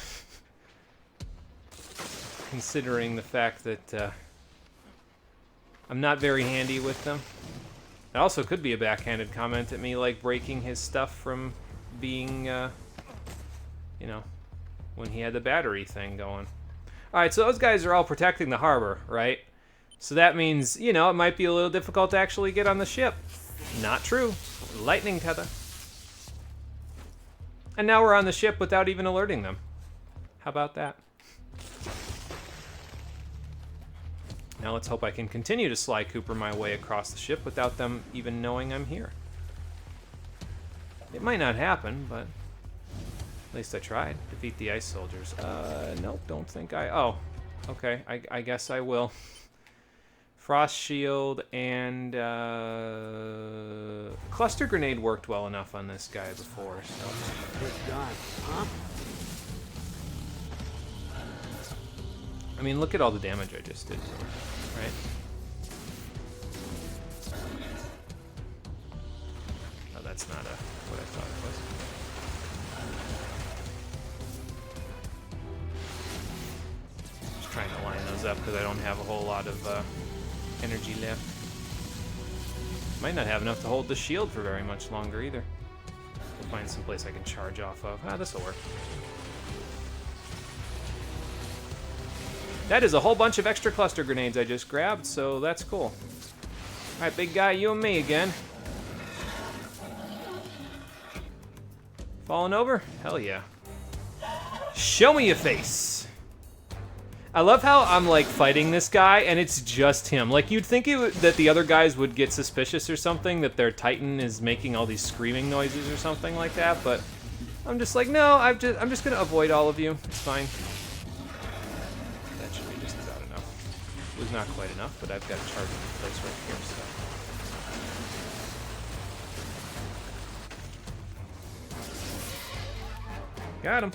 Considering the fact that I'm not very handy with them. It also could be a backhanded comment at me, like breaking his stuff from being, you know, when he had the battery thing going. Alright, so those guys are all protecting the harbor, right? So that means, you know, it might be a little difficult to actually get on the ship. Not true. Lightning tether. And now we're on the ship without even alerting them. How about that? Now let's hope I can continue to Sly Cooper my way across the ship without them even knowing I'm here. It might not happen, but at least I tried. Defeat the ice soldiers. Nope, don't think I... Oh, okay, I guess I will. Frost shield and cluster grenade worked well enough on this guy before, so... Good gun, huh? I mean, look at all the damage I just did to him, right? Oh, that's not what I thought it was. Just trying to line those up because I don't have a whole lot of energy left. Might not have enough to hold the shield for very much longer either. We'll find some place I can charge off of. Ah, this'll work. That is a whole bunch of extra cluster grenades I just grabbed, so that's cool. Alright, big guy, you and me again. Falling over? Hell yeah. Show me your face! I love how I'm, like, fighting this guy, and it's just him. Like, you'd think that the other guys would get suspicious or something, that their Titan is making all these screaming noises or something like that, but I'm just like, no, I'm just gonna avoid all of you. It's fine. It was not quite enough, but I've got a charging place right here, so. Got him.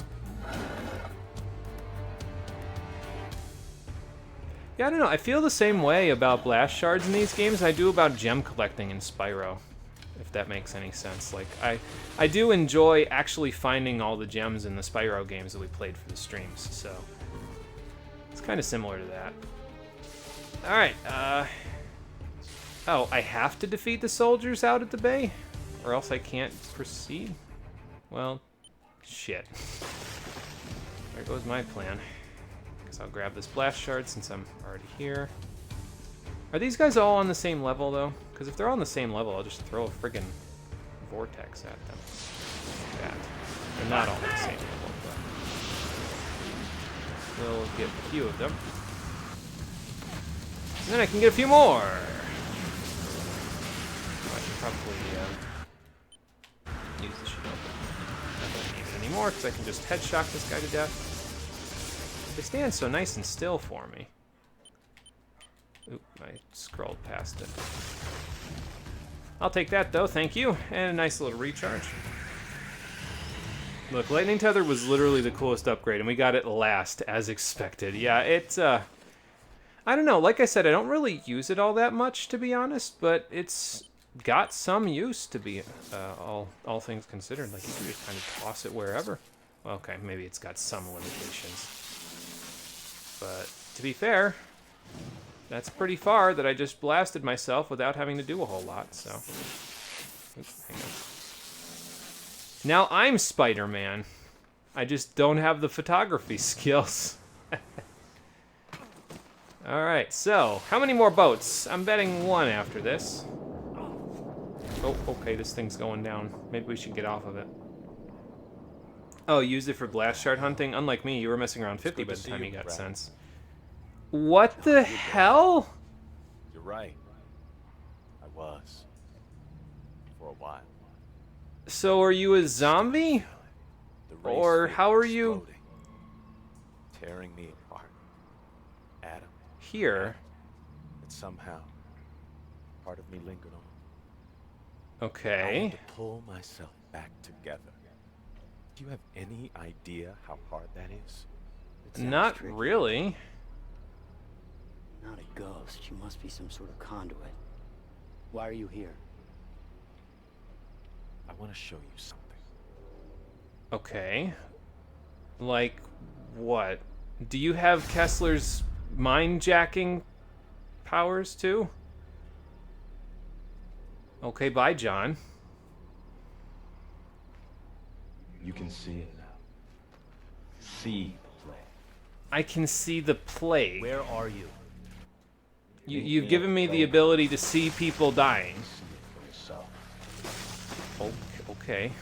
Yeah, I don't know. I feel the same way about blast shards in these games I do about gem collecting in Spyro. if that makes any sense. Like, I do enjoy actually finding all the gems in the Spyro games that we played for the streams, so it's kind of similar to that. Alright, oh, I have to defeat the soldiers out at the bay? Or else I can't proceed? Well, shit. There goes my plan. Guess I'll grab this blast shard since I'm already here. Are these guys all on the same level, though? Because if they're all on the same level, I'll just throw a friggin' vortex at them. Like that. They're not all on the same level, but we'll get a few of them. And then I can get a few more! Oh, I should probably use the shield. I don't need it anymore, because I can just headshot this guy to death. They stand so nice and still for me. Oop, I scrolled past it. I'll take that, though, thank you. And a nice little recharge. Look, Lightning Tether was literally the coolest upgrade, and we got it last, as expected. Yeah, it's, I don't know, like I said, I don't really use it all that much, to be honest, but it's got some use to be, all things considered. Like, you can just kind of toss it wherever. Well, okay, maybe it's got some limitations. But, to be fair, that's pretty far that I just blasted myself without having to do a whole lot, so. Oops, hang on. Now I'm Spider-Man. I just don't have the photography skills. Alright, so, how many more boats? I'm betting one after this. Oh, okay, this thing's going down. Maybe we should get off of it. Oh, used it for blast shard hunting? Unlike me, you were messing around 50 by the time you got sense. What the hell? You're right. I was. For a while. So are you a zombie? Or how are you... Tearing me apart. Adam. Here. But somehow, part of me lingered on. Okay. I had to pull myself back together. Do you have any idea how hard that is? Not really. Not a ghost. You must be some sort of conduit. Why are you here? I want to show you something. Okay. Like, what? Do you have Kessler's mind-jacking powers, too? Okay, bye, John. You can see it now. See the plague. I can see the plague. Where are you? You've given me the ability to see people dying. Okay.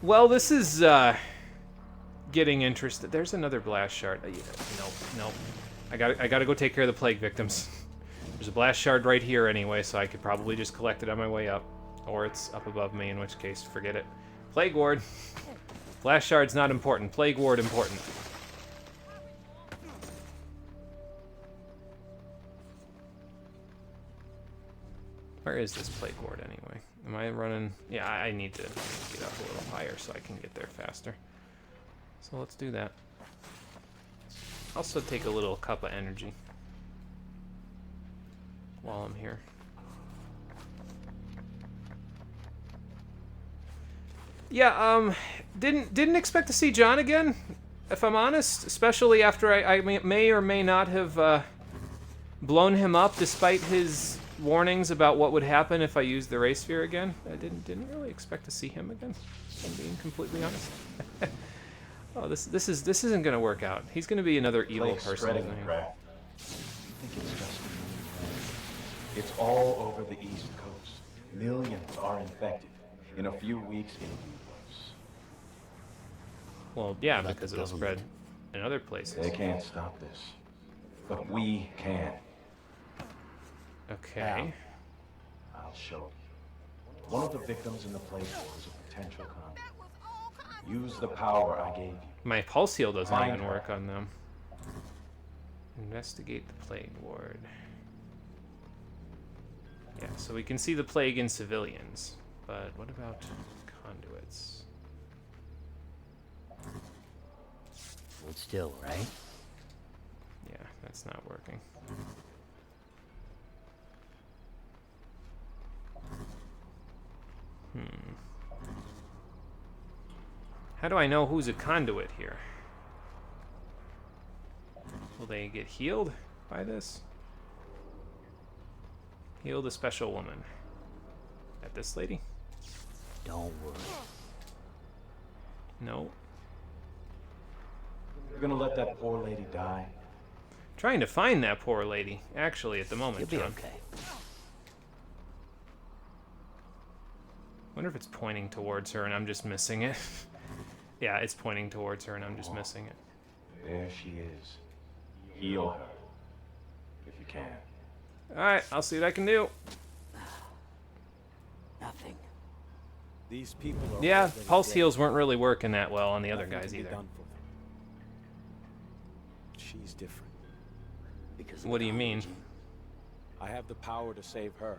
Well, this is getting interested. There's another blast shard. Nope. I gotta go take care of the plague victims. There's a blast shard right here anyway, so I could probably just collect it on my way up. Or it's up above me, in which case, forget it. Plague ward. Blast shard's not important. Plague ward important. Where is this plague ward anyway? Am I running? Yeah, I need to get up a little higher so I can get there faster. So let's do that. Also take a little cup of energy while I'm here. Yeah, didn't expect to see John again, if I'm honest, especially after I may or may not have blown him up despite his warnings about what would happen if I used the ray sphere again. I didn't really expect to see him again, if I'm being completely honest. Oh, this isn't gonna work out. He's gonna be another evil person. I think it's just it's all over the East Coast. Millions are infected. In a few weeks, it'll be worse. Well, yeah, because it'll spread in other places. They can't stop this, but we can. Okay. I'll show you. One of the victims in the plague war is a potential conduit. Use the power I gave you. My pulse heal doesn't even work on them. Investigate the plague ward. Yeah, so we can see the plague in civilians. But what about conduits? Hold still, right? Yeah, that's not working. How do I know who's a conduit here? Will they get healed by this? Heal the special woman. At this lady? Don't worry. No. You're gonna let that poor lady die? Trying to find that poor lady, actually, at the moment, You'll be John. okay. Wonder if it's pointing towards her and I'm just missing it. Yeah, it's pointing towards her and I'm just missing it. There she is. Heal her. If you can. Alright, I'll see what I can do. Nothing. These people are Yeah, pulse heals weren't really working that well on the other guys either. She's different. Because What do you mean? I have the power to save her,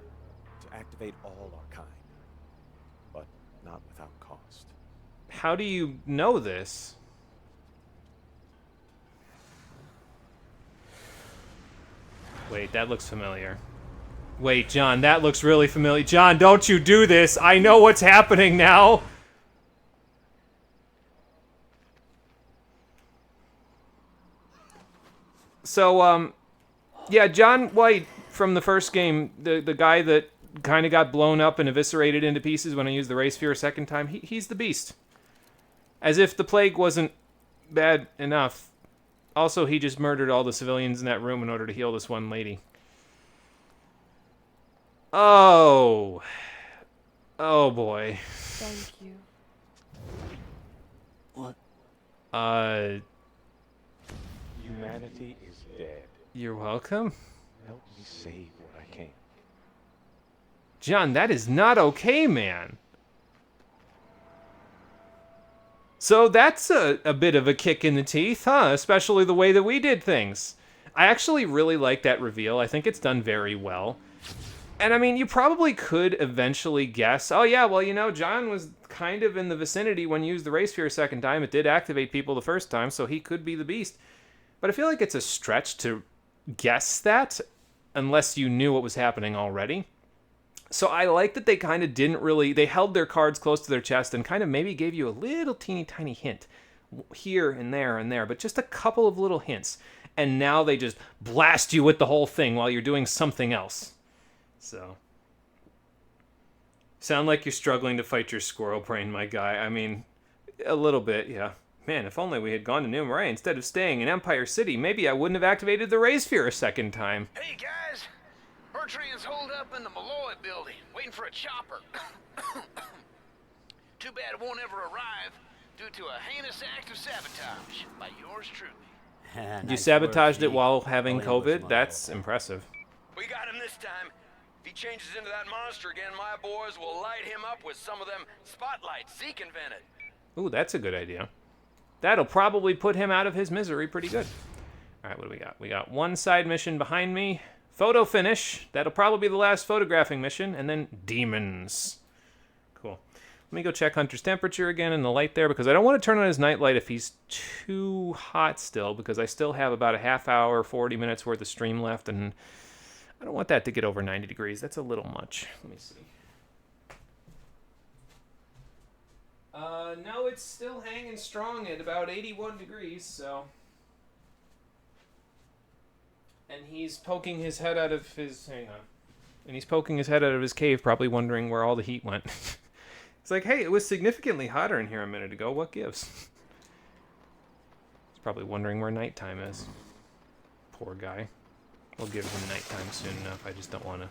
to activate all our kind. But not without cost. How do you know this? Wait, that looks familiar. Wait, John, that looks really familiar. John, don't you do this! I know what's happening now! So, yeah, John White from the first game, the guy that kind of got blown up and eviscerated into pieces when I used the Ray Sphere a second time, he's the Beast. As if the plague wasn't bad enough. Also, he just murdered all the civilians in that room in order to heal this one lady. Oh. Oh, boy. Thank you. What? Humanity is dead. You're welcome. Help me save what I can. John, that is not okay, man. So that's a bit of a kick in the teeth, huh? Especially the way that we did things. I actually really like that reveal. I think it's done very well. And I mean, you probably could eventually guess, oh yeah, well, you know, John was kind of in the vicinity when you used the Ray Sphere a second time. It did activate people the first time, so he could be the Beast. But I feel like it's a stretch to guess that unless you knew what was happening already. So I like that they kind of didn't really, they held their cards close to their chest and kind of maybe gave you a little teeny tiny hint here and there, but just a couple of little hints. And now they just blast you with the whole thing while you're doing something else. So, sound like you're struggling to fight your squirrel brain, my guy. I mean, a little bit, yeah. Man, if only we had gone to New Marais instead of staying in Empire City, maybe I wouldn't have activated the Ray Sphere a second time. Hey, guys. Bertrand's holed up in the Malloy building, waiting for a chopper. Too bad it won't ever arrive, due to a heinous act of sabotage by yours truly. You sabotaged it while having COVID? That's impressive. We got him this time. If he changes into that monster again, my boys will light him up with some of them spotlights Zeke invented. Ooh, that's a good idea. That'll probably put him out of his misery pretty good. All right, what do we got? We got one side mission behind me. Photo finish. That'll probably be the last photographing mission. And then demons. Cool. Let me go check Hunter's temperature again in the light there, because I don't want to turn on his night light if he's too hot still, because I still have about a half hour, 40 minutes worth of stream left, and I don't want that to get over 90 degrees. That's a little much. Let me see. No, it's still hanging strong at about 81 degrees, so... And he's poking his head out of his... Hang on. And he's poking his head out of his cave, probably wondering where all the heat went. It's like, hey, it was significantly hotter in here a minute ago. What gives? He's probably wondering where nighttime is. Poor guy. We'll give him nighttime soon enough. I just don't want to...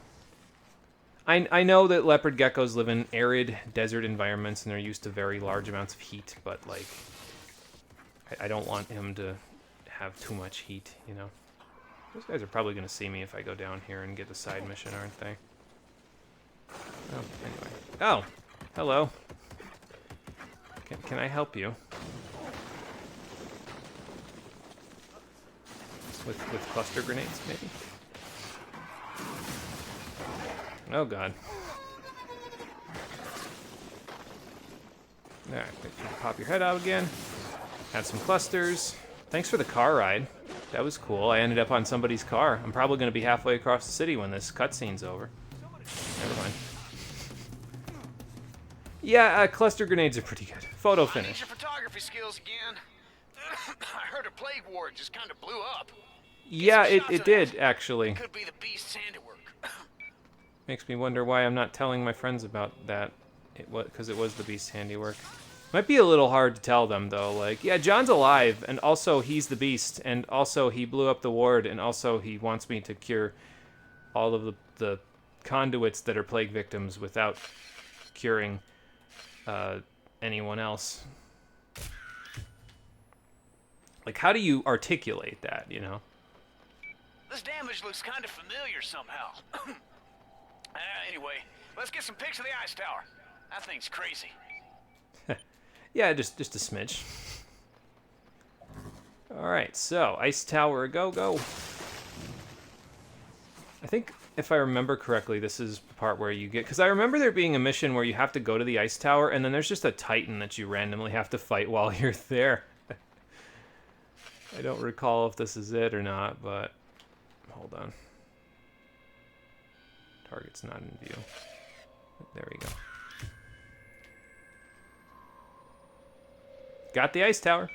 I know that leopard geckos live in arid desert environments and they're used to very large amounts of heat, but, like, I don't want him to have too much heat, you know? Those guys are probably going to see me if I go down here and get a side mission, aren't they? Oh, anyway. Oh! Hello. Can I help you? With cluster grenades, maybe? Oh, God. Alright, pop your head out again. Have some clusters. Thanks for the car ride. That was cool. I ended up on somebody's car. I'm probably going to be halfway across the city when this cutscene's over. Never mind. Yeah, cluster grenades are pretty good. Photo I need finish. your photography skills again. I heard a plague ward just kind of blew up. Yeah, it did, actually. Could be the beast's handiwork. Makes me wonder why I'm not telling my friends about that. Because it was the beast's handiwork. Might be a little hard to tell them, though. Like, yeah, John's alive, and also he's the beast, and also he blew up the ward, and also he wants me to cure all of the conduits that are plague victims without curing anyone else. Like, how do you articulate that, you know? This damage looks kind of familiar somehow. Anyway, let's get some pics of the ice tower. That thing's crazy. Yeah, just a smidge. Alright, so, ice tower, go. I think, if I remember correctly, this is the part where you get... Because I remember there being a mission where you have to go to the ice tower, and then there's just a Titan that you randomly have to fight while you're there. I don't recall if this is it or not, but... Hold on. Target's not in view. There we go. Got the ice tower.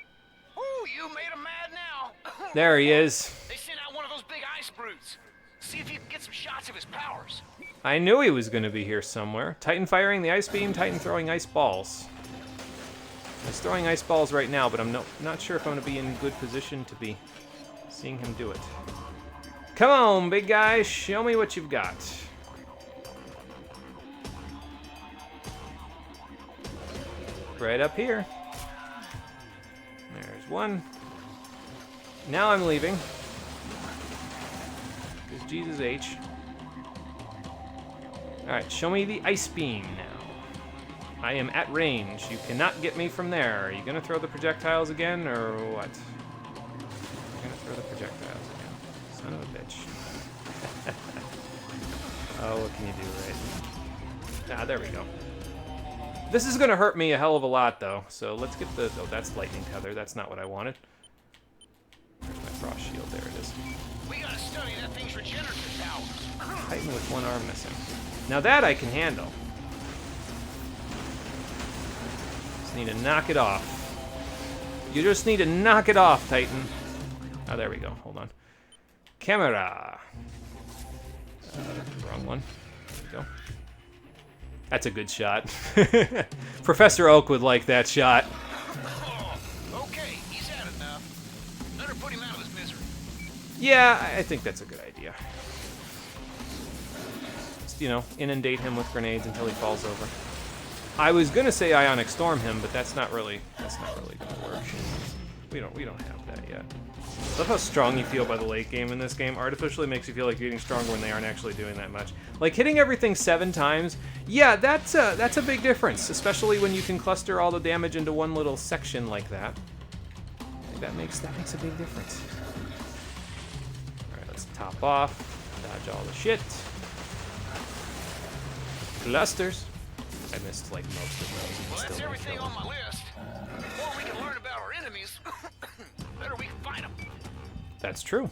Ooh, you made him mad now. There he is. They sent out one of those big ice brutes. See if you can get some shots of his powers. I knew he was going to be here somewhere. Titan firing the ice beam, Titan throwing ice balls. He's throwing ice balls right now, but I'm not sure if I'm going to be in good position to be seeing him do it. Come on, big guy, show me what you've got. Right up here. There's one. Now I'm leaving. Because Jesus H. Alright, show me the ice beam now. I am at range. You cannot get me from there. Are you going to throw the projectiles again, or what? You're going to throw the projectiles again. Son of a bitch. Oh, what can you do, right? Ah, there we go. This is going to hurt me a hell of a lot, though. So let's get the... Oh, that's lightning tether. That's not what I wanted. Where's my frost shield? There it is. We gotta study that thing's regenerative powers. Titan with one arm missing. Now that I can handle. Just need to knock it off. You just need to knock it off, Titan. Oh, there we go. Hold on. Camera. Wrong one. There we go. That's a good shot. Professor Oak would like that shot. Okay, he's had enough. Better put him out of his misery. Yeah, I think that's a good idea. Just, you know, inundate him with grenades until he falls over. I was gonna say Ionic Storm him, but that's not really gonna work. We don't have that yet. I love how strong you feel by the late game in this game. Artificially makes you feel like you're getting stronger when they aren't actually doing that much. Like hitting everything 7 times, yeah, that's a big difference, especially when you can cluster all the damage into one little section like that. I think that makes a big difference. All right, let's top off, dodge all the shit. Clusters. I missed like most of those. Well, that's everything on my list. The more we can learn about our enemies, the better we can fight them. That's true.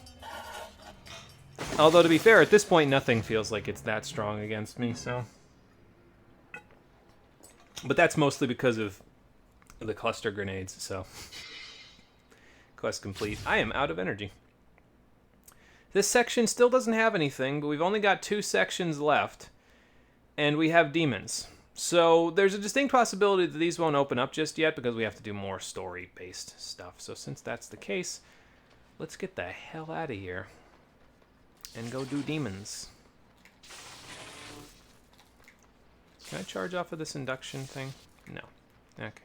Although, to be fair, at this point, nothing feels like it's that strong against me, so... But that's mostly because of the cluster grenades, so... Quest complete. I am out of energy. This section still doesn't have anything, but we've only got 2 sections left, and we have demons. So there's a distinct possibility that these won't open up just yet because we have to do more story-based stuff. So since that's the case, let's get the hell out of here and go do demons. Can I charge off of this induction thing? No. Okay.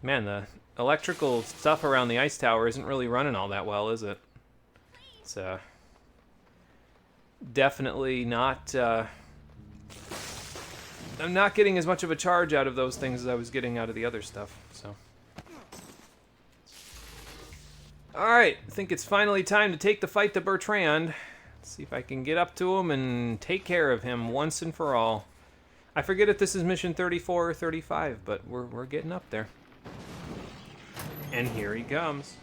Man, the electrical stuff around the ice tower isn't really running all that well, is it? It's, definitely not, I'm not getting as much of a charge out of those things as I was getting out of the other stuff, so. Alright, I think it's finally time to take the fight to Bertrand. Let's see if I can get up to him and take care of him once and for all. I forget if this is mission 34 or 35, but we're getting up there. And here he comes.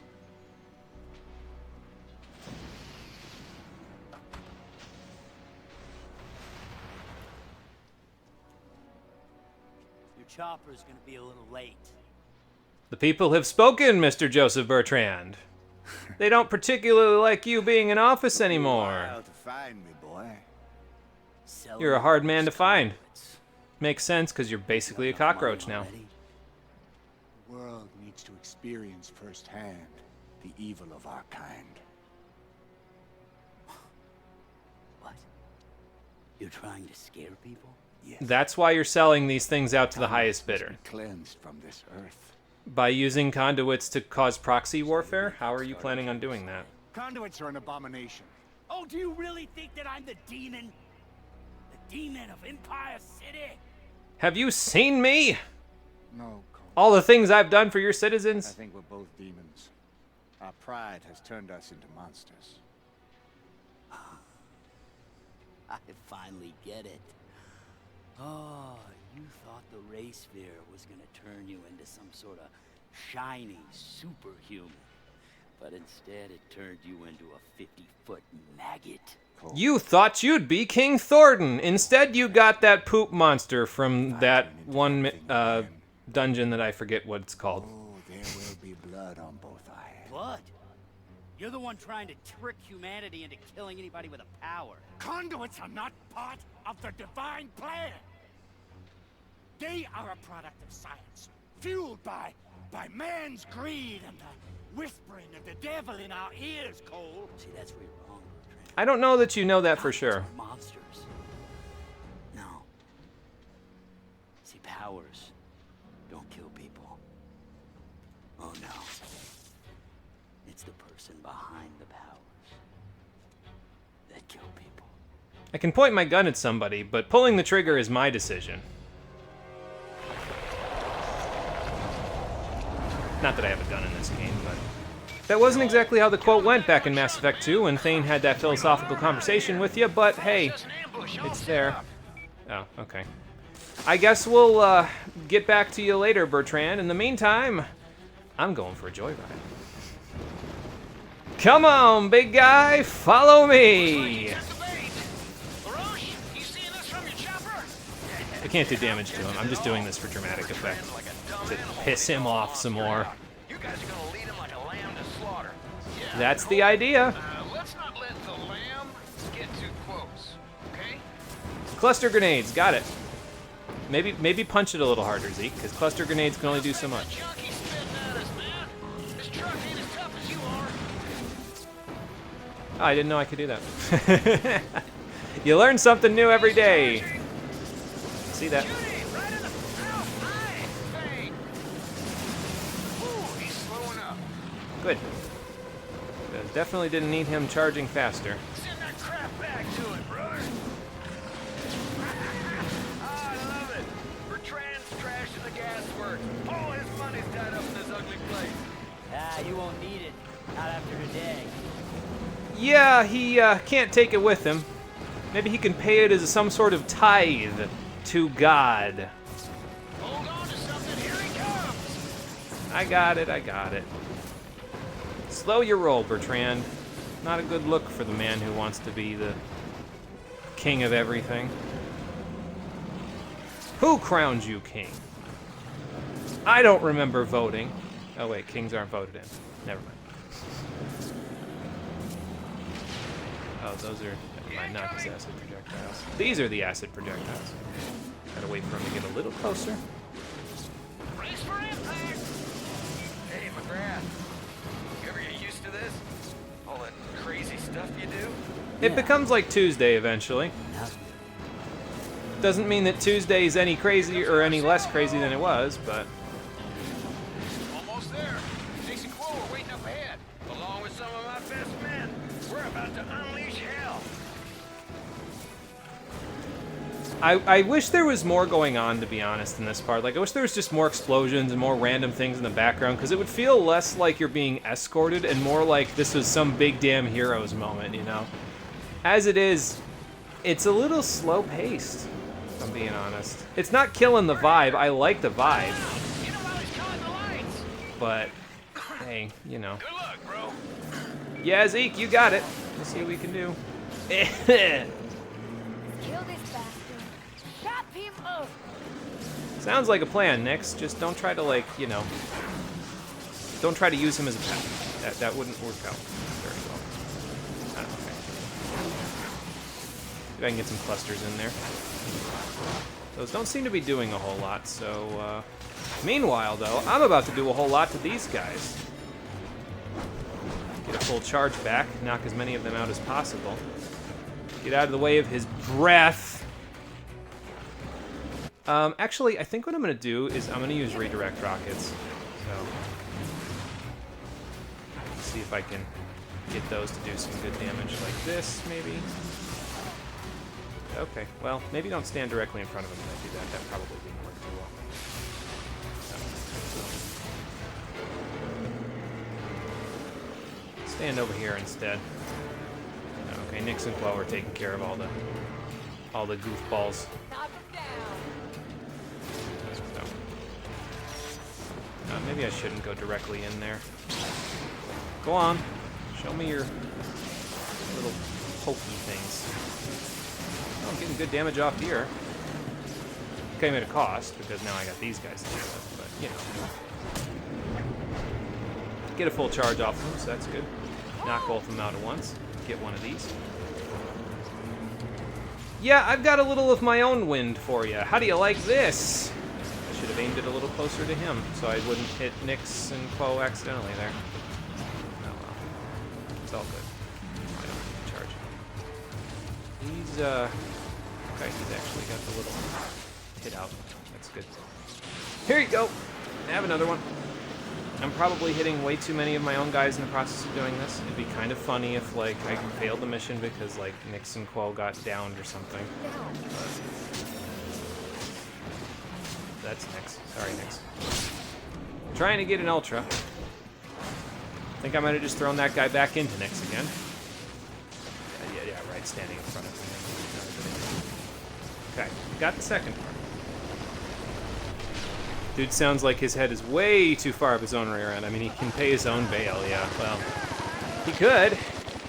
chopper's gonna be a little late. The people have spoken, Mr. Joseph Bertrand. They don't particularly like you being in office anymore. To find me, boy. You're a hard man to find. Makes sense, because you're basically a cockroach now. The world needs to experience firsthand the evil of our kind. What? You're trying to scare people? Yes. That's why you're selling these things out to the highest bidder. Cleansed from this earth. By using conduits to cause proxy warfare? How are you planning on doing that? Conduits are an abomination. Oh, do you really think that I'm the demon? The demon of Empire City? Have you seen me? No, Cole. All the things I've done for your citizens? I think we're both demons. Our pride has turned us into monsters. I finally get it. Oh, you thought the ray sphere was gonna turn you into some sort of shiny superhuman. But instead it turned you into a 50-foot maggot. You thought you'd be King Thornton. Instead you got that poop monster from that one dungeon that I forget what it's called. Oh, there will be blood on both our heads. Blood? You're the one trying to trick humanity into killing anybody with a power. Conduits are not part of the divine plan. They are a product of science, fueled by man's greed and the whispering of the devil in our ears, Cole. See, that's where you're wrong, Bertrand. I don't know that you know that for sure. Monsters. No. See, powers don't kill people. Oh no. It's the person behind the powers that kill people. I can point my gun at somebody, but pulling the trigger is my decision. Not that I have a gun in this game, but... That wasn't exactly how the quote went back in Mass Effect 2 when Thane had that philosophical conversation with you, but hey, it's there. Oh, okay. I guess we'll get back to you later, Bertrand. In the meantime, I'm going for a joyride. Come on, big guy, follow me! I can't do damage to him. I'm just doing this for dramatic effect. To piss him off some more. You guys are gonna lead him like a lamb to slaughter. That's the idea. Let's not let the lamb get too close, okay? Cluster grenades, got it. Maybe punch it a little harder, Zeke, because cluster grenades can only do so much. Oh, I didn't know I could do that. You learn something new every day. See that? Good. Because definitely didn't need him charging faster. Send that crap back to it, brother. I love it. Bertrand's trashing the gas works. All his money's tied up in this ugly place. Ah, you won't need it. Not after today. Yeah, he can't take it with him. Maybe he can pay it as some sort of tithe to God. Hold on to something. Here he comes. I got it. Slow your roll, Bertrand. Not a good look for the man who wants to be the king of everything. Who crowned you king? I don't remember voting. Oh wait, kings aren't voted in. Never mind. Oh, those are, never mind, not his acid projectiles. These are the acid projectiles. Gotta wait for him to get a little closer. Brace for impact. Hey, McGrath. You ever get used to this? All that crazy stuff you do? It becomes like Tuesday eventually. Doesn't mean that Tuesday is any crazier or any less crazy than it was, but... Almost there. Jason Quo are waiting up ahead, along with some of my best men. We're about to unleash hell. I wish there was more going on, to be honest, in this part. Like, I wish there was just more explosions and more random things in the background, because it would feel less like you're being escorted and more like this was some big damn heroes moment, you know? As it is, it's a little slow-paced, if I'm being honest. It's not killing the vibe. I like the vibe. But, hey, you know. Good luck, bro. Yeah, Zeke, you got it. Let's see what we can do. Kill this bastard. Chop him up. Sounds like a plan, Nix. Just don't try to, like, you know... Don't try to use him as a pet. That wouldn't work out very well. Okay. Maybe I can get some clusters in there. Those don't seem to be doing a whole lot, so... Meanwhile, though, I'm about to do a whole lot to these guys. Get a full charge back, knock as many of them out as possible. Get out of the way of his breath. Actually, I think what I'm going to do is I'm going to use redirect rockets. So, see if I can get those to do some good damage like this, maybe. Okay, well, maybe don't stand directly in front of him when I do that. That probably didn't work too well. Stand over here instead. Okay, Nix and Quo are taking care of all the goofballs. Maybe I shouldn't go directly in there. Go on. Show me your little pokey things. Oh, I'm getting good damage off here. Came at a cost, because now I got these guys to deal with, but, you know. Get a full charge off them, so that's good. Knock both of them out at once. Get one of these. Yeah, I've got a little of my own wind for you. How do you like this? I should have aimed it a little closer to him, so I wouldn't hit Nix and Quo accidentally there. Oh well. It's all good. I don't need to charge. He's, okay, he's actually got the little hit out. That's good. Here you go! Have another one. I'm probably hitting way too many of my own guys in the process of doing this. It'd be kind of funny if, like, I failed the mission because, like, Nix and Quo got downed or something. But that's Nix. Sorry, Nix. Trying to get an Ultra. I think I might have just thrown that guy back into Nix again. Yeah, right, standing in front of him. Okay, got the second part. Dude sounds like his head is way too far up his own rear end. I mean, he can pay his own bail, yeah. Well, he could.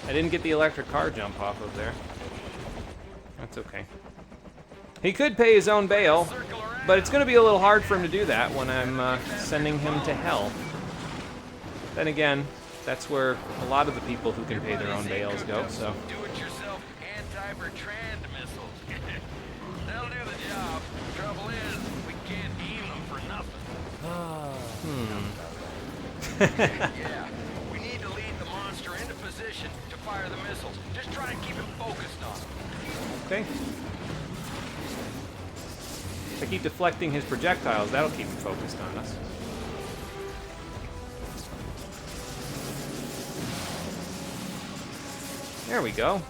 I didn't get the electric car jump off of there. That's okay. He could pay his own bail, but it's going to be a little hard for him to do that when I'm sending him to hell. Then again, that's where a lot of the people who can pay their own bails go, so... Do-it-yourself anti-Bertrand missiles. They'll do the job. Trouble is, we can't aim them for nothing. Yeah, we need to lead the monster into position to fire the missiles. Just try and keep him focused on them. Okay. If I keep deflecting his projectiles, that'll keep him focused on us. There we go.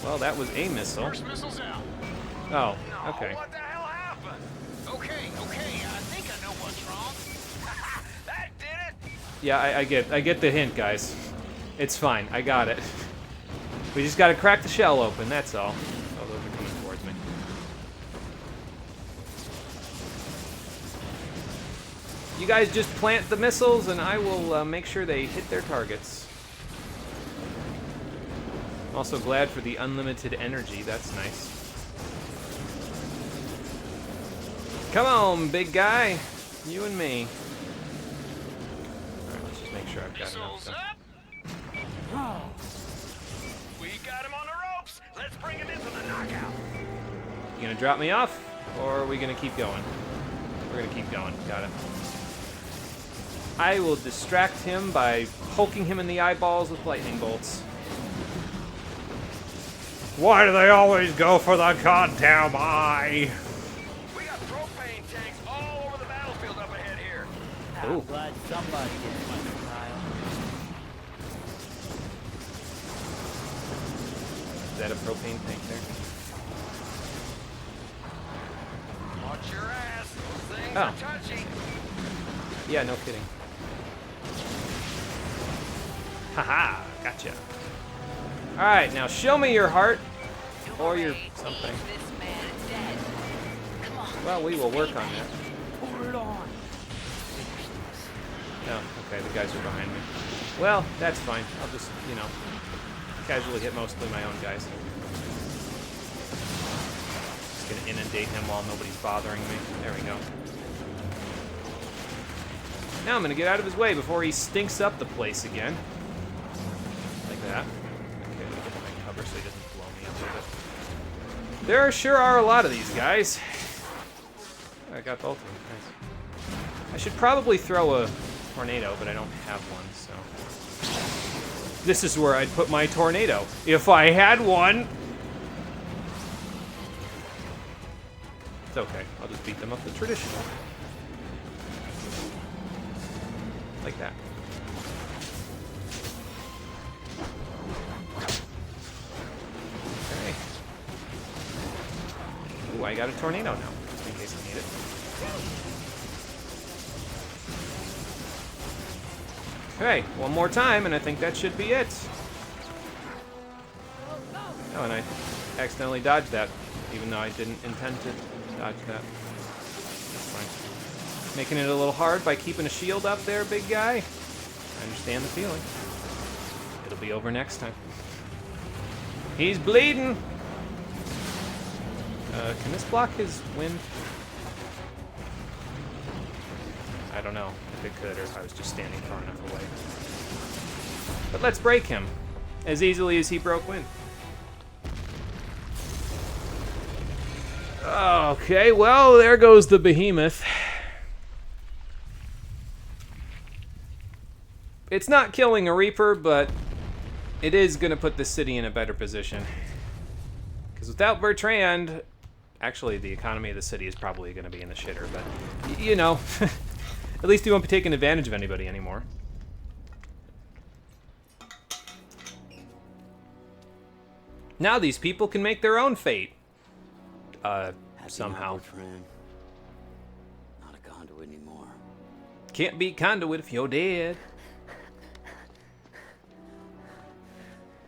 Well, that was a missile. First missile's out. Oh, okay. What the hell happened? Okay, I think I know what's wrong. That did it? Yeah, I get the hint, guys. It's fine. I got it. We just gotta crack the shell open, that's all. Oh, those are coming towards me. You guys just plant the missiles, and I will make sure they hit their targets. I'm also glad for the unlimited energy. That's nice. Come on, big guy. You and me. Alright, let's just make sure I've got enough stuff. We got him on the ropes. Let's bring it into the knockout. You gonna drop me off, or are we gonna keep going? We're gonna keep going. Got it. I will distract him by poking him in the eyeballs with lightning bolts. Why do they always go for the goddamn eye? We got propane tanks all over the battlefield up ahead here. I'm glad somebody gets my style. Is that a propane tank there? Watch your ass. Those things Oh. are touchy. Yeah, no kidding. Haha, gotcha. Alright, now show me your heart. Or your something. Well, we will work on that. No, okay, the guys are behind me. Well, that's fine. I'll just, you know, casually hit mostly my own guys. Just gonna inundate him while nobody's bothering me. There we go. Now I'm going to get out of his way before he stinks up the place again. Like that. Okay, a little bit of my cover so he doesn't blow me up with it. There sure are a lot of these guys. I got both of them. Nice. I should probably throw a tornado, but I don't have one, so... This is where I'd put my tornado, if I had one! It's okay, I'll just beat them up the traditional. Like that. Okay. Ooh, I got a tornado now, just in case I need it. Okay, one more time, and I think that should be it. Oh, and I accidentally dodged that, even though I didn't intend to dodge that. That's fine. Making it a little hard by keeping a shield up there, big guy. I understand the feeling. It'll be over next time. He's bleeding! Can this block his wind? I don't know if it could, or if I was just standing far enough away. But let's break him, as easily as he broke wind. Okay, well, there goes the behemoth. It's not killing a Reaper, but it is going to put the city in a better position. Because without Bertrand, actually the economy of the city is probably going to be in the shitter, but, you know, at least he won't be taking advantage of anybody anymore. Now these people can make their own fate. Somehow. Not a conduit anymore. Can't beat conduit if you're dead.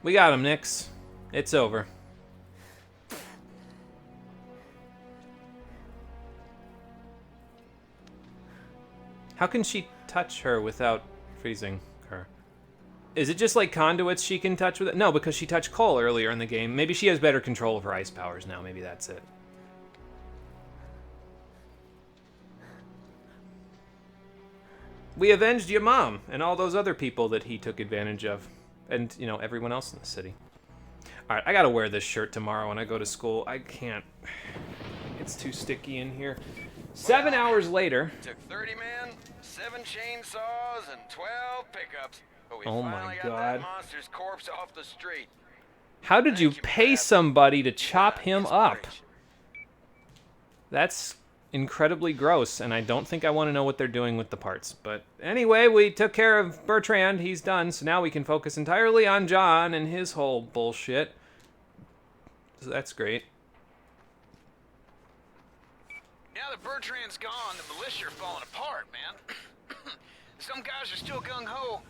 We got him, Nix. It's over. How can she touch her without freezing her? Is it just like conduits she can touch with it? No, because she touched Cole earlier in the game. Maybe she has better control of her ice powers now. Maybe that's it. We avenged your mom and all those other people that he took advantage of. And, you know, everyone else in the city. Alright, I gotta wear this shirt tomorrow when I go to school. I can't. It's too sticky in here. 7 hours later. Took 30 men, 7 chainsaws, and 12 pickups. But we finally got that monster's corpse off the street. How did you pay somebody to chop him up? That's incredibly gross, and I don't think I want to know what they're doing with the parts. But anyway, we took care of Bertrand. He's done, so now we can focus entirely on John and his whole bullshit. So that's great. Now that Bertrand's gone, the militia are falling apart, man. Some guys are still gung-ho,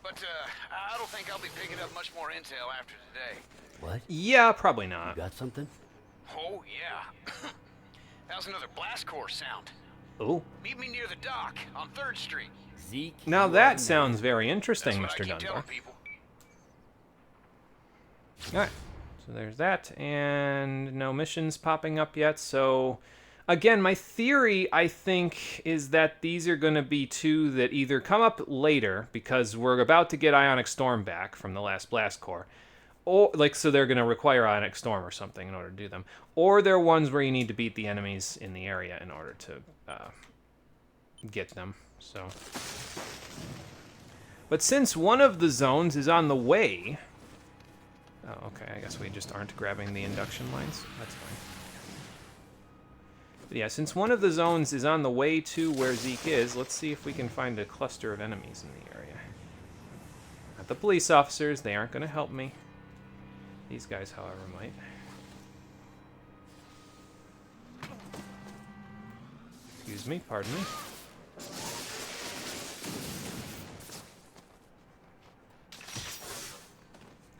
but I don't think I'll be picking up much more intel after today. What? Yeah, probably not. You got something? Oh, yeah. That was another blast core sound. Ooh. Meet me near the dock on 3rd Street. Zeke. Now that sounds very interesting, Mr. Dunbar. Alright, so there's that, and no missions popping up yet, so... Again, my theory, I think, is that these are going to be 2 that either come up later, because we're about to get Ionic Storm back from the last blast core, or, like, so they're going to require Ionic Storm or something in order to do them. Or they're ones where you need to beat the enemies in the area in order to get them. So, but since one of the zones is on the way... Oh, okay, I guess we just aren't grabbing the induction lines. That's fine. But yeah, since one of the zones is on the way to where Zeke is, let's see if we can find a cluster of enemies in the area. Not the police officers, they aren't going to help me. These guys, however, might. Excuse me, pardon me.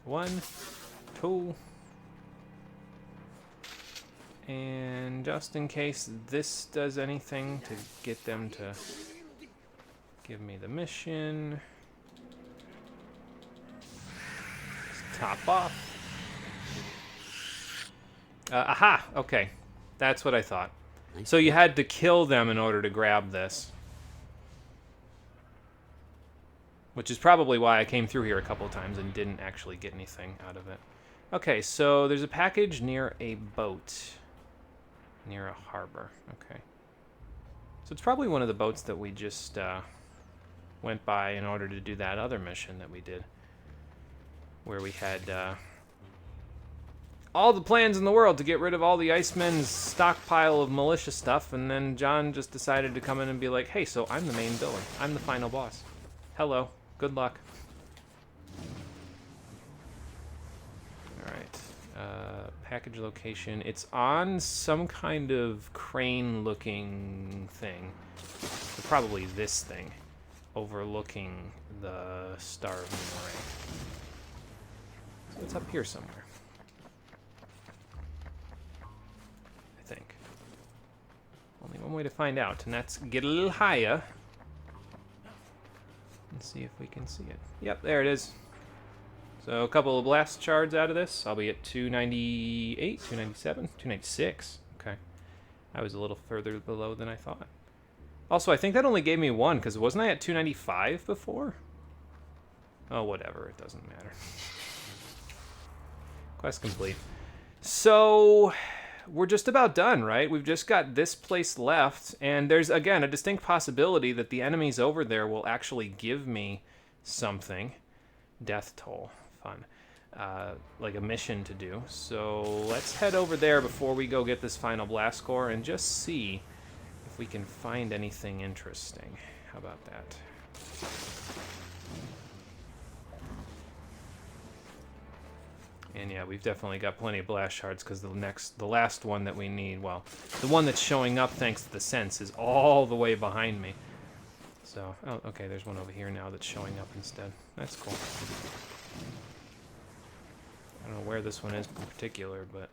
One, 2. And just in case this does anything to get them to give me the mission. Let's top off. Aha! Okay. That's what I thought. So you had to kill them in order to grab this. which is probably why I came through here a couple of times and didn't actually get anything out of it. Okay, so there's a package near a boat. Near a harbor. Okay. So it's probably one of the boats that we just went by in order to do that other mission that we did. Where we had all the plans in the world to get rid of all the Icemen's stockpile of militia stuff, and then John just decided to come in and be like, hey, so I'm the main villain. I'm the final boss. Hello. Good luck. Alright. Package location. It's on some kind of crane-looking thing. So probably this thing. Overlooking the Star of Numeray. So it's up here somewhere. I think. Only one way to find out, and that's get a little higher. And see if we can see it. Yep, there it is. So a couple of blast shards out of this. I'll be at 298, 297, 296. Okay. I was a little further below than I thought. Also, I think that only gave me one, because wasn't I at 295 before? Oh, whatever. It doesn't matter. Quest complete. So, we're just about done, right? We've just got this place left, and there's, again, a distinct possibility that the enemies over there will actually give me something. Death toll. Fun. Like a mission to do. So let's head over there before we go get this final blast core and just see if we can find anything interesting. How about that? And yeah, we've definitely got plenty of blast shards because the last one that we need, well, the one that's showing up thanks to the sense is all the way behind me. So, oh, okay, there's one over here now that's showing up instead. That's cool. I don't know where this one is in particular, but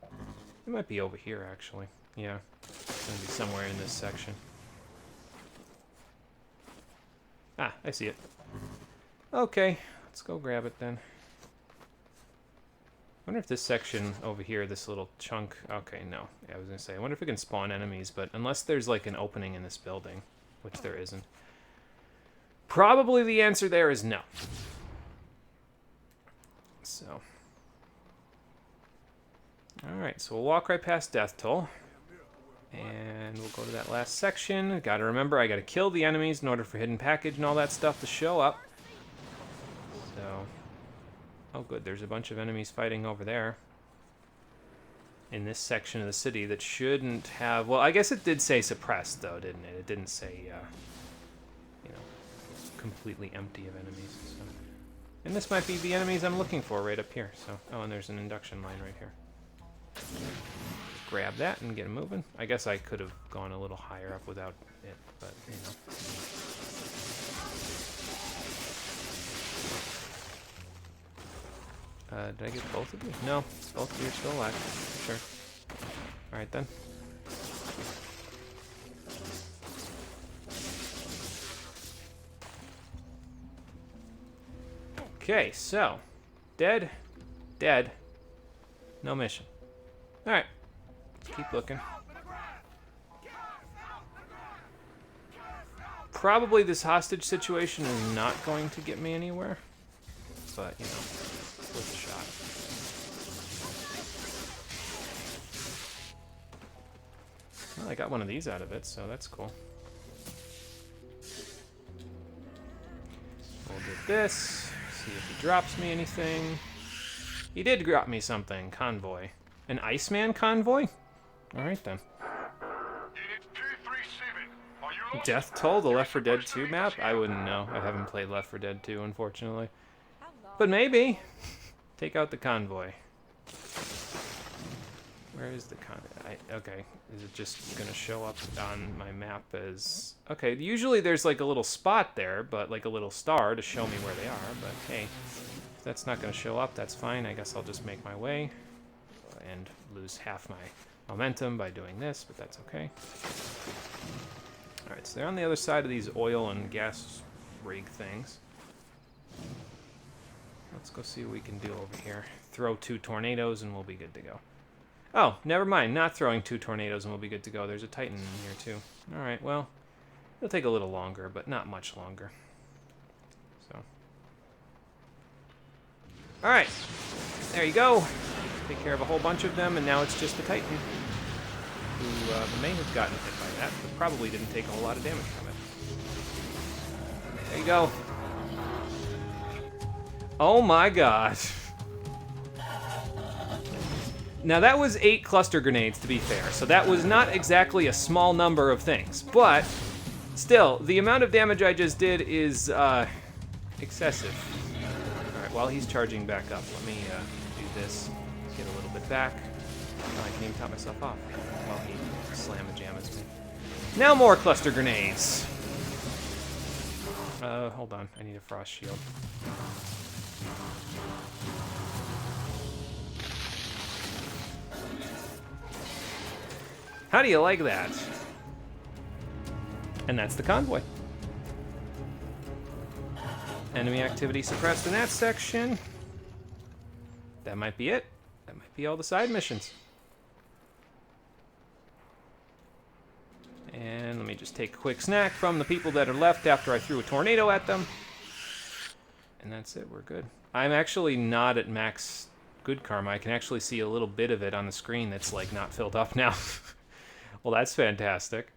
it might be over here, actually. Yeah, it's going to be somewhere in this section. Ah, I see it. Okay, let's go grab it then. I wonder if this section over here, this little chunk... Okay, no. Yeah, I was going to say, I wonder if we can spawn enemies, but unless there's like an opening in this building, which there isn't. Probably the answer there is no. So. Alright, so we'll walk right past Death Toll. And we'll go to that last section. Gotta remember, I gotta kill the enemies in order for hidden package and all that stuff to show up. So. Oh good, there's a bunch of enemies fighting over there. In this section of the city that shouldn't have... Well, I guess it did say suppressed, though, didn't it? It didn't say, you know, completely empty of enemies. So. And this might be the enemies I'm looking for right up here. So, oh, and there's an induction line right here. Grab that and get it moving. I guess I could have gone a little higher up without it, but, you know. Did I get both of you? No, both of you are still alive. Sure. Alright then. Okay, so. Dead. Dead. No mission. Alright. Let's keep looking. Probably this hostage situation is not going to get me anywhere. But, you know, worth a shot. Well, I got one of these out of it, so that's cool. We'll do this. See if he drops me anything. He did drop me something. Convoy. An Iceman convoy? Alright then. Death Toll, the Left 4 Dead 2 map? I wouldn't know. I haven't played Left 4 Dead 2, unfortunately. But maybe. Take out the convoy. Where is the convoy? Okay. Is it just going to show up on my map as... Okay, usually there's like a little spot there, but like a little star to show me where they are. But hey, if that's not going to show up, that's fine. I guess I'll just make my way and lose half my momentum by doing this, but that's okay. Alright, so they're on the other side of these oil and gas rig things. Let's go see what we can do over here. Throw 2 tornadoes and we'll be good to go. Oh, never mind. Not throwing 2 tornadoes and we'll be good to go. There's a Titan in here too. Alright, well, it'll take a little longer, but not much longer. So. Alright. There you go. Take care of a whole bunch of them, and now it's just the Titan, who may have gotten hit by that, but probably didn't take a whole lot of damage from it. There you go. Oh my god. Now that was 8 cluster grenades, to be fair, so that was not exactly a small number of things, but still, the amount of damage I just did is excessive. Alright, while he's charging back up, let me do this. Get a little bit back. Oh, I can even top myself off while he slam-a-jammas me. Now more cluster grenades. Hold on. I need a frost shield. How do you like that? And that's the convoy. Enemy activity suppressed in that section. That might be it. That might be all the side missions. And let me just take a quick snack from the people that are left after I threw a tornado at them. And that's it, we're good. I'm actually not at max good karma. I can actually see a little bit of it on the screen that's like not filled up now. Well, that's fantastic.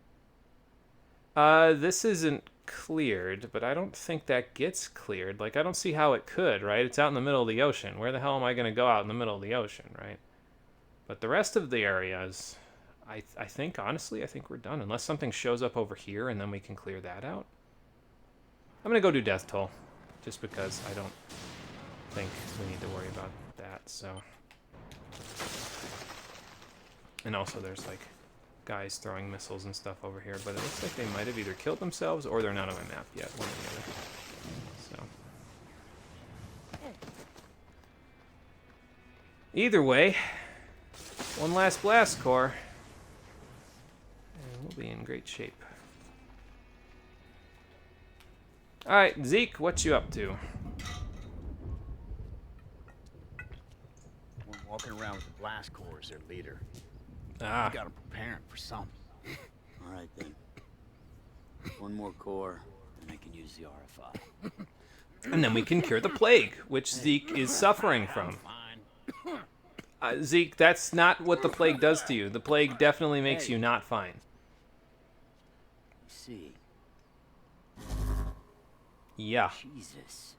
This isn't cleared, but I don't think that gets cleared. Like, I don't see how it could, right? It's out in the middle of the ocean. Where the hell am I going to go out in the middle of the ocean, right? But the rest of the areas, I think, honestly, I think we're done. Unless something shows up over here, and then we can clear that out. I'm going to go do Death Toll, just because I don't think we need to worry about that, so. And also, there's, like, guys throwing missiles and stuff over here, but it looks like they might have either killed themselves or they're not on my map yet, one or the other. So. Either way, one last blast core, and we'll be in great shape. Alright, Zeke, what you up to? One walking around with the blast core as their leader. Ah. You got them preparing for something. All right, then. One more core, then I can use the RFI. And then we can cure the plague, which Zeke is suffering from. Zeke, that's not what the plague does to you. The plague definitely makes you not fine. Let's see. Yeah. Jesus.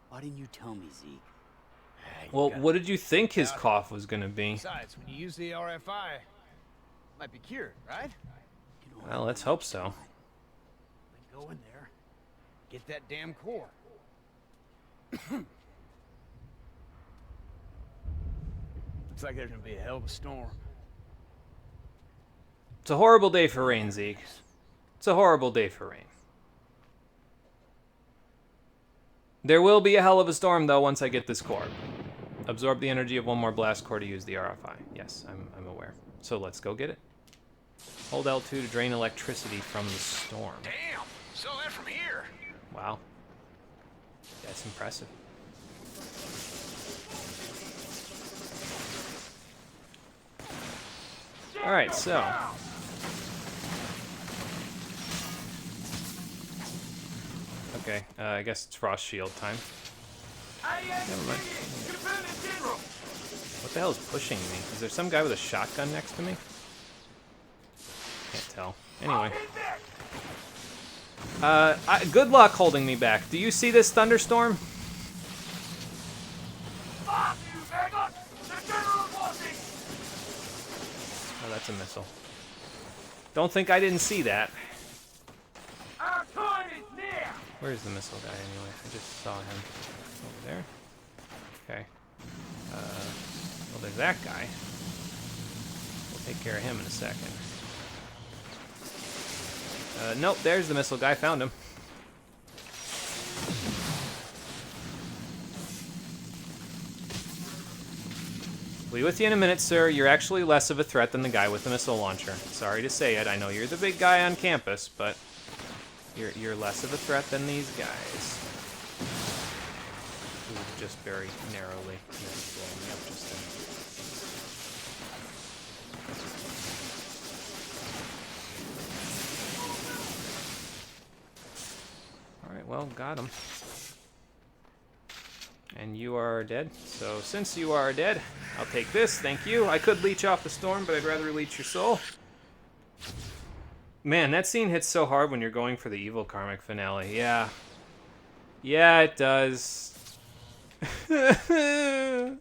Why didn't you tell me, Zeke? Well, what did you think his cough was going to be? Besides, when you use the RFI, it might be cured, right? Well, let's hope so. Then go in there, get that damn core. Looks like there's gonna be a hell of a storm. It's a horrible day for rain, Zeke. It's a horrible day for rain. There will be a hell of a storm, though, once I get this core. Absorb the energy of one more blast core to use the RFI. Yes, I'm aware. So let's go get it. Hold L2 to drain electricity from the storm. Damn! Saw that from here. Wow. That's impressive. Alright, so. Okay, I guess it's frost shield time. Never mind. What the hell is pushing me? Is there some guy with a shotgun next to me? Can't tell. Anyway. Good luck holding me back. Do you see this thunderstorm? Oh, that's a missile. Don't think I didn't see that. Where's the missile guy anyway? I just saw him over there. Okay. Well, there's that guy. We'll take care of him in a second. Nope, there's the missile guy. Found him. We'll be with you in a minute, sir. You're actually less of a threat than the guy with the missile launcher. Sorry to say it. I know you're the big guy on campus, but you're less of a threat than these guys. Who just very narrowly missed blowing me up just then. Alright, Alright, well, got him. And you are dead. So since you are dead, I'll take this. Thank you. I could leech off the storm, but I'd rather leech your soul. Man, that scene hits so hard when you're going for the evil karmic finale. Yeah. Yeah, it does. Reasons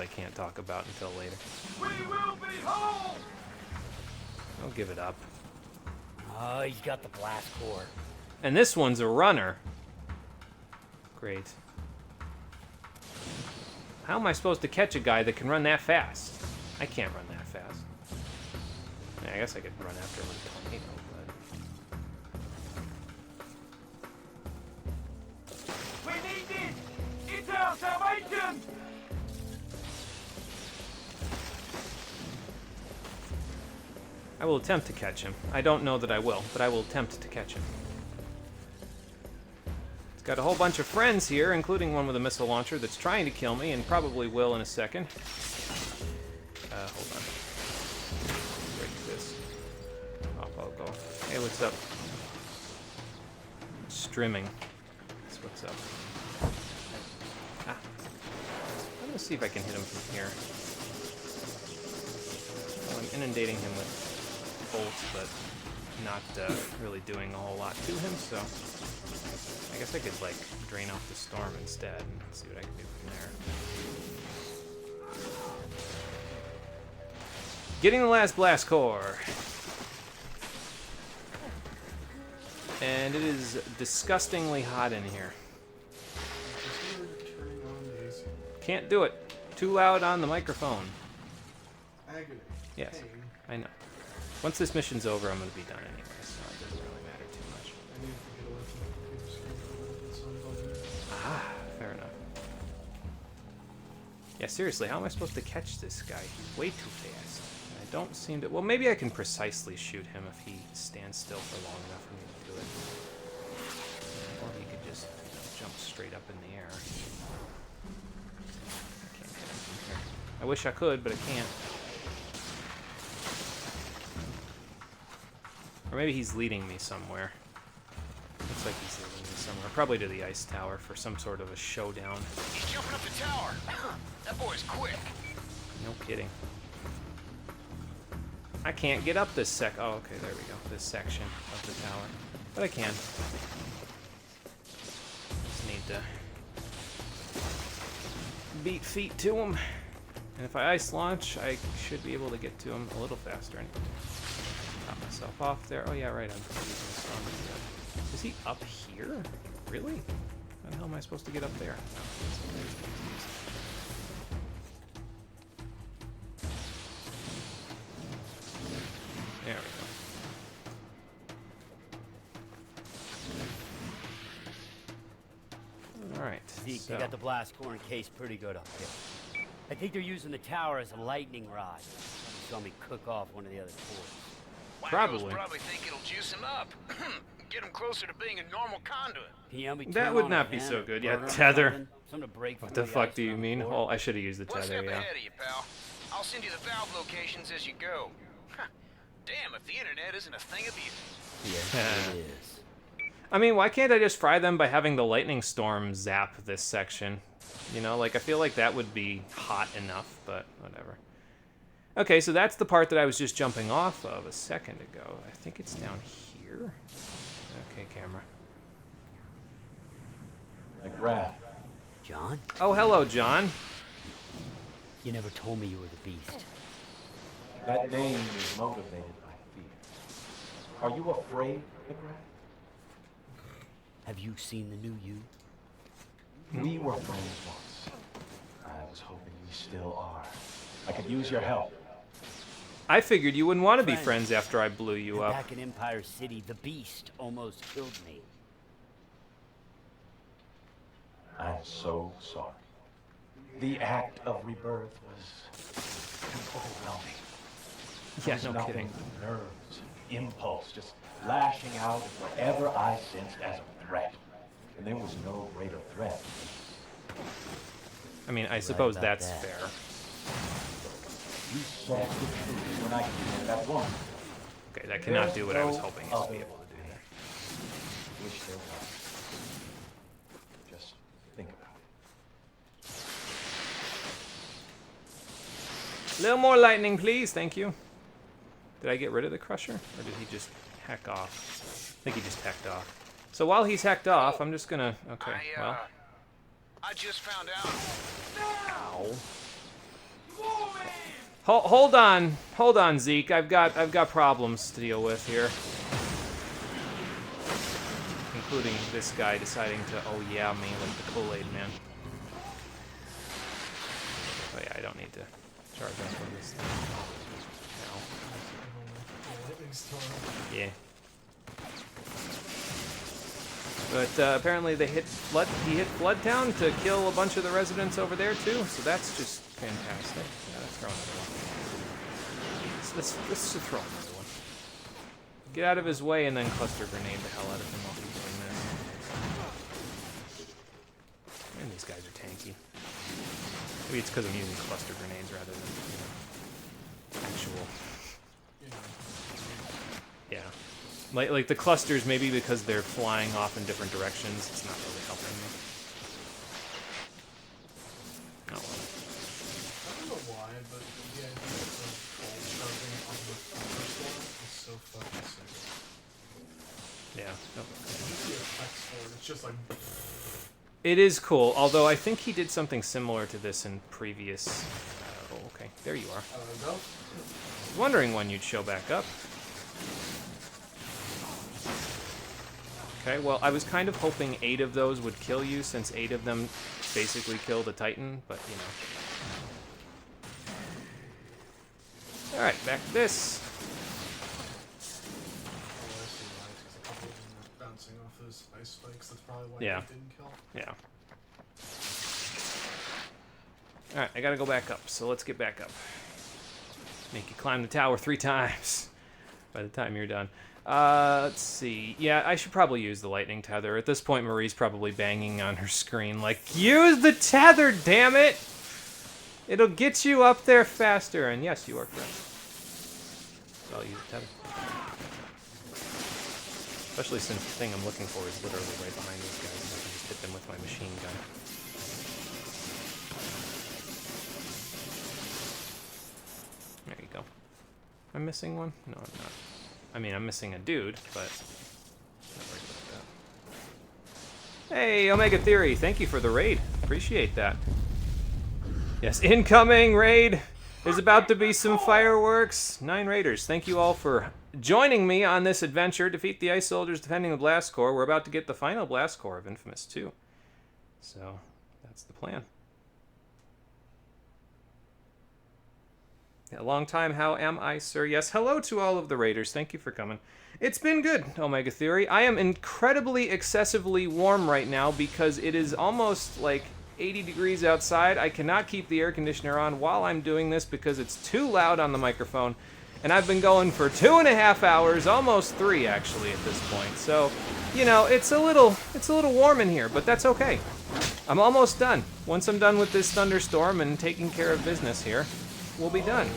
I can't talk about until later. We will be whole! Don't give it up. Oh, he's got the blast core. And this one's a runner. Great. How am I supposed to catch a guy that can run that fast? I can't run that fast. Yeah, I guess I could run after him with a tornado, but... We need this! It's our salvation! I will attempt to catch him. I don't know that I will, but I will attempt to catch him. He's got a whole bunch of friends here, including one with a missile launcher that's trying to kill me, and probably will in a second. Hold on. Break this. Off I'll go. Hey, what's up? Strimming. That's what's up. Ah. I'm gonna see if I can hit him from here. Well, I'm inundating him with bolts, but not really doing a whole lot to him, so I guess I could, like, drain off the storm instead and see what I can do from there. Getting the last blast core. And it is disgustingly hot in here. Can't do it. Too loud on the microphone. Agony. Yes, I know. Once this mission's over, I'm going to be done anyway, so it doesn't really matter too much. Ah, fair enough. Yeah, seriously, how am I supposed to catch this guy? He's way too fast. I don't seem to... Well, maybe I can precisely shoot him if he stands still for long enough for me to do it. Or he could just jump straight up in the air. I can't hit him from here. I wish I could, but I can't. Or maybe he's leading me somewhere. Looks like he's leading me somewhere. Probably to the ice tower for some sort of a showdown. He's jumping up the tower. That boy's quick. No kidding. I can't get up this Oh, okay, there we go. This section of the tower. But I can. Just need to beat feet to him. And if I ice launch, I should be able to get to him a little faster. Anyway. Got myself off there. Oh yeah, right. I'm using the storm. Is he up here? Really? How the hell am I supposed to get up there? There we go. All right. Zeke, they got the blast core encased pretty good up here. I think they're using the tower as a lightning rod. You saw me cook off one of the other cores. Probably. Probably think it'll juice him up. Get him closer to being a normal conduit. That would not be so good. Yeah, tether. What the fuck do you mean? Oh, I should have used the tether, One step yeah. ahead of you, pal. I'll send you the valve locations as you go. Damn, if the internet isn't a thing of beauty. Yes, it is. I mean, why can't I just fry them by having the lightning storm zap this section? You know, like, I feel like that would be hot enough, but whatever. Okay, so that's the part that I was just jumping off of a second ago. I think it's down here. Okay, camera. McGrath. John? Oh, hello, John. You never told me you were the Beast. That name is motivated by fear. Are you afraid, McGrath? Have you seen the new you? We were friends once. I was hoping we still are. I could use your help. I figured you wouldn't want to be friends after I blew you up. Back in Empire City, the Beast almost killed me. I'm so sorry. The act of rebirth was overwhelming. Yeah, There was no nothing kidding. but nerves, impulse, just lashing out at whatever I sensed as a threat. And there was no greater threat. I mean, I suppose that's fair. You said the truth when I killed that woman. Okay, that cannot do what I was hoping it would be able to do there. wish there was. Just think about it. A little more lightning, please. Thank you. Did I get rid of the crusher? Or did he just heck off? I think he just hecked off. So while he's hecked off, I'm just gonna... Okay, well... I just found out. Ow. Hold on, Zeke. I've got problems to deal with here, including this guy deciding to, oh yeah, me like the Kool-Aid man. Oh yeah, I don't need to charge up for this thing. No. Yeah. But apparently they hit he hit Floodtown to kill a bunch of the residents over there too, so that's just fantastic. Yeah, let's throw another one. Let's just throw another one. Get out of his way and then cluster grenade the hell out of him while he's doing this. And these guys are tanky. Maybe it's because I'm using cluster grenades rather than, actual. Yeah. Like the clusters, maybe because they're flying off in different directions, it's not really helping me. Oh well. I don't know why, but the idea of ball charging on the thunderstorm is so fucking sick. Yeah. Oh. The effects for it, it's just like... It is cool, although I think he did something similar to this in previous... oh, okay. There you are. Go. I was wondering when you'd show back up. Okay, well, I was kind of hoping 8 of those would kill you, since 8 of them basically kill the Titan, but, you know. Alright, back to this. Bouncing off those ice spikes, that's probably why Yeah. it didn't kill. Yeah. Alright, I gotta go back up, so let's get back up. Make you climb the tower 3 times by the time you're done. Let's see. Yeah, I should probably use the lightning tether. At this point, Marie's probably banging on her screen like, use the tether, damn it! It'll get you up there faster. And yes, you are correct. So I'll use the tether. Especially since the thing I'm looking for is literally right behind these guys, and I can just hit them with my machine gun. There you go. Am I missing one? No, I'm not. I mean, I'm missing a dude, but not worried about that. Hey, Omega Theory, thank you for the raid. Appreciate that. Yes, incoming raid. There's about to be some fireworks. 9 raiders. Thank you all for joining me on this adventure. Defeat the Ice Soldiers defending the Blast Core. We're about to get the final Blast Core of inFamous 2. So, that's the plan. A long time, how am I, sir? Yes, hello to all of the raiders. Thank you for coming. It's been good, Omega Theory. I am incredibly excessively warm right now because it is almost like 80 degrees outside. I cannot keep the air conditioner on while I'm doing this because it's too loud on the microphone. And I've been going for 2.5 hours, almost 3 actually at this point. So, you know, it's a little warm in here, but that's okay. I'm almost done. Once I'm done with this thunderstorm and taking care of business here, we'll be done.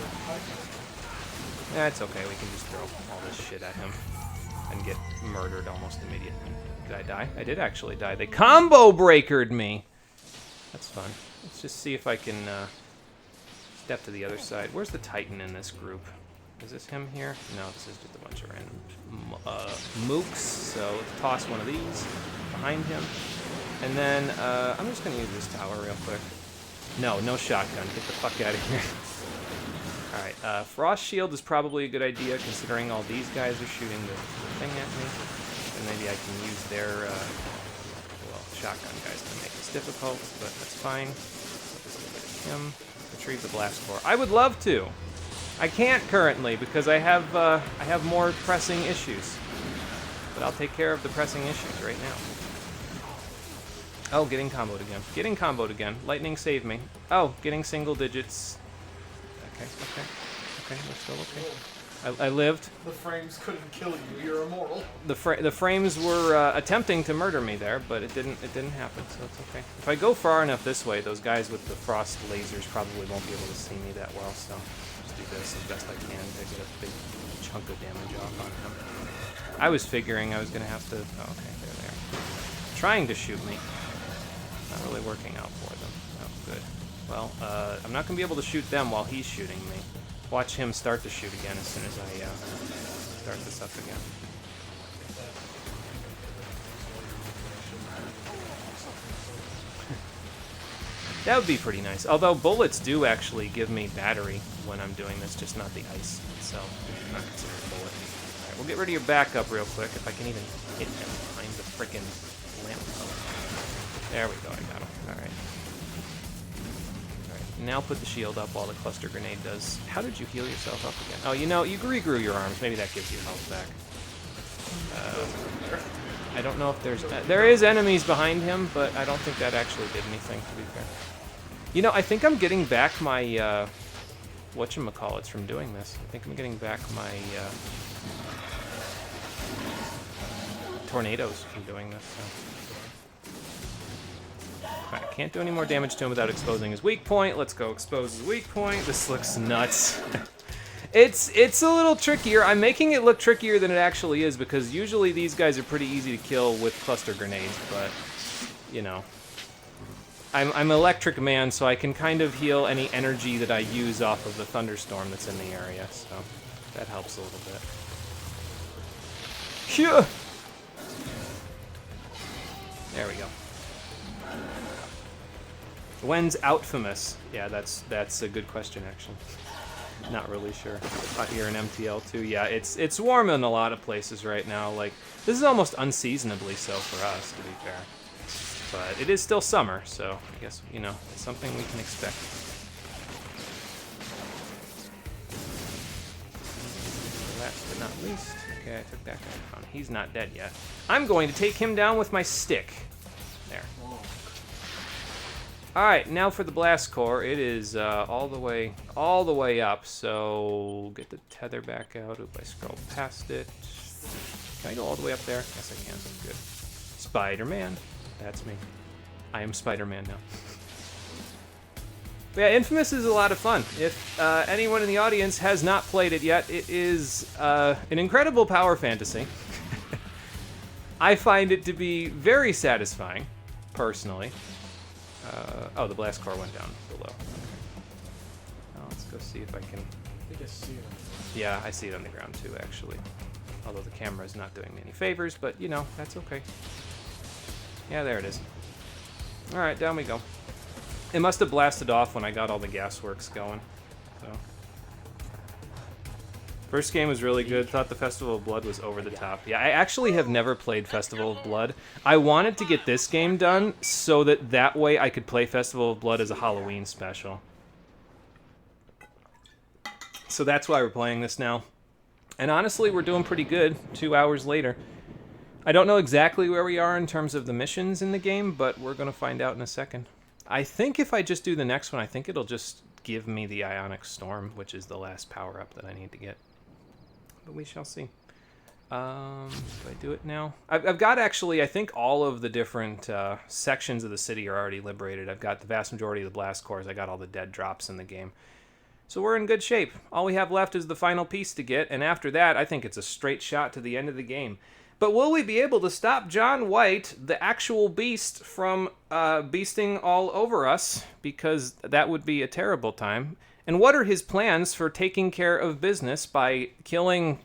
Yeah, it's okay. We can just throw all this shit at him and get murdered almost immediately. Did I die? I did actually die. They combo breakered me. That's fun. Let's just see if I can step to the other side. Where's the Titan in this group? Is this him here? No, this is just a bunch of random mooks. So let's toss one of these behind him. And then I'm just going to use this tower real quick. No shotgun. Get the fuck out of here. Alright, Frost Shield is probably a good idea considering all these guys are shooting the thing at me. And maybe I can use their, well, shotgun guys to make this difficult, but that's fine. Put this over to him. Retrieve the Blast Core. I would love to! I can't currently because I have more pressing issues. But I'll take care of the pressing issues right now. Oh, getting comboed again. Getting comboed again. Lightning saved me. Oh, getting single digits. Okay, we're still okay. I lived. The frames couldn't kill you. You're immortal. The frames were attempting to murder me there, but it didn't happen, so it's okay. If I go far enough this way, those guys with the frost lasers probably won't be able to see me that well, so just do this as best I can to get a big chunk of damage off on him. I was figuring I was going to have to... Oh, okay, there they trying to shoot me. Not really working out for them. Oh, good. Well, I'm not going to be able to shoot them while he's shooting me. Watch him start to shoot again as soon as I start this up again. That would be pretty nice. Although bullets do actually give me battery when I'm doing this, just not the ice itself. It's not considered a bullet. Alright, we'll get rid of your backup real quick, if I can even hit him behind the frickin' lamppost. There we go, I got him. Alright. Alright, now put the shield up while the cluster grenade does. How did you heal yourself up again? Oh, you know, you regrew your arms. Maybe that gives you health back. I don't know if there's... there is enemies behind him, but I don't think that actually did anything, to be fair. You know, I think I'm getting back my, whatchamacallits from doing this. I think I'm getting back my, tornadoes from doing this, so. Alright, can't do any more damage to him without exposing his weak point. Let's go expose his weak point. This looks nuts. It's a little trickier. I'm making it look trickier than it actually is, because usually these guys are pretty easy to kill with cluster grenades, but, you know. I'm Electric Man, so I can kind of heal any energy that I use off of the thunderstorm that's in the area, so that helps a little bit. Phew! There we go. When's inFamous? Yeah, that's a good question, actually. Not really sure. Out here in MTL too. Yeah, it's warm in a lot of places right now. Like, this is almost unseasonably so for us, to be fair. But it is still summer, so I guess, you know, it's something we can expect. Last but not least, okay, I took that guy down. He's not dead yet. I'm going to take him down with my stick. There. Alright, now for the blast core. It is all the way up, so get the tether back out. Oop, I scroll past it. Can I go all the way up there? Yes, I can. Good. Spider-Man. That's me. I am Spider-Man now. But yeah, inFamous is a lot of fun. If anyone in the audience has not played it yet, it is an incredible power fantasy. I find it to be very satisfying, personally. Oh, the blast core went down below. Okay. Now let's go see if I can... I think I see it. Yeah, I see it on the ground too, actually. Although the camera is not doing me any favors, but, you know, that's okay. Yeah, there it is. Alright, down we go. It must have blasted off when I got all the gasworks going. So. First game was really good. Thought the Festival of Blood was over the top. Yeah, I actually have never played Festival of Blood. I wanted to get this game done so that way I could play Festival of Blood as a Halloween special. So that's why we're playing this now. And honestly, we're doing pretty good 2 hours later. I don't know exactly where we are in terms of the missions in the game, but we're going to find out in a second. I think if I just do the next one, I think it'll just give me the Ionic Storm, which is the last power-up that I need to get. But we shall see. Do I do it now? I've got actually, I think all of the different sections of the city are already liberated. I've got the vast majority of the blast cores. I got all the dead drops in the game. So we're in good shape. All we have left is the final piece to get, and after that, I think it's a straight shot to the end of the game. But will we be able to stop John White, the actual beast, from beasting all over us? Because that would be a terrible time. And what are his plans for taking care of business by killing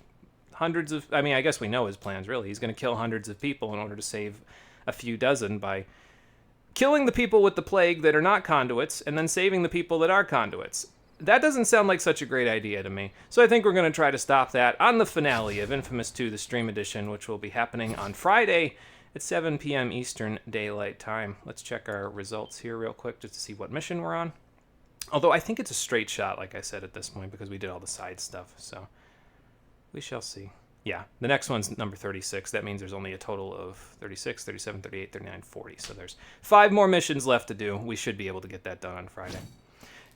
hundreds of... I mean, I guess we know his plans, really. He's going to kill hundreds of people in order to save a few dozen by killing the people with the plague that are not conduits and then saving the people that are conduits. That doesn't sound like such a great idea to me. So I think we're going to try to stop that on the finale of inFamous 2, the Stream Edition, which will be happening on Friday at 7 p.m. Eastern Daylight Time. Let's check our results here real quick just to see what mission we're on. Although I think it's a straight shot, like I said, at this point, because we did all the side stuff. So we shall see. Yeah, the next one's number 36. That means there's only a total of 36, 37, 38, 39, 40. So there's 5 more missions left to do. We should be able to get that done on Friday.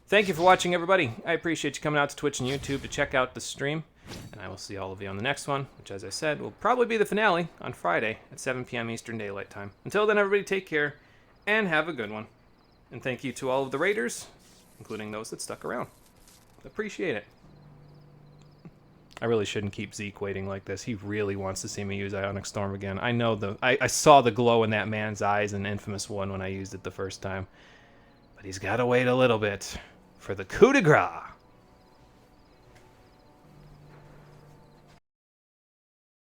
Thank you for watching, everybody. I appreciate you coming out to Twitch and YouTube to check out the stream. And I will see all of you on the next one, which, as I said, will probably be the finale on Friday at 7 p.m. Eastern Daylight Time. Until then, everybody take care and have a good one. And thank you to all of the raiders, including those that stuck around. Appreciate it. I really shouldn't keep Zeke waiting like this. He really wants to see me use Ionic Storm again. I know I saw the glow in that man's eyes in Infamous 1 when I used it the first time. But he's got to wait a little bit for the coup de grace.